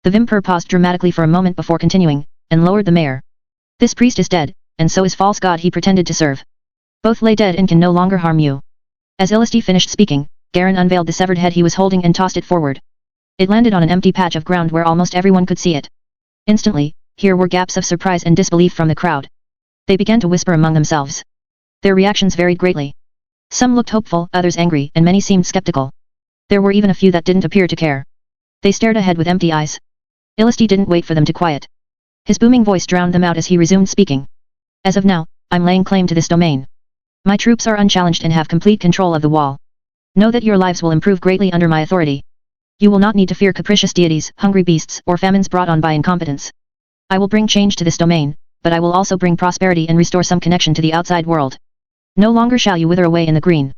The Vampire paused dramatically for a moment before continuing, and lowered the mayor. This priest is dead, and so is false god he pretended to serve. Both lay dead and can no longer harm you. As Illisti finished speaking, Garen unveiled the severed head he was holding and tossed it forward. It landed on an empty patch of ground where almost everyone could see it. Instantly, here were gaps of surprise and disbelief from the crowd. They began to whisper among themselves. Their reactions varied greatly. Some looked hopeful, others angry, and many seemed skeptical. There were even a few that didn't appear to care. They stared ahead with empty eyes. Illisti didn't wait for them to quiet. His booming voice drowned them out as he resumed speaking. As of now, I'm laying claim to this domain. My troops are unchallenged and have complete control of the wall. Know that your lives will improve greatly under my authority. You will not need to fear capricious deities, hungry beasts, or famines brought on by incompetence. I will bring change to this domain, but I will also bring prosperity and restore some connection to the outside world. No longer shall you wither away in the green.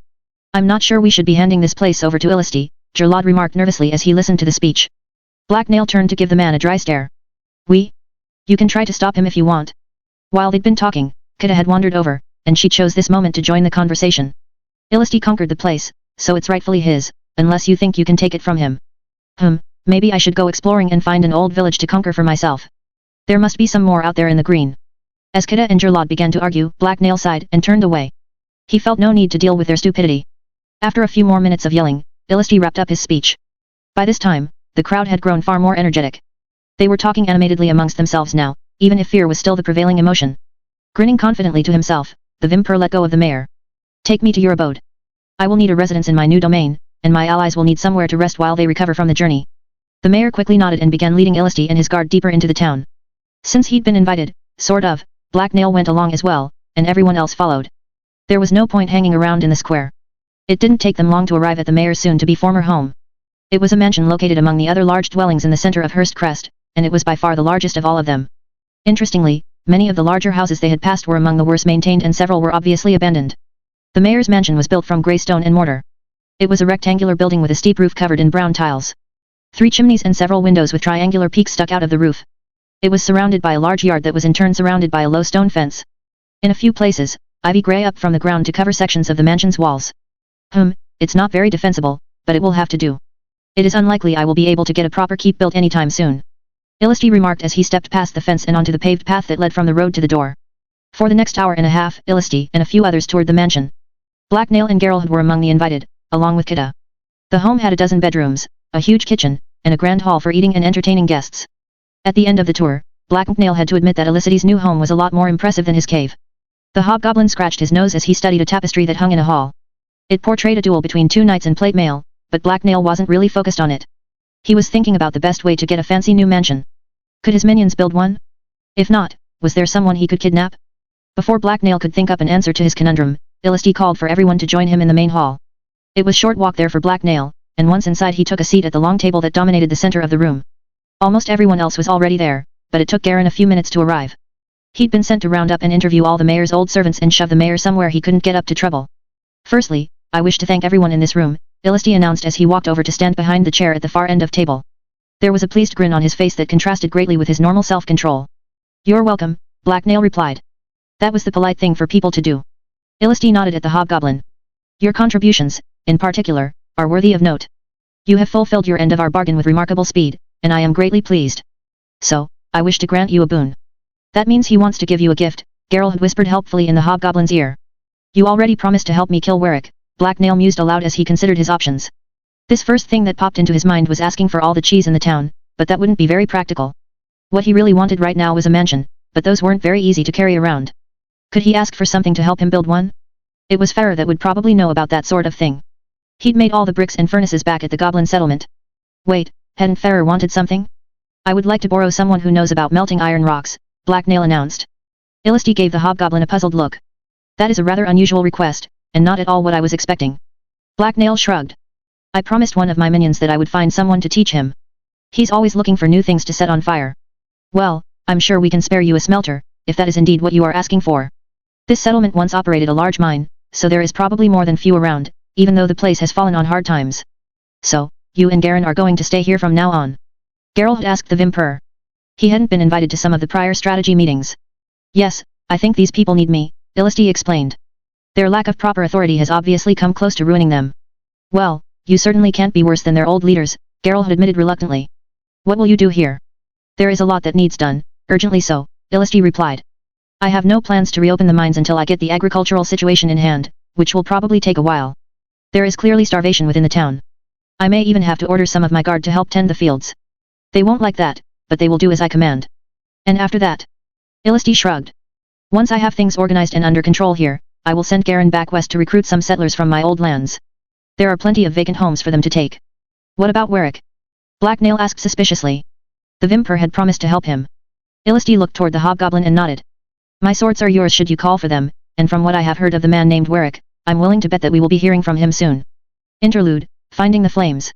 I'm not sure we should be handing this place over to Illisti, Gerlod remarked nervously as he listened to the speech. Black Nail turned to give the man a dry stare. You can try to stop him if you want. While they'd been talking, Kida had wandered over, and she chose this moment to join the conversation. Illisti conquered the place, so it's rightfully his, unless you think you can take it from him. Maybe I should go exploring and find an old village to conquer for myself. There must be some more out there in the green. As Kida and Gerlod began to argue, Black Nail sighed and turned away. He felt no need to deal with their stupidity. After a few more minutes of yelling, Illisti wrapped up his speech. By this time, the crowd had grown far more energetic. They were talking animatedly amongst themselves now, even if fear was still the prevailing emotion. Grinning confidently to himself, the Vampire let go of the mayor. Take me to your abode. I will need a residence in my new domain, and my allies will need somewhere to rest while they recover from the journey. The mayor quickly nodded and began leading Illisti and his guard deeper into the town. Since he'd been invited, sort of, Black Nail went along as well, and everyone else followed. There was no point hanging around in the square. It didn't take them long to arrive at the mayor's soon-to-be former home. It was a mansion located among the other large dwellings in the center of Hurst Crest, and it was by far the largest of all of them. Interestingly, many of the larger houses they had passed were among the worst maintained and several were obviously abandoned. The mayor's mansion was built from grey stone and mortar. It was a rectangular building with a steep roof covered in brown tiles. 3 chimneys and several windows with triangular peaks stuck out of the roof. It was surrounded by a large yard that was in turn surrounded by a low stone fence. In a few places, ivy grew up from the ground to cover sections of the mansion's walls. It's not very defensible, but it will have to do. It is unlikely I will be able to get a proper keep built anytime soon. Illisti remarked as he stepped past the fence and onto the paved path that led from the road to the door. For the next hour and a half, Illisti and a few others toured the mansion. Black Nail and Geralt were among the invited, along with Kida. The home had a dozen bedrooms, a huge kitchen, and a grand hall for eating and entertaining guests. At the end of the tour, Black Nail had to admit that Illicity's new home was a lot more impressive than his cave. The hobgoblin scratched his nose as he studied a tapestry that hung in a hall. It portrayed a duel between 2 knights in plate mail, but Black Nail wasn't really focused on it. He was thinking about the best way to get a fancy new mansion. Could his minions build one? If not, was there someone he could kidnap? Before Black Nail could think up an answer to his conundrum, Illisti called for everyone to join him in the main hall. It was short walk there for Black Nail, and once inside he took a seat at the long table that dominated the center of the room. Almost everyone else was already there, but it took Garen a few minutes to arrive. He'd been sent to round up and interview all the mayor's old servants and shove the mayor somewhere he couldn't get up to trouble. Firstly, I wish to thank everyone in this room, Illisti announced as he walked over to stand behind the chair at the far end of table. There was a pleased grin on his face that contrasted greatly with his normal self-control. You're welcome, Black Nail replied. That was the polite thing for people to do. Illisti nodded at the hobgoblin. Your contributions, in particular, are worthy of note. You have fulfilled your end of our bargain with remarkable speed, and I am greatly pleased. So, I wish to grant you a boon. That means he wants to give you a gift, Geralt had whispered helpfully in the hobgoblin's ear. You already promised to help me kill Warwick, Black Nail mused aloud as he considered his options. This first thing that popped into his mind was asking for all the cheese in the town, but that wouldn't be very practical. What he really wanted right now was a mansion, but those weren't very easy to carry around. Could he ask for something to help him build one? It was Farrer that would probably know about that sort of thing. He'd made all the bricks and furnaces back at the Goblin settlement. Wait, hadn't Farrer wanted something? I would like to borrow someone who knows about melting iron rocks, Black Nail announced. Illisti gave the hobgoblin a puzzled look. That is a rather unusual request, and not at all what I was expecting. Black Nail shrugged. I promised one of my minions that I would find someone to teach him. He's always looking for new things to set on fire. Well, I'm sure we can spare you a smelter, if that is indeed what you are asking for. This settlement once operated a large mine, so there is probably more than few around, even though the place has fallen on hard times. So, you and Garen are going to stay here from now on? Geralt asked the Vimper. He hadn't been invited to some of the prior strategy meetings. Yes, I think these people need me, Illisti explained. Their lack of proper authority has obviously come close to ruining them. Well, you certainly can't be worse than their old leaders, Geralt admitted reluctantly. What will you do here? There is a lot that needs done, urgently so, Illisti replied. I have no plans to reopen the mines until I get the agricultural situation in hand, which will probably take a while. There is clearly starvation within the town. I may even have to order some of my guard to help tend the fields. They won't like that, but they will do as I command. And after that? Illisti shrugged. Once I have things organized and under control here, I will send Garen back west to recruit some settlers from my old lands. There are plenty of vacant homes for them to take. What about Warwick? Black Nail asked suspiciously. The Vimper had promised to help him. Illisti looked toward the hobgoblin and nodded. My swords are yours should you call for them, and from what I have heard of the man named Warwick, I'm willing to bet that we will be hearing from him soon. Interlude, Finding the Flames.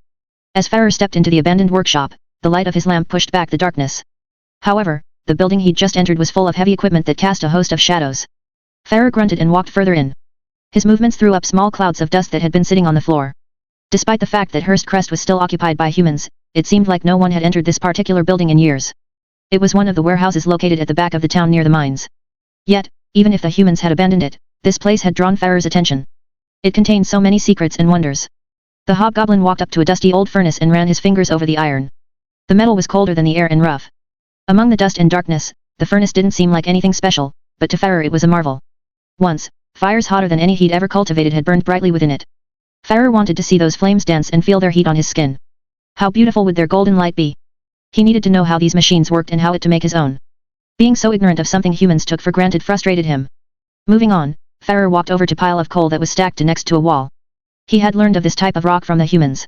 As Farrer stepped into the abandoned workshop, the light of his lamp pushed back the darkness. However, the building he'd just entered was full of heavy equipment that cast a host of shadows. Farrer grunted and walked further in. His movements threw up small clouds of dust that had been sitting on the floor. Despite the fact that Hurstcrest was still occupied by humans, it seemed like no one had entered this particular building in years. It was one of the warehouses located at the back of the town near the mines. Yet, even if the humans had abandoned it, this place had drawn Farrer's attention. It contained so many secrets and wonders. The hobgoblin walked up to a dusty old furnace and ran his fingers over the iron. The metal was colder than the air and rough. Among the dust and darkness, the furnace didn't seem like anything special, but to Farrer it was a marvel. Once, fires hotter than any he'd ever cultivated had burned brightly within it. Farrer wanted to see those flames dance and feel their heat on his skin. How beautiful would their golden light be? He needed to know how these machines worked and how it to make his own. Being so ignorant of something humans took for granted frustrated him. Moving on, Farrer walked over to a pile of coal that was stacked next to a wall. He had learned of this type of rock from the humans.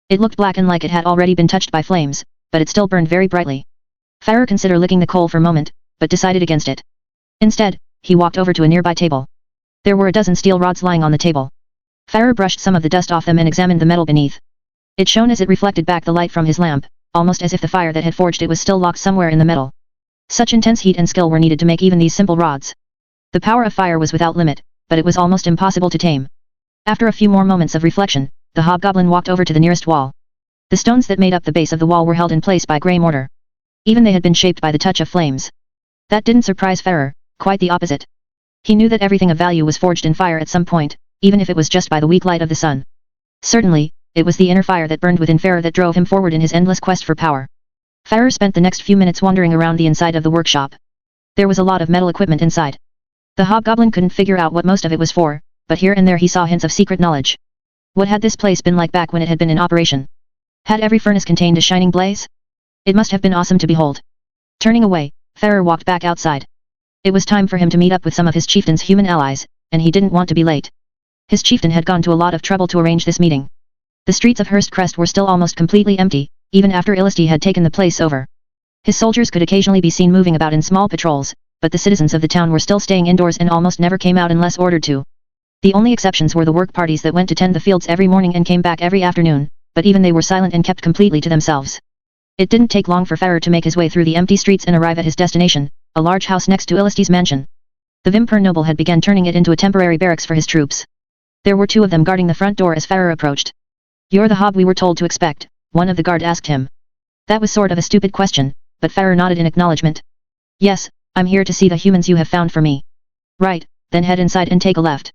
It looked black and like it had already been touched by flames, but it still burned very brightly. Farrer considered licking the coal for a moment, but decided against it. Instead, he walked over to a nearby table. There were a dozen steel rods lying on the table. Farrer brushed some of the dust off them and examined the metal beneath. It shone as it reflected back the light from his lamp, almost as if the fire that had forged it was still locked somewhere in the metal. Such intense heat and skill were needed to make even these simple rods. The power of fire was without limit, but it was almost impossible to tame. After a few more moments of reflection, the hobgoblin walked over to the nearest wall. The stones that made up the base of the wall were held in place by grey mortar. Even they had been shaped by the touch of flames. That didn't surprise Farrer, quite the opposite. He knew that everything of value was forged in fire at some point, even if it was just by the weak light of the sun. Certainly, it was the inner fire that burned within Farrer that drove him forward in his endless quest for power. Farrer spent the next few minutes wandering around the inside of the workshop. There was a lot of metal equipment inside. The hobgoblin couldn't figure out what most of it was for, but here and there he saw hints of secret knowledge. What had this place been like back when it had been in operation? Had every furnace contained a shining blaze? It must have been awesome to behold. Turning away, Farrer walked back outside. It was time for him to meet up with some of his chieftain's human allies, and he didn't want to be late. His chieftain had gone to a lot of trouble to arrange this meeting. The streets of Hurstcrest were still almost completely empty, even after Illisti had taken the place over. His soldiers could occasionally be seen moving about in small patrols, but the citizens of the town were still staying indoors and almost never came out unless ordered to. The only exceptions were the work parties that went to tend the fields every morning and came back every afternoon, but even they were silent and kept completely to themselves. It didn't take long for Farrer to make his way through the empty streets and arrive at his destination, a large house next to Illisti's mansion. The Vimper noble had begun turning it into a temporary barracks for his troops. There were 2 of them guarding the front door as Farrer approached. "You're the hob we were told to expect," one of the guard asked him. That was sort of a stupid question, but Farrer nodded in acknowledgement. "Yes, I'm here to see the humans you have found for me." "Right, then head inside and take a left.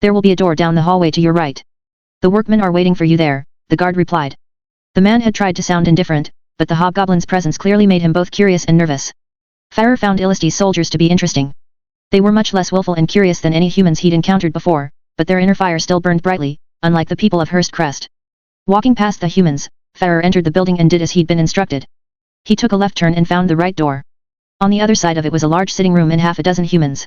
There will be a door down the hallway to your right. The workmen are waiting for you there," the guard replied. The man had tried to sound indifferent, but the hobgoblin's presence clearly made him both curious and nervous. Farrer found Illisti's soldiers to be interesting. They were much less willful and curious than any humans he'd encountered before, but their inner fire still burned brightly, unlike the people of Hurstcrest. Walking past the humans, Farrer entered the building and did as he'd been instructed. He took a left turn and found the right door. On the other side of it was a large sitting room and half a dozen humans.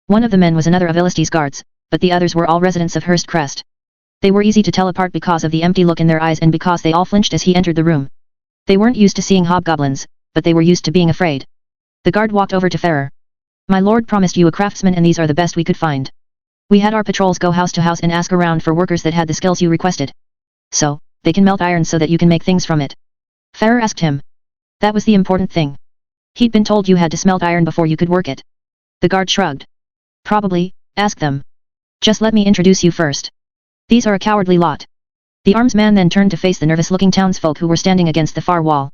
One of the men was another of Illisti's guards, but the others were all residents of Hurst Crest. They were easy to tell apart because of the empty look in their eyes and because they all flinched as he entered the room. They weren't used to seeing hobgoblins, but they were used to being afraid. The guard walked over to Ferrer. My lord promised you a craftsman and these are the best we could find. We had our patrols go house to house and ask around for workers that had the skills you requested. So, they can melt iron so that you can make things from it. Ferrer asked him. That was the important thing. He'd been told you had to smelt iron before you could work it. The guard shrugged. Probably, ask them. Just let me introduce you first. These are a cowardly lot. The arms man then turned to face the nervous-looking townsfolk who were standing against the far wall.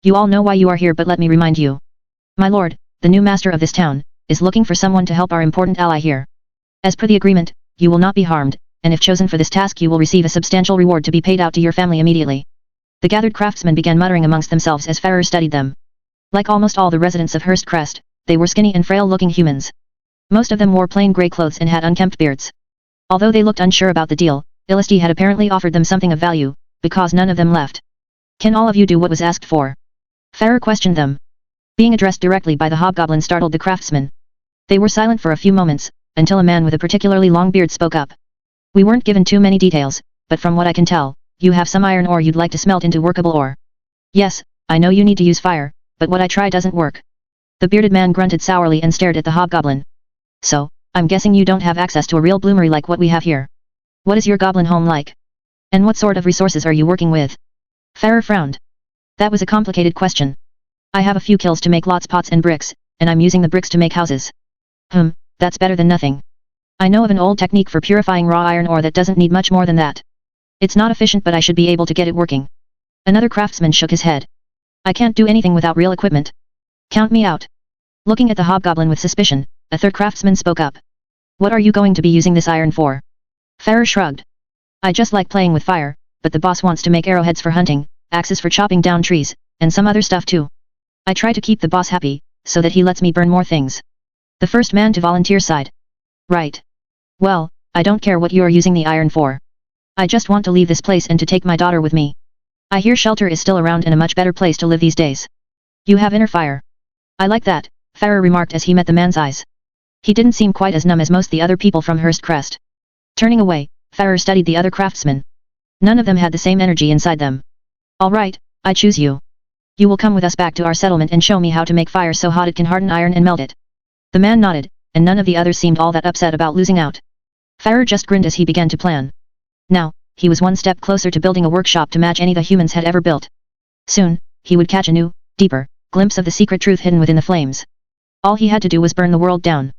You all know why you are here, but let me remind you. My lord, the new master of this town, is looking for someone to help our important ally here. As per the agreement, you will not be harmed, and if chosen for this task you will receive a substantial reward to be paid out to your family immediately. The gathered craftsmen began muttering amongst themselves as Ferrer studied them. Like almost all the residents of Hurst Crest, they were skinny and frail-looking humans. Most of them wore plain grey clothes and had unkempt beards. Although they looked unsure about the deal, Illisti had apparently offered them something of value, because none of them left. Can all of you do what was asked for? Ferrer questioned them. Being addressed directly by the hobgoblin startled the craftsmen. They were silent for a few moments, until a man with a particularly long beard spoke up. We weren't given too many details, but from what I can tell, you have some iron ore you'd like to smelt into workable ore. Yes, I know you need to use fire, but what I try doesn't work. The bearded man grunted sourly and stared at the hobgoblin. So, I'm guessing you don't have access to a real bloomery like what we have here. What is your goblin home like? And what sort of resources are you working with? Ferrer frowned. That was a complicated question. I have a few kilns to make lots pots and bricks, and I'm using the bricks to make houses. That's better than nothing. I know of an old technique for purifying raw iron ore that doesn't need much more than that. It's not efficient but I should be able to get it working. Another craftsman shook his head. I can't do anything without real equipment. Count me out. Looking at the hobgoblin with suspicion, a third craftsman spoke up. What are you going to be using this iron for? Ferrer shrugged. I just like playing with fire, but the boss wants to make arrowheads for hunting, axes for chopping down trees, and some other stuff too. I try to keep the boss happy, so that he lets me burn more things. The first man to volunteer sighed. Right. Well, I don't care what you are using the iron for. I just want to leave this place and to take my daughter with me. I hear shelter is still around and a much better place to live these days. You have inner fire. I like that, Ferrer remarked as he met the man's eyes. He didn't seem quite as numb as most the other people from Hurst Crest. Turning away, Ferrer studied the other craftsmen. None of them had the same energy inside them. All right, I choose you. You will come with us back to our settlement and show me how to make fire so hot it can harden iron and melt it. The man nodded, and none of the others seemed all that upset about losing out. Ferrer just grinned as he began to plan. Now, he was one step closer to building a workshop to match any the humans had ever built. Soon, he would catch a new, deeper, glimpse of the secret truth hidden within the flames. All he had to do was burn the world down.